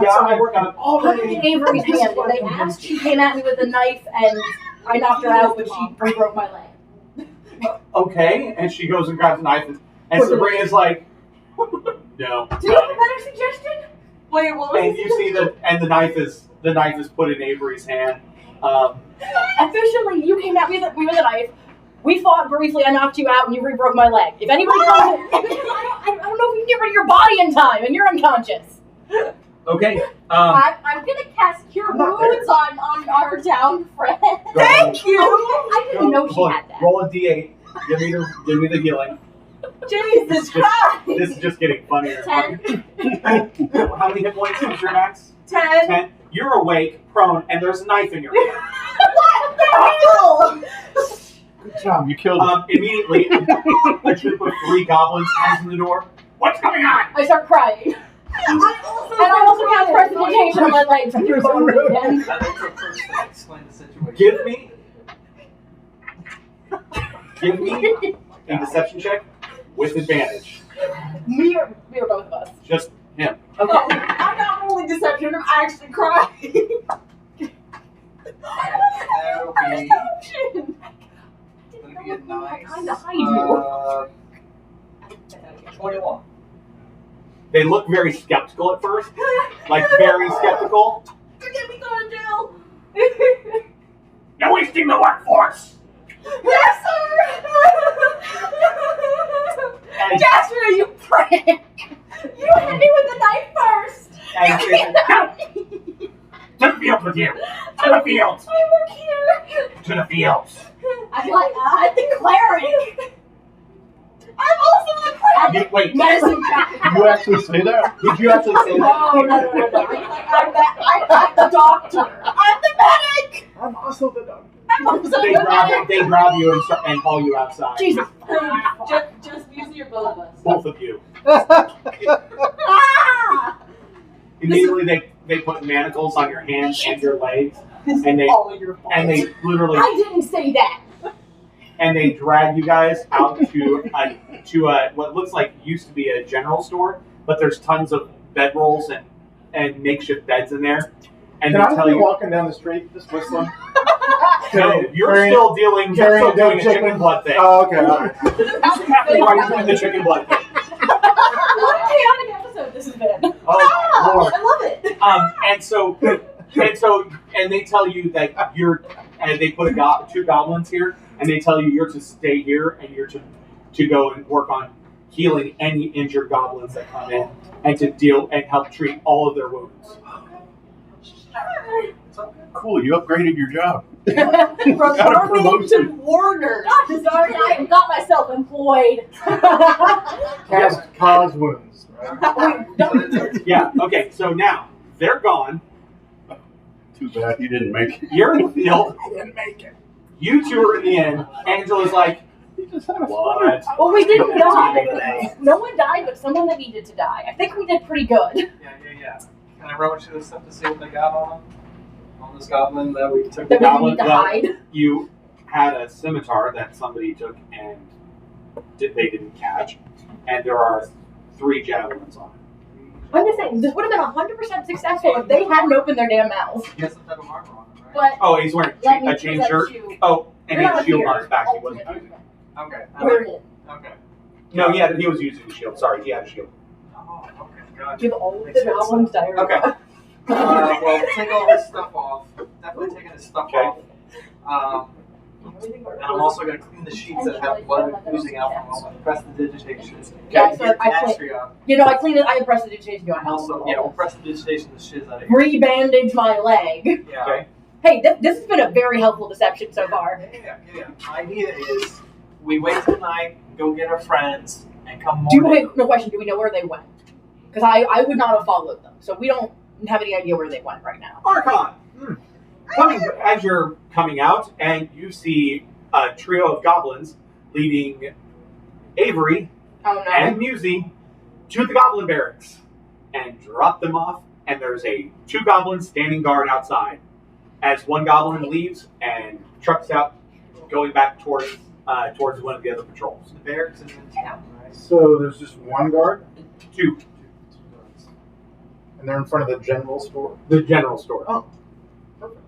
yeah, I work on it all Put it in day. Avery's hand. When they asked, she came at me with a knife and I knocked her out, but she re-broke my leg. Okay. And she goes and grabs a knife, and Sabrina's like, no. Do you have a better suggestion? Wait, what was And you see the knife is put in Avery's hand. Officially, you came at me with a knife. We fought briefly. I knocked you out, and you re-broke my leg. If anybody comes in, I don't know if you can get rid of your body in time, and you're unconscious. Okay. I'm gonna cast Cure Wounds on our down friend. Thank you! I didn't know she had that. Roll a d8. Give me the healing. Jesus Christ! This is just getting funnier. 10. How many hit points is your max? 10. 10. You're awake, prone, and there's a knife in your hand. What the hell? Good job. You killed him. Immediately, a troop of 3 goblins comes in the door. What's going on? I start crying. And I also cast prestidigitation on my legs. I'm going again. I think the first thing explain the situation. Give me a deception check with advantage. Me or both of us. Just him. Okay. I'm not rolling deception, I'm actually crying. That'll be gonna be a nice. Trying to hide you. 21. They look very skeptical at first. Like, very skeptical. You're gonna be going to jail. You're wasting the workforce! Yes, sir! And, Jasper, you prick! You hit me with the knife first! and to the field with you! To the field! I work here! To the fields! I'm like, I'm the cleric. I'm also the cleric! Wait, Medicine check. Did you actually say that? did you actually say that? No. I'm the doctor! I'm the medic! I'm also the doctor. I'm also the They grab you and haul you outside. Jesus. medic! Just use your both of us. Both of you. Ah! Immediately they put manacles on your hands and your legs, and they All your fault. and they literally I didn't say that. and they drag you guys out to a what looks like used to be a general store, but there's tons of bedrolls and makeshift beds in there. And Can they I tell be you, walking down the street just whistling? no, you're Carrying- still doing carrying doing a chicken. chicken blood thing. Oh, okay, all right. Exactly why you're doing the chicken blood thing. What a chaotic episode this has been. Oh Lord. I love it! And they tell you that you're and they put two goblins here, and they tell you you're to stay here and you're to go and work on healing any injured goblins that come in, and to deal and help treat all of their wounds. Cool, you upgraded your job. From Got a farming promotion. to warder. God, sorry, I have got myself employed. Cause wounds. Right? Yeah. Okay. So now they're gone. Too bad you didn't make it. You're in the field. I didn't make it. You two are in the inn. Angela's like, what? Well, we didn't die. No one died, but someone that needed to die. I think we did pretty good. Yeah. Can I rummage through the stuff to see what they got on them? On this goblin that we took? That we goblin- need to well, hide. You had a scimitar that somebody took and they didn't catch, and there are 3 javelins on it. I'm just saying, this would have been 100% successful if they hadn't opened their damn mouths. He has some type of armor on him, right? But Oh, he's wearing let me a chain present shirt. you. Oh, and he You're had a not shield here. on his back. He wasn't using it. Okay. We're in. Okay. No, he was using the shield. Sorry, he had a shield. Oh, okay. Gotcha. Give all of the goblins diarrhea. Okay. Well, we'll take all this stuff off. Definitely taking this stuff Okay. off. And I'm also going to clean the sheets that have blood oozing out from them. Press the digitation. Yeah, so Get I Astria. You know, I cleaned it. I had prestidigitation going on. Also, yeah, we'll press the digitation the shiz out of here. Re-bandage my leg. Yeah. Okay. Hey, this has been a very helpful deception so far. Yeah. Idea is we wait till night, go get our friends, and come Do morning. we, no question, do we know where they went? Because I would not have followed them. So we don't have any idea where they went right now. Archon, as you're coming out, and you see a trio of goblins leading Avery Oh no. and Musey to the goblin barracks and drop them off. And there's 2 goblins standing guard outside as one goblin leaves and trucks out, going back towards one of the other patrols. The barracks is in town, right? So there's just one guard, 2, and they're in front of the general store. the general store. Oh.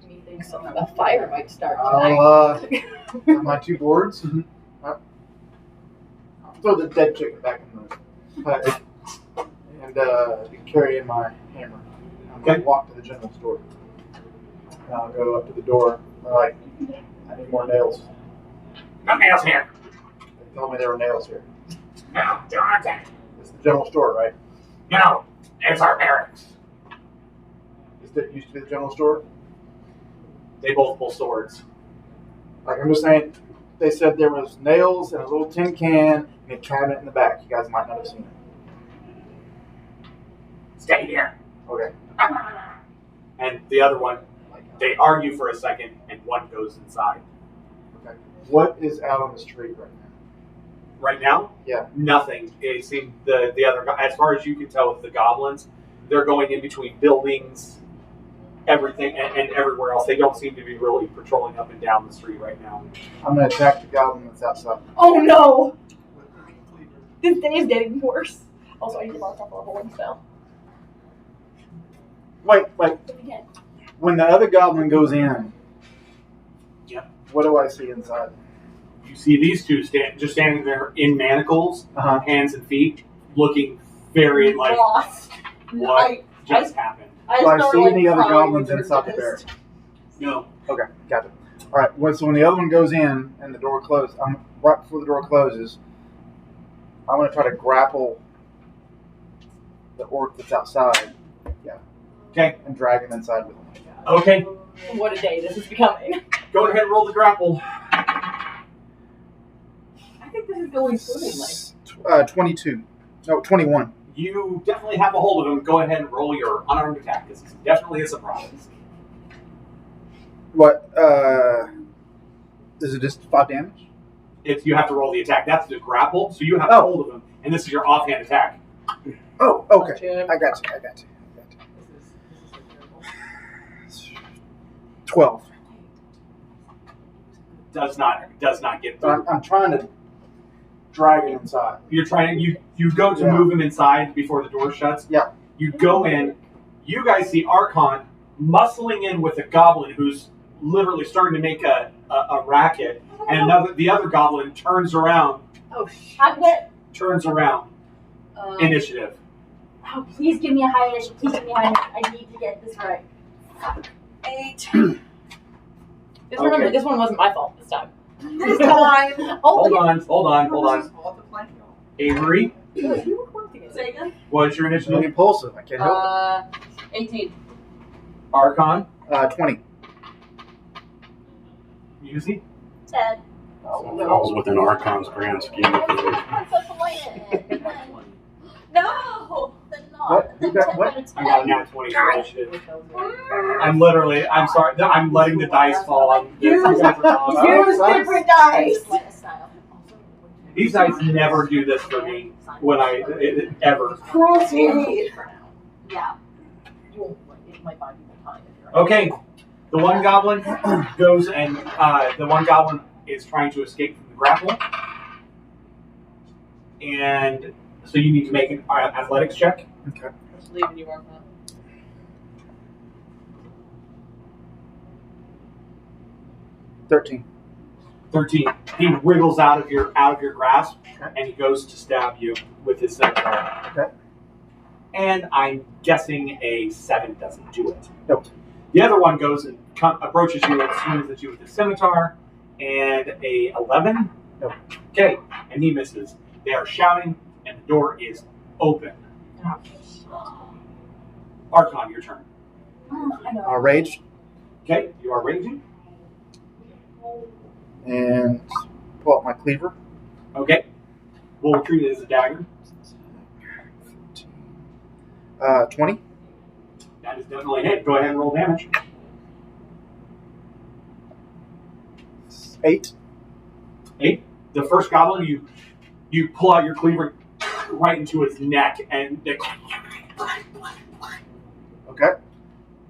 Methinks a fire might start tonight. I'll have my 2 boards. I'll throw the dead chicken back in the hut and carry in my hammer. I'm going Okay. to walk to the general store. And I'll go up to the door. I'm like, I need more nails. No nails here. They told me there were nails here. No, there aren't any. It's the general store, right? No, it's our barracks. It used to be the general store. They both pull swords. Like, I'm just saying, they said there was nails and a little tin can and a cabinet in the back. You guys might not have seen it. Stay here. Okay. And the other one, they argue for a second, and one goes inside. Okay. What is out on the street right now? Right now, Yeah. nothing. It seemed the other, as far as you can tell with the goblins, they're going in between buildings, everything, and everywhere else. They don't seem to be really patrolling up and down the street right now. I'm going to attack the goblin that's outside. Oh no! This day is getting worse. Also, I need to mark off our holding spell. Wait. Again. When the other goblin goes in, Yep. what do I see inside? You see these 2 just standing there in manacles, Uh-huh. hands and feet, looking very like, Lost. what just happened? Do I start, see like, any other crying goblins because inside the of barracks? this. No. Okay, gotcha. All right. Well, so when the other one goes in and the door closes, right before the door closes, I'm going to try to grapple the orc that's outside. Yeah. Okay. And drag him inside with me. Okay. What a day this is becoming. Go ahead and roll the grapple. I think this is going swimmingly. 22. No, 21. You definitely have a hold of him. Go ahead and roll your unarmed attack. This is definitely a surprise. What? Is it just 5 damage? You have to roll the attack. That's the grapple, so you have a hold of him, and this is your offhand attack. Oh, okay. I got you. 12. Does not get But through. I'm trying to drag it inside. You're trying. You go to Yeah. move him inside before the door shuts. Yeah. You go in. You guys see Archon muscling in with a goblin who's literally starting to make a racket, and the other goblin turns around. Oh shit. I'm gonna. Initiative. Oh, please give me a high initiative. Please give me a high initiative. I need to get this right. 8. Just remember, Okay. this one wasn't my fault this time. This time. Hold on. All the plan, Avery, You were working it. Say again. what's your I'm initiative? impulsive. I can't help 18. Archon, it. 20. Musi, 10. Falls within Archon's grand scheme of things. That's a plan. No! Then not. What? Then You got 10 what? minutes I got a nat 20 for initiative. I'm sorry, I'm letting the dice fall on this. Use- You guys are awesome. Use different dice! These dice never do this for me when ever. Cruelty! Yeah. You won't, like, it might buy you more time if you're Okay, the one goblin goes and the one goblin is trying to escape from the grapple, and so you need to make an athletics check. Okay. Just leaving you, Archon. 13. 13. He wriggles out of your grasp, and he goes to stab you with his scimitar. Okay. And I'm guessing a 7 doesn't do it. Nope. The other one goes and approaches you and swings at you with his scimitar, and a 11. Nope. Okay, and he misses. They are shouting, and the door is open. Archon, your turn. I know. Rage Okay, you are raging. and pull out my cleaver. Okay, we'll treat it as a dagger. 20. That is definitely a hit. Go ahead and roll damage. 8. 8. The first goblin, you pull out your cleaver right into its neck, and the Okay.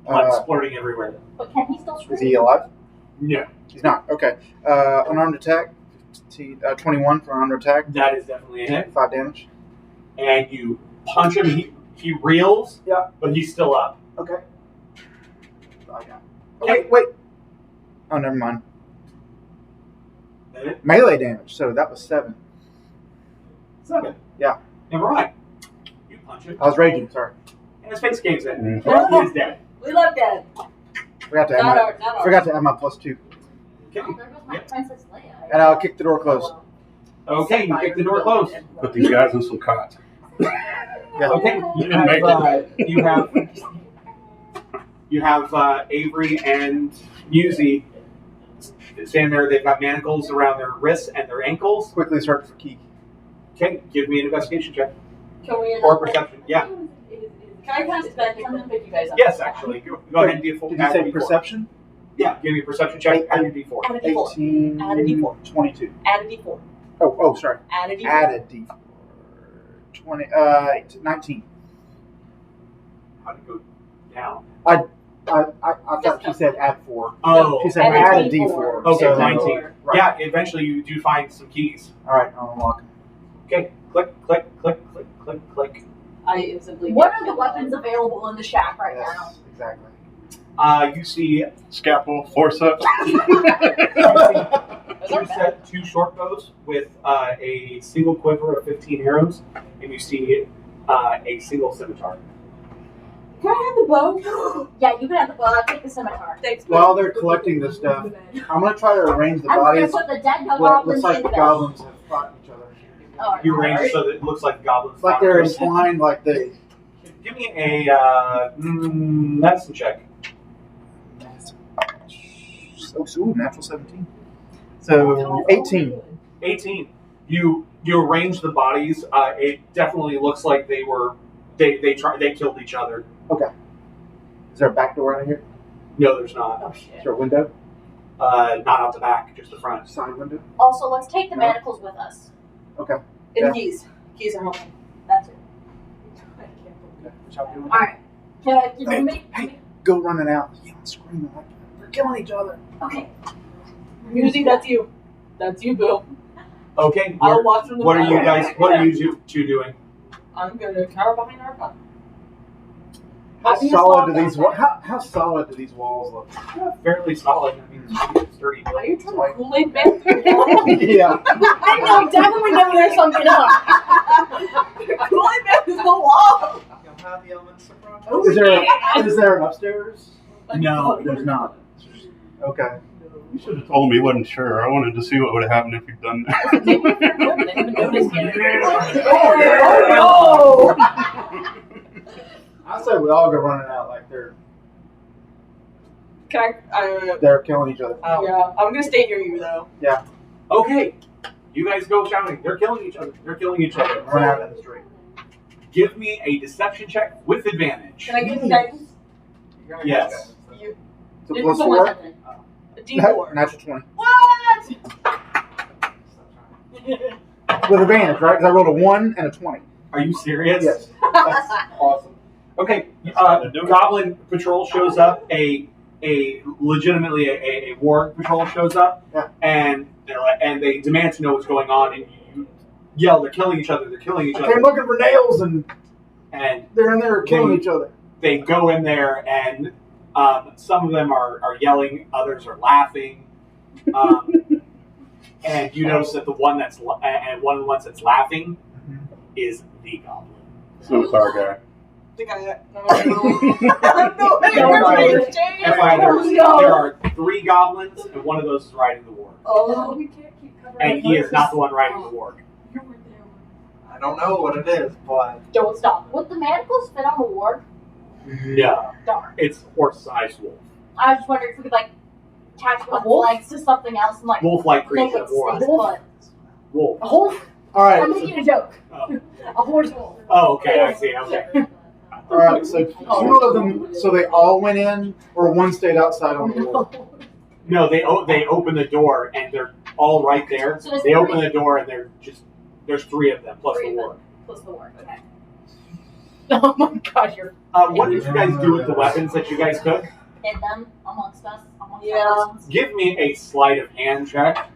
blood splurting everywhere. But can he still Is scream? he alive? No, He's not. Okay. Unarmed attack. 21 for unarmed attack. that is definitely a hit. 5 damage. And you punch him. He reels. Yeah. But he's still up. Okay. Oh, yeah. Oh, wait. Oh, never mind. That it? Melee damage. So that was 7. 7. Yeah. Never mind. You punch it, I was raging. Sorry. and his face caves in. Mhm. He is dead. We love Dad. Forgot to add Not my, our, not our. forgot to add my +2. Okay. Oh, there goes my Yep. Princess Leia. And I'll kick the door closed. Okay, you kick the door closed. Put these guys in some cots. Yeah. Okay, You didn't make you have Avery and Musi standing there. They've got manacles around their wrists and their ankles. Quickly search for key. Okay, give me an investigation check Can we or perception. Yeah. Can I cast that? I'm gonna pick you guys up. Yes, actually. Go ahead and do a full. Did you add say D4. perception? Yeah, give me a perception check. Add your D4. Add a D4. 18. Add a D4. 22. Add a D4. Oh, sorry. Add a D4. Added D4. 19. How to go down? I thought she said add 4. Oh, She said Add a add a D4. D4. okay, So, 19. Right. Yeah, eventually you do find some keys. All right, I'll unlock them. Okay, click, click, click, click, click, click. I instantly. What are the weapons available in the shack right now? Yes, exactly. You see Scalpel, forceps. two short bows with a single quiver of 15 arrows, and you see a single scimitar. Can I have the bow? Yeah, you can have the bow. I'll take the scimitar. Thanks. While they're collecting this stuff, I'm going to try to arrange the I'm gonna bodies. put the dead Well, it goblins looks like in the the goblins have fought each other. Oh, You arrange it so that it looks like goblins. It's like they're entwined, like they. Give me a medicine check. Ooh, natural 17. So 18. 18. You arrange the bodies. It definitely looks like they killed each other. Is there a back door out of here? No, there's not. Oh Is shit. there a window? Not out the back, just the front. Side window? Also, let's take the No. manacles with us. And Yeah. the keys. Keys are home. That's it. Okay. Which I'll do. All right. Can I Hey, make? hey. Go running out. Yelling, screaming like they're killing each other. Okay. Musi, that's you. That's you, Boo. Okay. I'll watch from the What are you back. guys? What are you two doing? I'm gonna cower behind our gun. How Happy as solid do fuck. these? How solid do these walls look? Fairly solid. I mean, it's sturdy. Are you trying to Kool-Aid man? Yeah. I know exactly when we there's something up. Kool-Aid man is the wall. You'll have the elements surprise. Is there an upstairs? No. There's not. Okay. You should have told me. Wasn't sure. I wanted to see what would have happened if you'd done that. Maybe if you're good, they haven't noticed yet. Oh, I say we all go running out like no! Can I? they're killing each other. Yeah, I'm gonna stay near you though. Okay, you guys go shouting. They're killing each other. They're killing each other. Run out in the street. Give me a deception check with advantage. Can I get some guidance? Yes. You. So It's plus a 4. weapon. A D4. Natural 20. What? With advantage, right? Because I rolled a 1 and a 20. Are you serious? Yes. That's awesome. Okay, Goblin Patrol shows up. A legitimately a war patrol shows up, Yeah. and they're like, and they demand to know what's going on, and you yell, "They're killing each other! They're killing each I came other!" looking for nails and And they're in there killing each other. they go in there, and some of them are yelling, others are laughing, and you notice that one of the ones that's laughing is the goblin. So sorry, guy. I think I got. There are 3 goblins, and one of those is riding the warg. Oh, we can't keep covering And he is not the one riding the warg. I don't know what it is, but don't stop. Would the manacles fit on the warg? No, Darn. it's horse-sized wolf. I was just wondering if we could like attach one wolf? legs to something else and like Wolf-like make creature, it wolf. stay put. Wolf. A whole. All right. I'm making a joke. Oh. A horse wolf. Oh, okay, I see. Okay. All right. So 2 of them. So they all went in, or one stayed outside on the wall. No, they open the door and they're all right there. So there's They open 3? the door and there's 3 of them plus 3 the of them. warg. Plus the warg. Okay. Oh my god, you're. What did you guys do with the weapons that you guys took? Hid them amongst us. Amongst Yeah. our persons. Give me a sleight of hand check.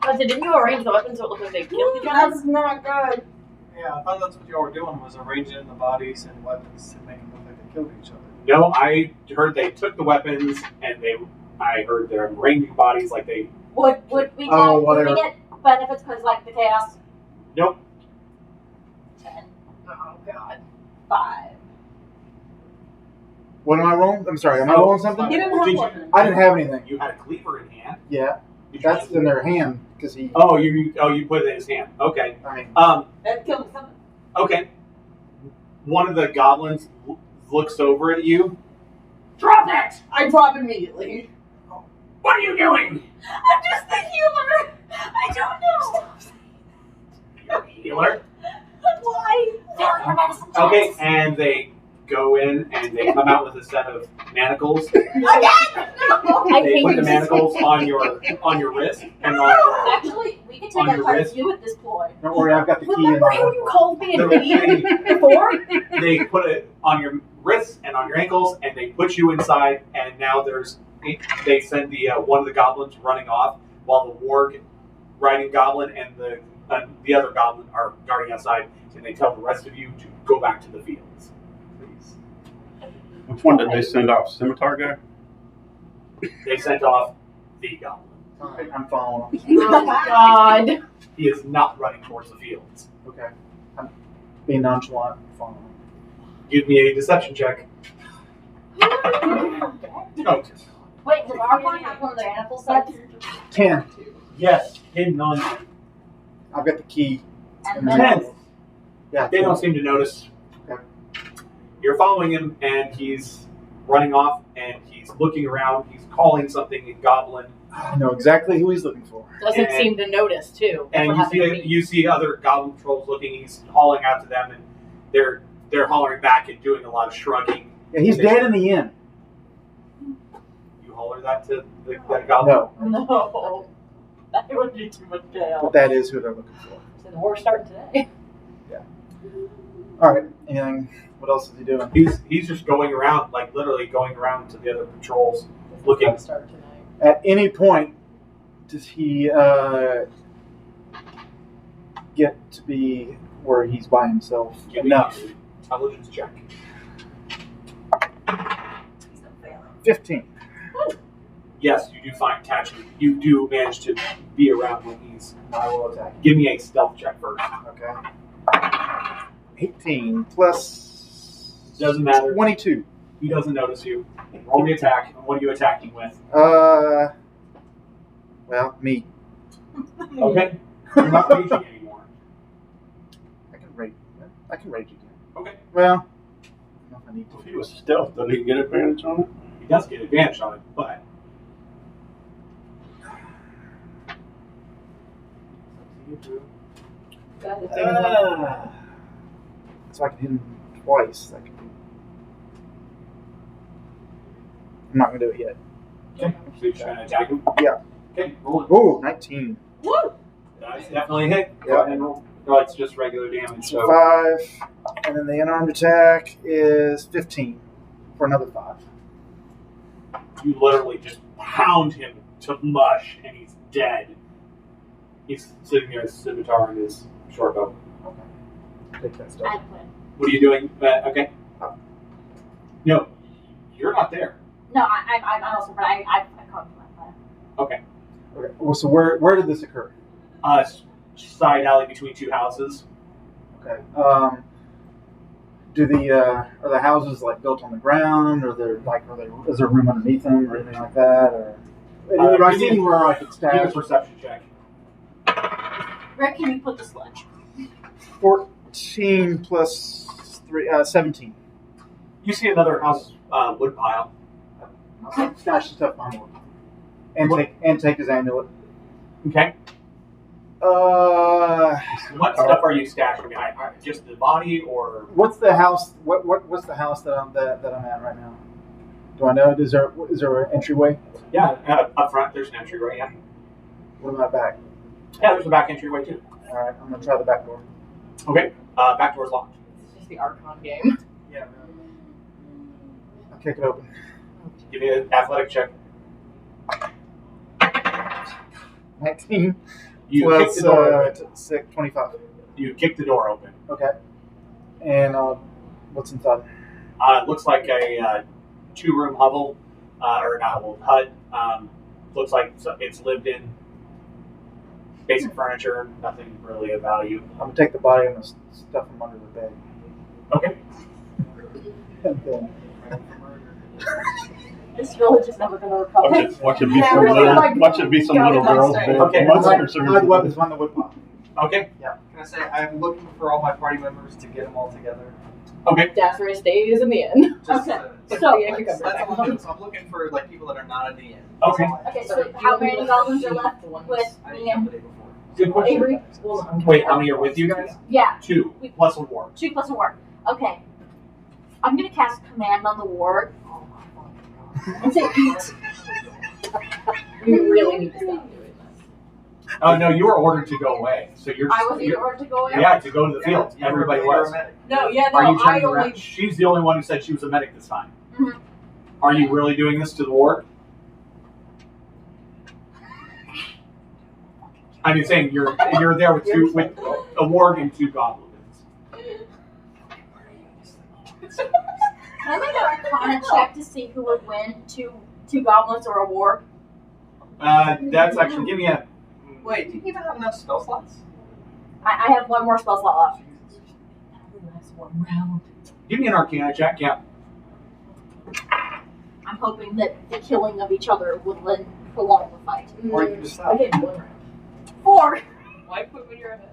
But didn't you arrange the weapons so it looked like they killed each other? That's not good. yeah, I thought that's what y'all were doing was arranging the bodies and weapons to make them look like they killed each other. No, I heard they took the weapons and I heard they're arranging bodies like they. Would we get Oh, well, would we they're- get benefits because like the chaos? Nope. 10, Oh god. 5. What am I rolling? I'm sorry. Am I rolling something? You didn't have Did you- one. I didn't have anything. You had a cleaver in hand. Yeah. Did you- That's in their hand because he. Oh, you put it in his hand. Okay. I mean, That killed something. Okay. One of the goblins looks over at you. Drop that! I drop immediately. What are you doing? I'm just the healer. I don't know. You're a healer. Why? Failure medicine. Okay, and they go in and they come out with a set of manacles. Again? No. I They hate put the you. manacles on your wrist and on Actually, we can On take your that part wrist? of you with this ploy. don't worry. I've got the key in Remember how my. you called me an the, idiot before? they put it on your wrists and on your ankles, and they put you inside. And now they send the one of the goblins running off while the warg riding goblin and the other goblin are guarding outside, and they tell the rest of you to go back to the fields. Please. Which one did they send off? Scimitar guy? They sent off the goblin. All right, I'm following. Oh god. He is not running towards the fields. Okay. I'm being nonchalant. I'm following. Give me a deception check. Oh, Wait, does Archon have one of the manacles sets? 10. yes, hidden on you. I've got the key. And in then my- 10. Yeah. They don't seem to notice. Okay. You're following him, and he's running off, and he's looking around. He's calling something in Goblin, I know exactly who he's looking for. Doesn't And- seem to notice too. That's and what happened to me. you see other Goblin patrols looking. He's calling out to them, and they're hollering back and doing a lot of shrugging. Yeah, he's dead in the inn. You holler that to that Goblin. No, No. That would be too much chaos. but that is who they're looking for. So the war's starting today. All right. Anything? What else is he doing? He's just going around, like literally going around to the other patrols, looking. Start tonight. At any point, does he get to be where he's by himself Give me enough? an intelligence check. 15. Yes, you do catch him. You do manage to be around when he's. I will attack. Give me a stealth check first. Okay. 18 plus Doesn't matter. 22. He doesn't notice you. Roll the attack. What are you attacking with? Well, me. Okay. You're not raging anymore. I can rage again. Okay. Well, I don't know if I need If to. he was stealth, doesn't he get advantage on it? He does get advantage on it, but So I can hit him twice. That could be. I'm not gonna do it yet. okay. So you're trying to attack him? Yeah. Okay, roll it. Ooh, 19. Woo! That's definitely a hit. Go Yeah. ahead and roll. No, it's just regular damage. So 5, and then the unarmed attack is 15 for another 5. you literally just pound him to mush, and he's dead. He's sitting there with his scimitar and his short bow. Take that I stuff. quit. What are you doing? Okay. No, you're not there. No, I'm also, but I caught my plan. Okay. Okay. Well, so where did this occur? Side alley between two houses. Okay. Do the are the houses like built on the ground, or is there room underneath them, or anything like that, or? I give me- see where I could Give a stash. perception check. Where can you put the sludge? 14 plus 3, 17. You see another house wood pile. I'll stash the stuff behind it. And take his amulet. Okay. What stuff are you stashing behind? Just the body, or What's the house? What's the house that I'm at right now? Do I know? Is there an entryway? yeah, up front there's an entryway. Yeah, What about back? yeah, there's a back entryway too. All right, I'm gonna try the back door. Okay, back door's locked. It's just the Archon game. Yeah. I'll kick it open. Give me an athletic check. 19 You kick plus the door open. 25. You kick the door open. Okay. And what's inside? It looks like a two-room hovel, or not hovel, hut. Looks like it's lived in. Basic furniture, nothing really of value. I'm gonna take the body and stuff him under the bed. Okay. And then, This village is never going to recover. Watch it be some little girls. Okay. Monsters hide the weapons behind the woodpile. Okay. Can I say I'm looking for all my party members to get them all together? Okay. Dasher stays in the inn. Just, Okay. that's So- Yeah, that's all I'm doing. So I'm looking for like people that are not at the end. Okay. Okay, so how many goblins are left with I me didn't and know the day before. Good question. Avery? Wait, how many are with you guys? yeah, 2 plus a ward. 2 plus a ward. Okay, I'm gonna cast command on the ward and say eat. We really need to stop doing this. Oh no, you were ordered to go away. So you're. I was either ordered to go away. Yeah, to go to the field. Yeah, Everybody you're a was. medic. No, yeah, Are no, you I turning only. around? She's the only one who said she was a medic this time. Mhm. Are you really doing this to the ward? I mean, saying you're there with a ward and 2 goblins. Can I make an Arcana check to see who would win, two goblins or a ward? That's actually give me a. Wait, do you even have enough spell slots? I have one more spell slot left. Give me an Arcana check. Yeah. I'm hoping that the killing of each other would prolong the fight. Or you can just I stop. did 1 round. 4. Why put when you're ahead?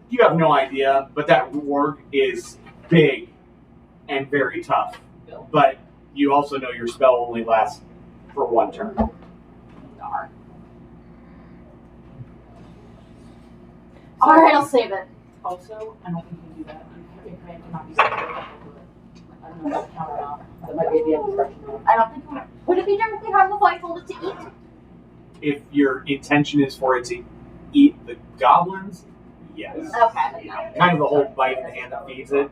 You have no idea, but that ward is big and very tough. But you also know your spell only lasts for 1 turn. Darn. Alright, I'll save it. Also, I don't think you do that. Your command cannot be separated. I don't know if that's counted or not. That might be at the end of the discretion. I don't think. Would it be directly harmful if I told it to eat? If your intention is for it to eat the goblins, yes. Okay, no. Kind of the whole bite in the hand that feeds it.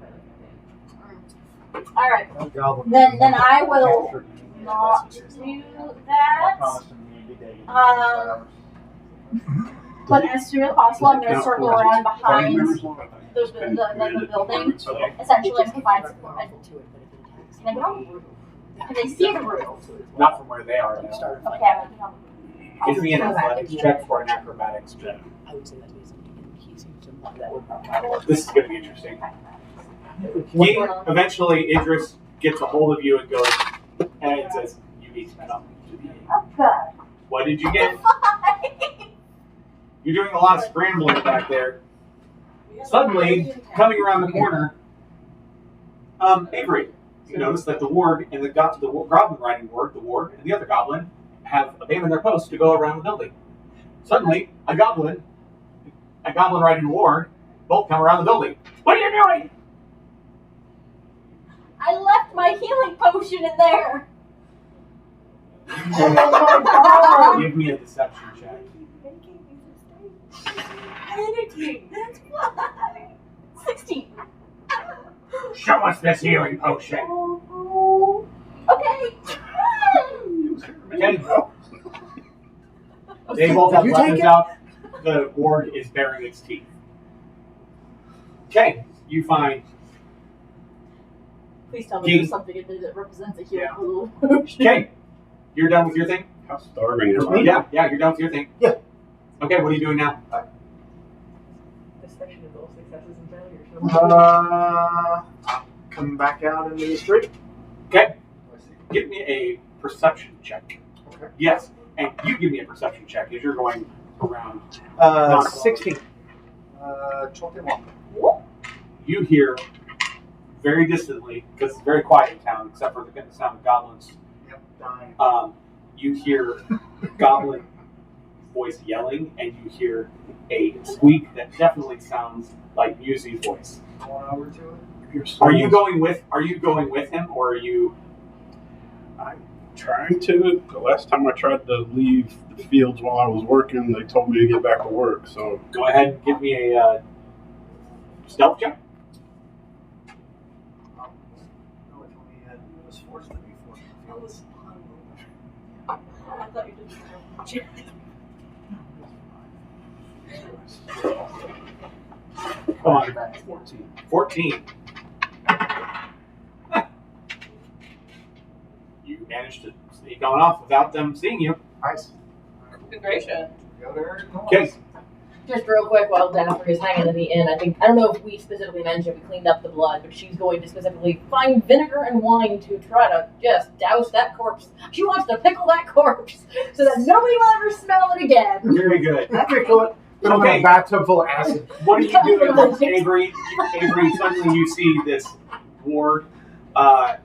Alright, Goblin. then I will not do that. Promised him he'd be dead. But as soon as possible, I'm going to circle around behind the building. Okay. Essentially, I'm confined. Can I get on the roof? Can they see the roof? Not from where they are now. Okay, I'm going to get on the roof. Give me an athletics check for an acrobatics check. I would say that is something that would This is going to be interesting. Eventually, Idris gets a hold of you and goes, and it says, "You need to come to the inn." Oh god. What did you get? You're doing a lot of scrambling back there. Suddenly, coming around the corner, Avery, you notice that the warg and the goblin riding warg, the warg and the other goblin, have abandoned their post to go around the building. Suddenly, a goblin riding warg, both come around the building. What are you doing? I left my healing potion in there. Give me a deception check. That's why. 16. Show us this healing potion. Okay. Okay. They both have weapons out. The warg is baring its teeth. Okay, you find. Please tell me there's something in there that represents a healing potion. Okay, you're done with your thing? How starving am I? Yeah, you're done with your thing. Yeah. Okay, what are you doing now? This section is all successes and failures. Come back out into the street. Okay, give me a perception check. Okay. Yes, and you give me a perception check as you're going around. 16. 21. You hear very distantly, because it's a very quiet town, except for the sound of goblins. Yep, dying. You hear goblin voice yelling, and you hear a squeak that definitely sounds like Musie's voice. Going over to it. Are you going with him, or are you? I'm trying to. The last time I tried to leave the fields while I was working, they told me to get back to work. So Go ahead and give me a stealth check. No, it only had was forced to be forced. I thought you did. Come on. 14. You managed to sneak on off without them seeing you. Nice. Good gracious. Go to her. Okay. Just real quick, while Jennifer is hanging in the inn, I don't know if we specifically mentioned we cleaned up the blood, but she's going to specifically find vinegar and wine to try to just douse that corpse. She wants to pickle that corpse so that nobody will ever smell it again. Very good. I could go it. Put them in a bathtub full of acid. What are you doing, Avery? Avery, suddenly you see this warg,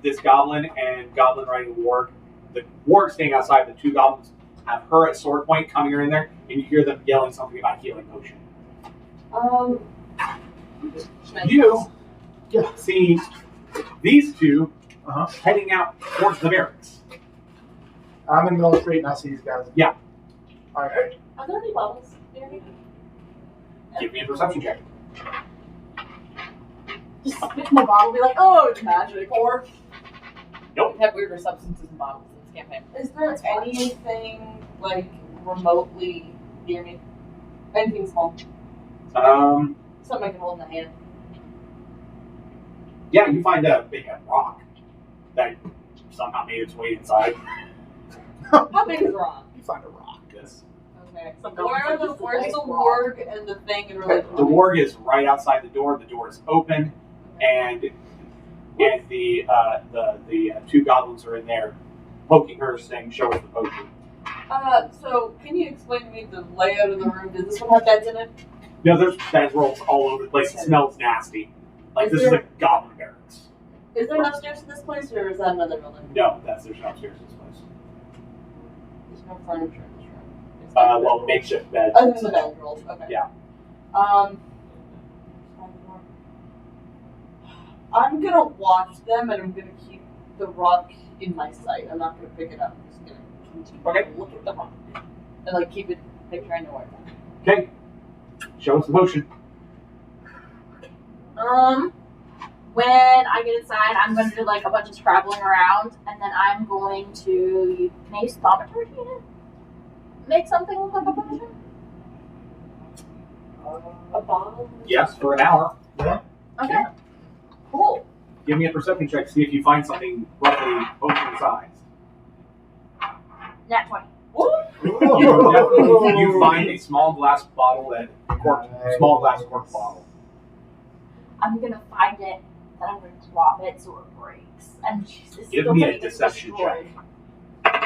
this goblin and goblin riding warg. The warg staying outside, the two goblins have her at sword point coming in there, and you hear them yelling something about healing potion. You see these two heading out towards the barracks. I'm in the middle of the street and I see these guys. Yeah. All right. Are there any bubbles near me? Give me a perception check. Just spit in the bottle, be like, oh, it's magic, or Nope. we have weirder substances in bottles in this campaign. Is there anything like remotely near me? Anything small? Um, Something I can hold in the hand. yeah, you find a big rock that somehow made its way inside. How big is the rock? You find a rock. Yes. Okay. Where's the warg and the thing in relation? The warg is right outside the door. The door is open, and the two goblins are in there, poking her, saying, "Show us the potion." So can you explain to me the layout of the room? Does this one have beds in it? No, there's bed rolls all over the place. It smells nasty. Like this is a goblin barracks. Is there an upstairs to this place, or is that another building? No, there's no upstairs in this place. There's no furniture in this room. Well, makeshift beds. Other than the bed rolls. Okay. Yeah. I'm gonna watch them, and I'm gonna keep the rock in my sight. I'm not gonna pick it up. I'm just gonna continue to look at the rock and like keep it. Make sure I know where it's at. Okay. Show us the potion. When I get inside, I'm going to do like a bunch of scrabbling around, and then I'm going to. Can I use thaumaturgy to make something look like a potion? A bottle. Yes, for an hour. Okay. Cool. Give me a perception check to see if you find something roughly potion size. Nat 20. You find a small glass bottle small glass cork bottle. I'm gonna find it, then I'm going to drop it so it breaks. And Jesus, Give still me a getting deception destroyed. check.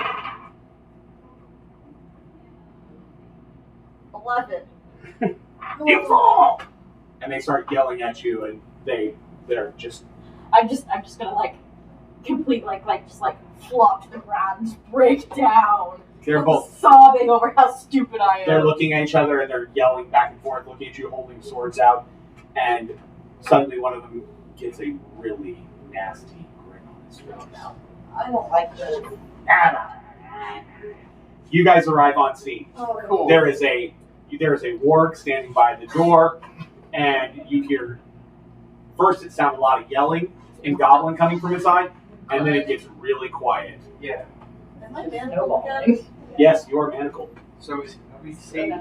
11. You fall! And they start yelling at you, and they're just. I'm just gonna like complete just flop to the ground, just break down. They're both. sobbing over how stupid I am. They're looking at each other and they're yelling back and forth, looking at you, holding swords out, and suddenly one of them gets a really nasty grin on his face. I don't like this. You guys arrive on scene. Oh, Cool. There is a warg standing by the door, and you hear. First, it sounds a lot of yelling and goblin coming from inside, and then it gets really quiet. Yeah. Am I manacled again? Yes, you're manacled. So we see,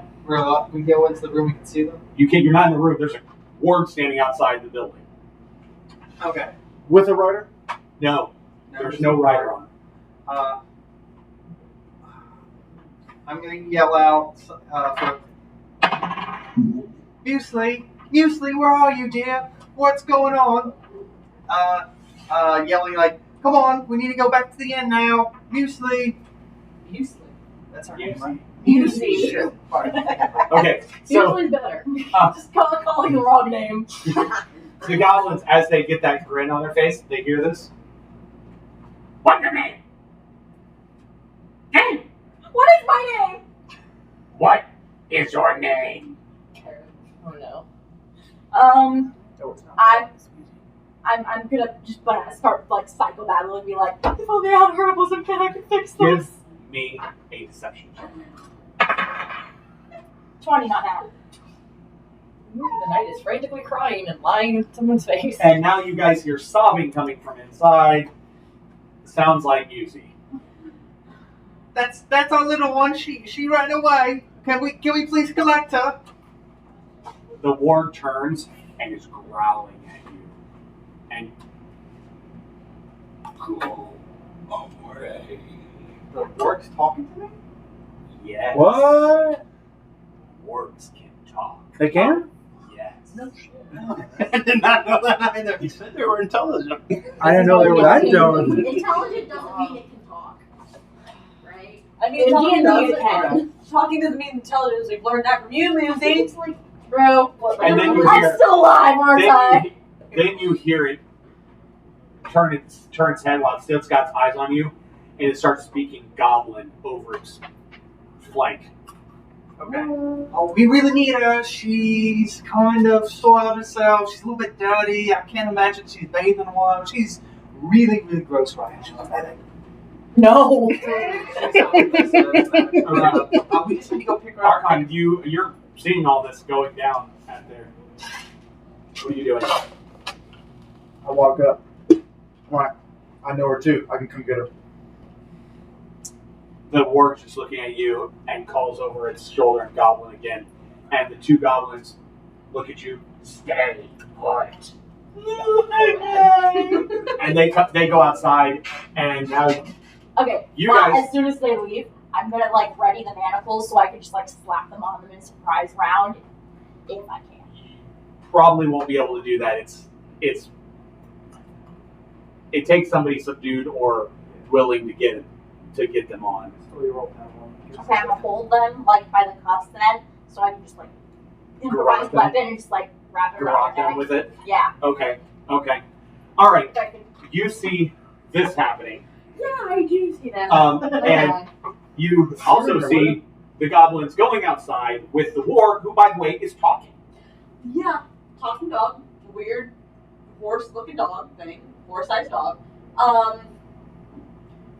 we go into the room, we can see them? You're not in the room. There's a warg standing outside the building. Okay. With a rider? No, there's no rider on. I'm going to yell out for Muesli, where are you, dear? What's going on? Yelling like, come on, we need to go back to the inn now. Muesli. Muesli. That's our Muesli. name, right? Muesli. Shit. Okay, so Usually better. Just calling the wrong name. the goblins, as they get that grin on their face, they hear this. What's your name? Name? What is my name? What is your name? Oh no. No, it's not. I'm gonna just start psychobabble and be like, if only I had herbalism kit, I could fix this. Give me a deception check. 20, not now. The knight is frantically crying and lying in someone's face. And now you guys hear sobbing coming from inside. Sounds like Yuzi. That's our little one. She ran away. Can we please collect her? The warg turns and is growling at you. And go away. The orc's talking to me? Yes. What? Wargs can talk. They can? Yes. I did not know that either. He said they were intelligent. I didn't know they were that dumb. Intelligent doesn't mean it can talk. Right? I mean, In talking D&D doesn't it can. Talking doesn't mean intelligence. We've learned that from you, Muesli. It's like, bro, And then you I'm hear- still alive, aren't I? Then you hear it turn its head while it still got its eyes on you, and it starts speaking goblin over its flank. Okay. Oh, we really need her. She's kind of soiled herself. She's a little bit dirty. I can't imagine she's bathing in water. She's really, really gross right now. No. We just need to go pick her up. Archon, you're seeing all this going down out there. What are you doing? I walk up. Right. I know her too. I can come get her. The warg's just looking at you and calls over its shoulder and goblin again. And the two goblins look at you. Stay put. And they go outside, and now Okay, you well, guys. as soon as they leave, I'm gonna ready the manacles so I can just slap them on them in a surprise round, if I can. Probably won't be able to do that. It takes somebody subdued or willing to get them on. Okay, I'm gonna hold them by the cuffs then, so I can just improvise them. weapon and just wrap it Rock around their them neck. with it. Yeah. Okay. All right. So I can- You see this happening, Yeah, I do see that. and you also see the goblins going outside with the warg, who, by the way, is talking. Yeah, talking dog, weird horse-looking dog thing, horse-sized dog.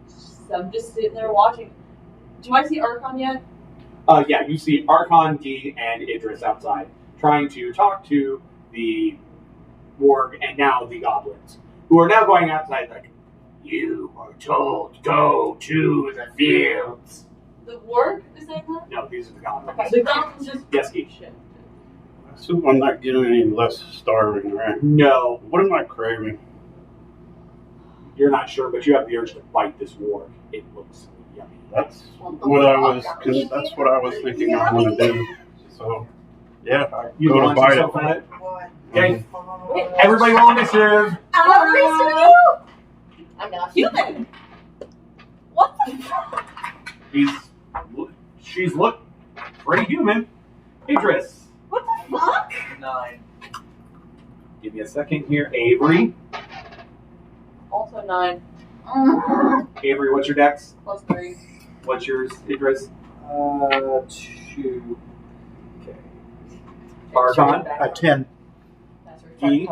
So I'm just sitting there watching. Do I see Archon yet? Yeah, you see Archon, D, and Idris outside trying to talk to the warg and now the goblins, who are now going outside you are told go to the fields. The warg is saying that? No, these are the goblins. Okay. The goblins just Yes, Keith. shit. I assume I'm not getting any less starving, right? No, What am I craving? you're not sure, but you have the urge to bite this warg. It looks yummy. That's what I was thinking I want to do. So, yeah, I You go to launch bite yourself it. at it? What? Okay. Everybody roll initiative. I'm not human. What the fuck? She's look pretty human. Idris. What the fuck? 9. Give me a second here. Avery. Also 9. Avery, what's your dex? Plus 3. What's yours, Idris? 2. Okay. Archon. A 10. E.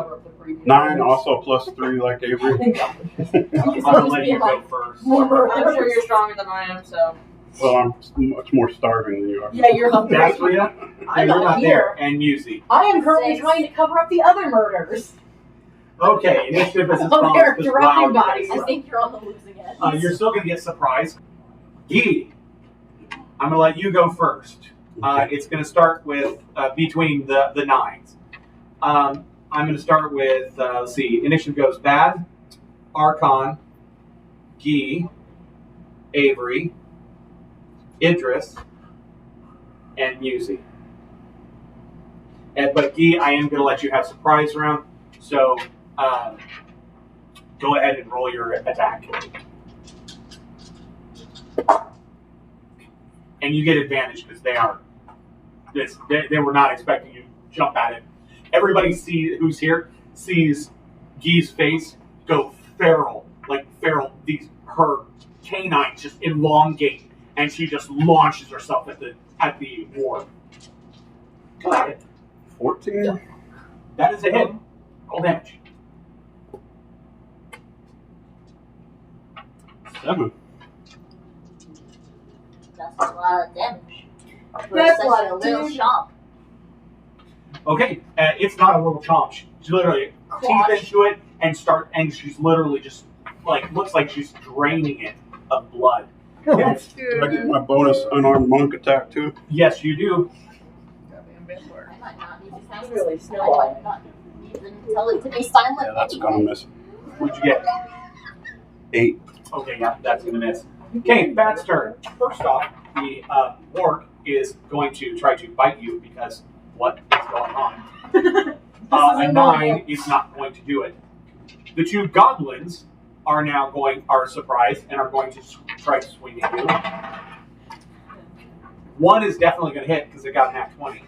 9, also plus 3 like Avery. I'm gonna let you go first. I'm sure you're stronger than I am, so. Well, I'm much more starving than you are. Yeah, you're hungry. Dastria, I'm you're not not here. there. And Musi. I am currently 6. trying to cover up the other murders. Okay, initiative is as Oh, follows. they're Just dropping round bodies. dice. I think you're on the losing end. You're still gonna get surprised. Gee, I'm gonna let you go first. It's gonna start with between the 9s. I'm gonna start with let's see. Initiative goes Bad, Archon, Gee, Avery, Idris, and Musi. But Gee, I am gonna let you have surprise round. So go ahead and roll your attack. And you get advantage because they were not expecting you to jump at it. Everybody who's here sees Gee's face go feral, like feral. Her canines just elongate, and she just launches herself at the ward. Go ahead. 14? That is a hit. Roll damage. 7. That's a lot of damage. For That's such a lot a of little damage. shop. Okay, it's not a little chomp. She literally teeth into it and she's literally just looks like she's draining it of blood. Yes, Did I get my bonus unarmed monk attack too? yes, you do. I might not need to cast Really it. I snowball. might not even tell it to be silent. Yeah, that's anyway. gonna miss. What'd you get? 8. Okay, yeah, that's gonna miss. Okay, Bat's turn. First off, the orc is going to try to bite you because what is going on? A 9 is not going to do it. The 2 goblins are surprised and are going to try to swing at you. 1 is definitely going to hit because it got an nat 20.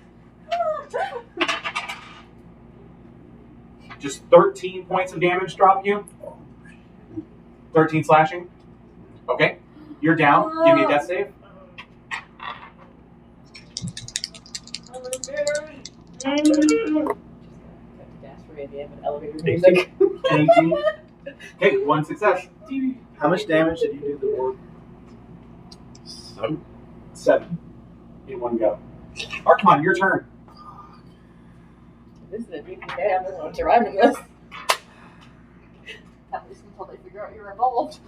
Just 13 points of damage drop you. 13 slashing. Okay, you're down. Give me a death save. Elevator music. 18. Okay, 1 success. How much damage did you do to the orc? 7. 7 in one go. Archon, your turn. This is a DPK. I'm the one surviving this. At least until they figure out you're involved.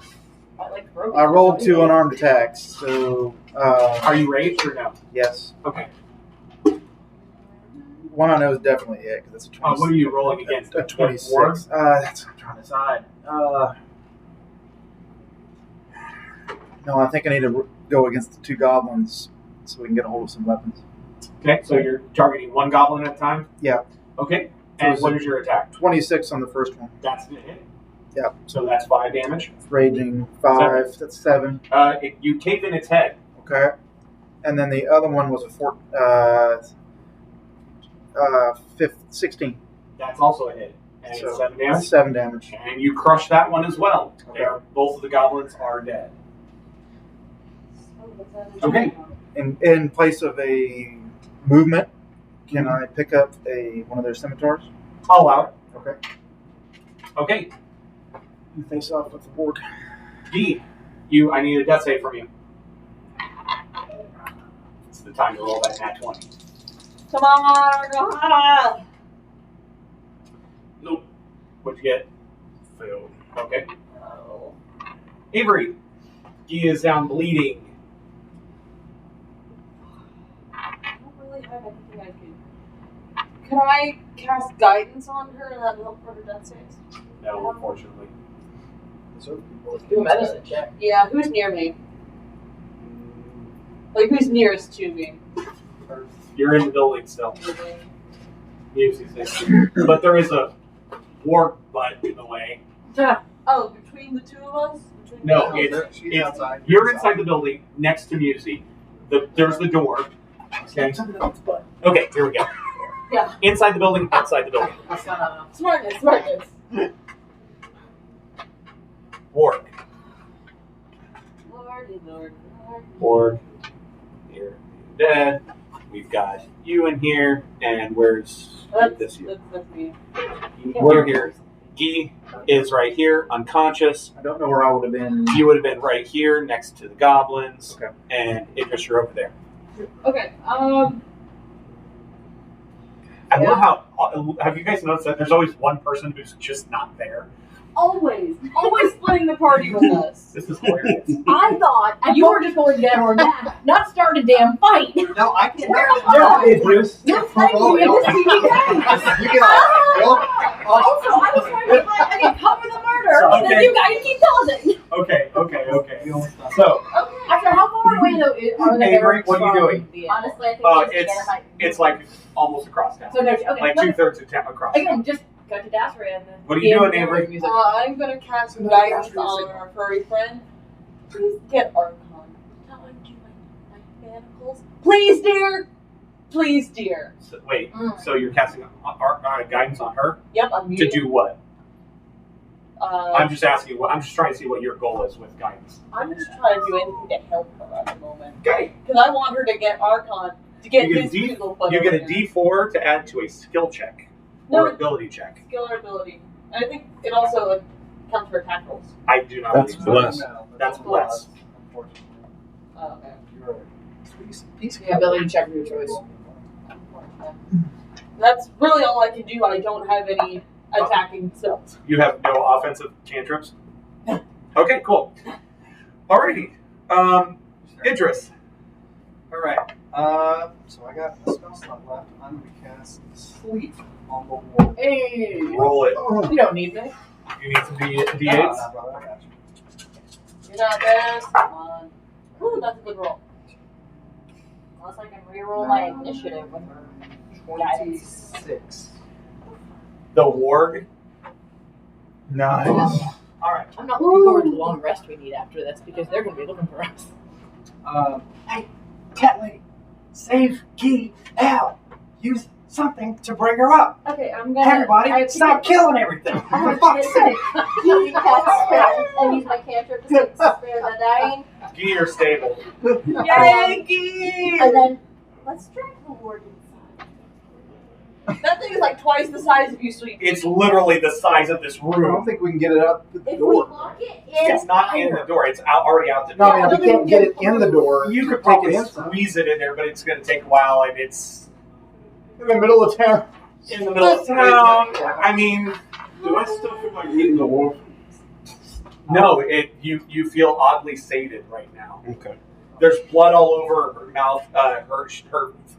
I rolled 2 unarmed attacks, so Are you raged or no? yes. Okay. One I know is definitely it because it's a 26. What are you rolling against? A 26. War? That's what I'm trying to decide. No, I think I need to go against the 2 goblins so we can get a hold of some weapons. Okay, so you're targeting 1 goblin at a time? Yeah. Okay, and what is your attack? 26 on the first one. That's gonna hit. Yep. So that's 5 damage. Raging 5. That's 7. You cave in its head. Okay. And then the other one was a 16. That's also a hit. And So, it's 7 damage. 7 damage. And you crush that one as well. Okay. Both of the goblins are dead. Okay. In place of a movement, can I pick up one of their scimitars? I'll allow it. Okay. Okay. You face off with the orc. D, I need a death save from you. It's the time to roll that nat 20. Come on. Nope. What'd you get? Failed. Okay. Avery, he is down bleeding. I don't really have anything I could. Can I cast guidance on her and that'll help for her death saves? No, unfortunately. Let's do a medicine check. Yeah, who's near me? Like, who's nearest to me? You're in the building still. Musie's next to you. But there is a warg butt in the way. Oh, between the two of us? No, She's it's outside. you're inside the building next to Musie. There's the door. Okay. Okay, here we go. Yeah. Inside the building, outside the building. Smartness. Warg. Lord. Warg. Here. Dead. We've got you in here, and where's this you? That's me. You're here. Guy is right here, unconscious. I don't know where I would have been. You would have been right here, next to the goblins. Okay. And Idris, you're over there. Okay, I love how. Have you guys noticed that there's always one person who's just not there? always splitting the party with us. This is hilarious. I thought you were just going down or back, not start a damn fight. No, I can We're help alive. it. Bruce. You're fighting me in this TV game. You get off. Also, I was trying to find, I can cover the murder, So, and then okay. you guys keep pausing. Okay. So After how far away though are the Avery, barracks what are you from doing? the- Honestly, I think it's like almost across town. So no, okay. Like no, 2/3 of town across. again, just go to Dasria and then. What are you doing, Avery? Music. I'm gonna cast guidance on our furry friend. Please get Archon. Not undo my manacles. Please, dear. Please, dear. So, wait, so you're casting guidance on her Yep, I'm to muted. do what? I'm I'm just asking. I'm just trying to see what your goal is with guidance. just trying to do anything to help her at the moment. Okay. Because I want her to get Archon to get You get his a D- weasel foot You get a over there. D4 to add to a skill check No. or ability check. Skill or ability. And I think it also counts for attack rolls. I do not. That's believe so. bless. That's bless. Unfortunately. Oh, okay. You're right. Yeah, ability check of your choice. That's really all I can do. I don't have any attacking spells. You have no offensive cantrips? Okay, cool. Alrighty. Idris. All right. So I got a spell slot left. I'm going to cast Sleep on the wall. Hey, Roll it. you don't need me. You need some D8s? No, brother, I got you. You got this. Come on. Ooh, that's a good roll. Unless I can reroll my initiative with her. Guidance. 26. The warg. Nice. Alright. I'm not looking forward to the long rest we need after this because they're going to be looking for us. Hey, cat lady, save Key now. Use something to bring her up. Okay, I'm gonna. Everybody, stop killing everything. For fuck's sake. You cast spell and use my cantrip to spare the dying. Gear stable. Yankee! And then let's drag the ward inside. That thing is like twice the size of you, sweet. It's literally the size of this I don't room. think we can get it out the If we door. lock it in, It's not in the door. It's already out the No, door. I mean, we can't get it in the door. You could Take probably it inside. squeeze it in there, but it's going to take a while, and it's In the middle of town. in the middle of town. I mean, Do I still feel like eating the wolf? no. You feel oddly sated right now. Okay. There's blood all over her mouth.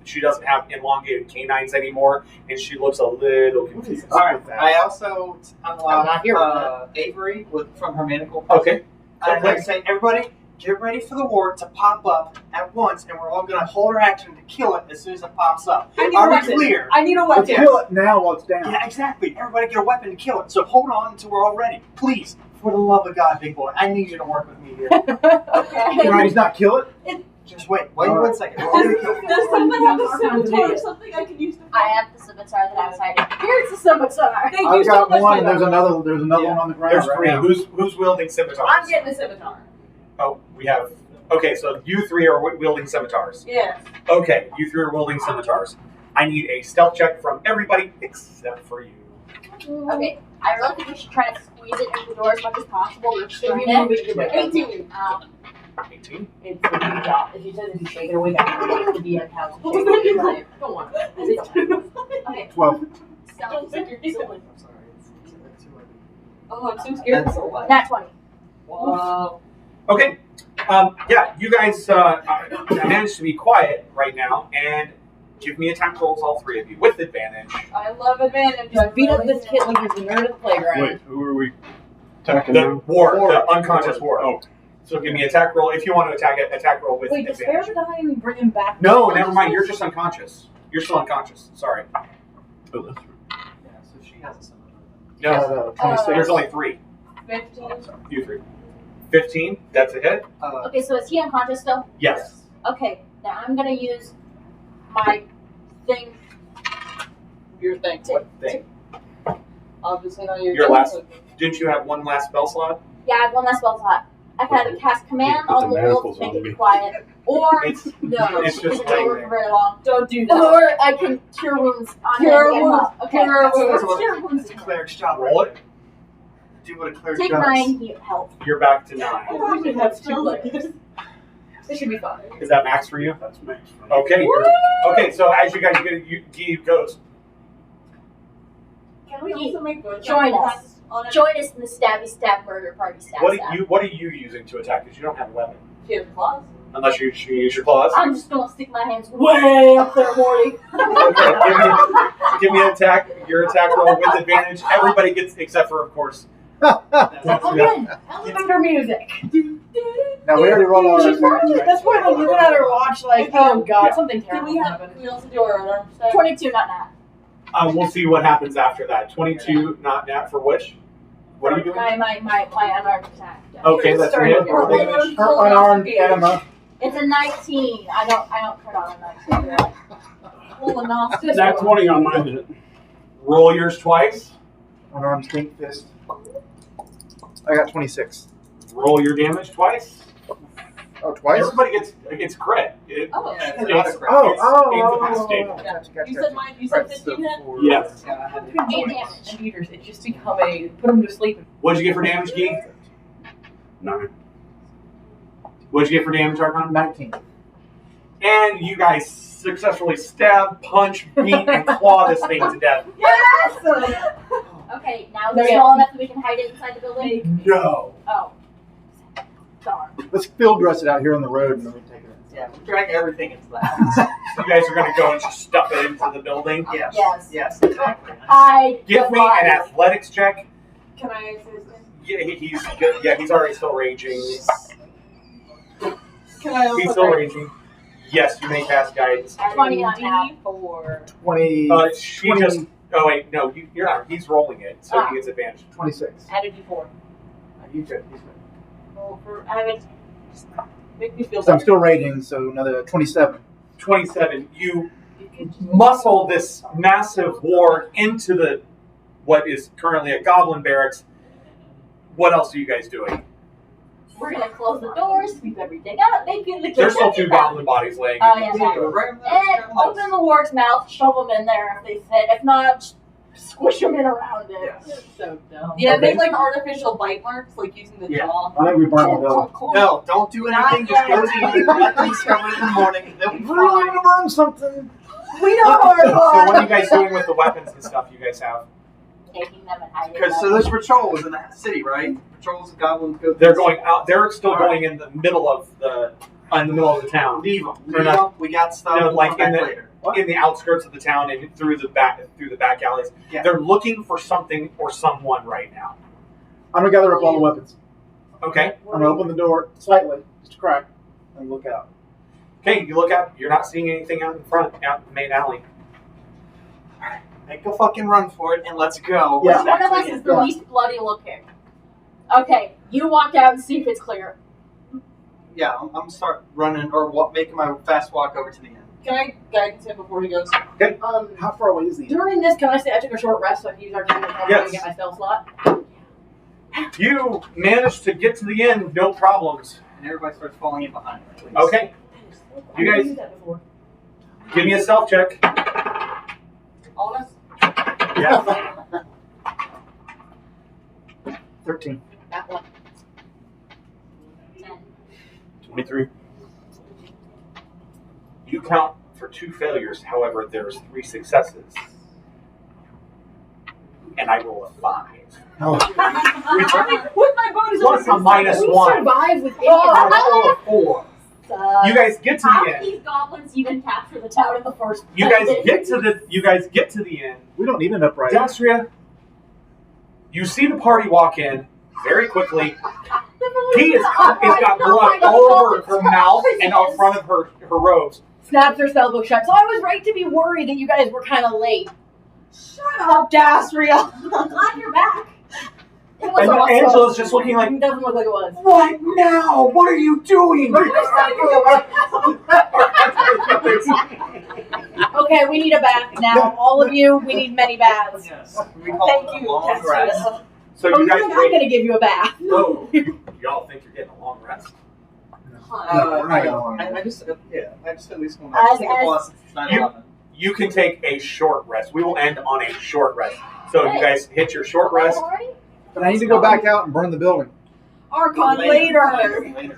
She doesn't have elongated canines anymore, and she looks a little confused. All right. I also I'm not here unlocked Avery from her manacle. Okay. I'm going to say, everybody, get ready for the ward to pop up at once, and we're all going to hold our action to kill it as soon as it pops up. I need Are a we weapon. clear? I need a Let's weapon. kill it now while it's down. Yeah, exactly. Everybody get a weapon to kill it. So hold on until we're all ready. Please, for the love of God, big boy, I need you to work with me here. Can I just not kill it? Just wait. Wait 1 second. We're all going to kill it. Does someone have a scimitar or something I can use to I have the scimitar that I was hiding. Here's the scimitar. Thank you I've so got much, one. my There's love. another one on the ground. There's right three. now. Who's wielding scimitars? I'm getting a scimitar. Oh, we have. Okay, so you three are wielding scimitars. Yes. Okay, you three are wielding scimitars. I need a stealth check from everybody except for you. Okay, I really think we should try to squeeze it into the door as much as possible. We're If you restrained move it. it, you're right. 18. 18. It's a big job. If you said if you shake it away, that's the DM house. Shake it away. Go on. Okay, 12. stealth. Don't think you're decent. I'm sorry. It's too late. Oh, I'm so scared. That's a lot. Nat 20. Wow. Okay. Yeah, you guys managed to be quiet right now, and give me attack rolls, all three of you, with advantage. I love advantage. Just beat up this kid like he's the nerd at the playground. Wait, who are we attacking The now? ward, the unconscious ward. Oh, So give me attack roll. If you want to attack it, attack roll with Wait, does spare advantage. the guy and bring him back? No, never mind. You're just unconscious. You're still unconscious. Sorry. Oh, that's right. Yeah, so she has a similar. No, 26. there's only 3. 15. You 3. 15. That's a hit. Okay, so is he unconscious still? Yes. Okay, now I'm gonna use my thing. Your thing. What thing? Obviously not your. Your last. Didn't you have one last spell slot? Yeah, I have one less spell slot. I can either cast command Put on the the wolf manacles to make on me. it quiet, or It's no, it's just it's laying over there. for very long. Don't do that. Or I can cure wounds on Cure him. wounds. Okay, Cure that's wounds. cure wounds. It's a cleric's job. Roll it. Do what a cleric Take does. 9 health. You're back to 9. We should have 2 players. This should be fun. Is that max for you? That's max. Okay. Okay. So as you guys get he goes. Can we also make good Join us. practice on it? Join us in the stabby stab murder party stab. What are you using to attack? Because you don't have a weapon. She has claws. Unless you use your claws. I'm just gonna stick my hands way up there, Morty. Okay, give me an attack. Your attack roll with advantage. Everybody gets except for of course. Again, elevator music. Now we already rolled all our She's working. attacks, That's why when you went out her watch, like, oh god, Yeah. something Can terrible we happened. can we also do our unarmed attack? 22, not nat. We'll see what happens after that. 22, not nat for which? What are you doing? My unarmed attack. Yeah. Okay, that's a hit. Roll damage. Her unarmed enema. It's a 19. I don't crit on a 19. Colonoscopy. Nat 20 on my hit. Roll yours twice. Unarmed stink fist. I got 26. Roll your damage twice. Oh, twice? Everybody gets crit. Oh, Yeah, it's It's- not a crit. incapacitated. Gotcha, you gotcha. said mine. You said Right, 15 hit. Yes. Yeah, I had to- 8 damage. Computers, it just become a put them to sleep. What'd you get for damage, Gee? 9. What'd you get for damage, Archon? 19. And you guys successfully stab, punch, beat, and claw this thing to death. Yes! Okay, now No, it's yeah. small enough that we can hide it inside the building. No. Oh. Darn. Let's field dress it out here on the road and then we take it in. Yeah, we drag everything into the house. So you guys are going to go and just stuff it into the building. Yes. Yes. Yes, exactly. I Give me an athletics check. Can I assist him? Yeah, he's good. Yeah, he's already still raging. Can I also He's still raging. Yes, you may cast guidance. 20 on that. for 20, She just. Oh wait, no, you're not. He's rolling it, so he gets advantage. 26. Add a d4. He's good. He's good. well, for having make me feel So I'm better. still rating, so another 27. 27. You muscle this massive ward into the what is currently a goblin barracks. What else are you guys doing? We're gonna close the doors, sweep everything up, make it look There's still 2 goblin bodies laying. Oh, yeah. Right. And open the ward's mouth, shove them in there if they fit. If not, just squish them in around it. Yes. So dumb. Yeah, Okay. make like artificial bite marks, like using the Yeah. jaw. I think we burned the building. No, don't do anything. Just go to at least come in the morning. They'll be We're going fine. to burn something. We know our So what are you guys doing with the weapons and stuff you guys have? Taking them and hiding Because them. so there's patrols in the city, right? Patrols and goblins go. They're going out. They're still going in the middle of the town, Leave them. They're not- We got stuff. No, We'll like come back in the- later. in the outskirts of the town and through the back alleys. Yeah. They're looking for something or someone right now. I'm going to gather up all the weapons. Okay. I'm going to open the door slightly, just a crack, and look out. Okay. You look out. You're not seeing anything out in front, out in the main alley. Make a fucking run for it and let's go. Yeah. One of us is the Yeah. least bloody looking. Okay, you walk out and see if it's clear. Yeah, I'm gonna start running or making my fast walk over to the end. Can I guidance him before he goes? How far away is he? During this, can I say I took a short rest so I can use our time to Yes. get my spell slot? You managed to get to the end, no problems. And everybody starts falling in behind me. Please. Okay. You I've guys- used that before. Give me a stealth check. Honest? Yeah. 13. That one. 10. 23. You count for 2 failures. However, there's 3 successes. And I roll a 5. Oh, With my bonus, Plus a minus we 1. survive with I it. roll a 4. You guys get to How the did end. these goblins even capture the town in the first place? You guys get to the end. we don't need an upright. Dastria, you see the party walk in very quickly. He has got blood all over her mouth and on front of her robes. Snaps her spell book shut. So I was right to be worried that you guys were kind of late. Shut up, Dasriel. I'm glad you're back. It was And awesome. Angela's just looking like, It doesn't look like it was. what now? What are you doing? Okay, we need a bath now. All of you, we need many baths. Yes. We call Thank it a you, long Dasriel. rest. So Oh, you you guys think I'm wait. gonna give you a bath? Oh, y'all think you're getting a long rest? We're not going. I just at least want As- to take a pause since it's 9/11. You can take a short rest. We will end on a short rest. So you guys hit your short rest. Already? But I need to go back out and burn the building. Archon later. Later.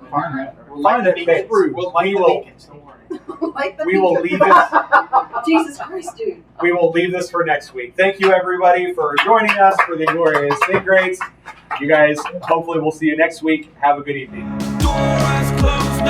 Find that. We'll light the Find it, beacons. Bruce. We'll light We the will- beacons. Don't worry. Like the We will leave this. Jesus Christ, dude. We will leave this for next week. Thank you, everybody, for joining us for the Inglorious Ingrates. You guys, hopefully, we'll see you next week. Have a good evening. Doors closed.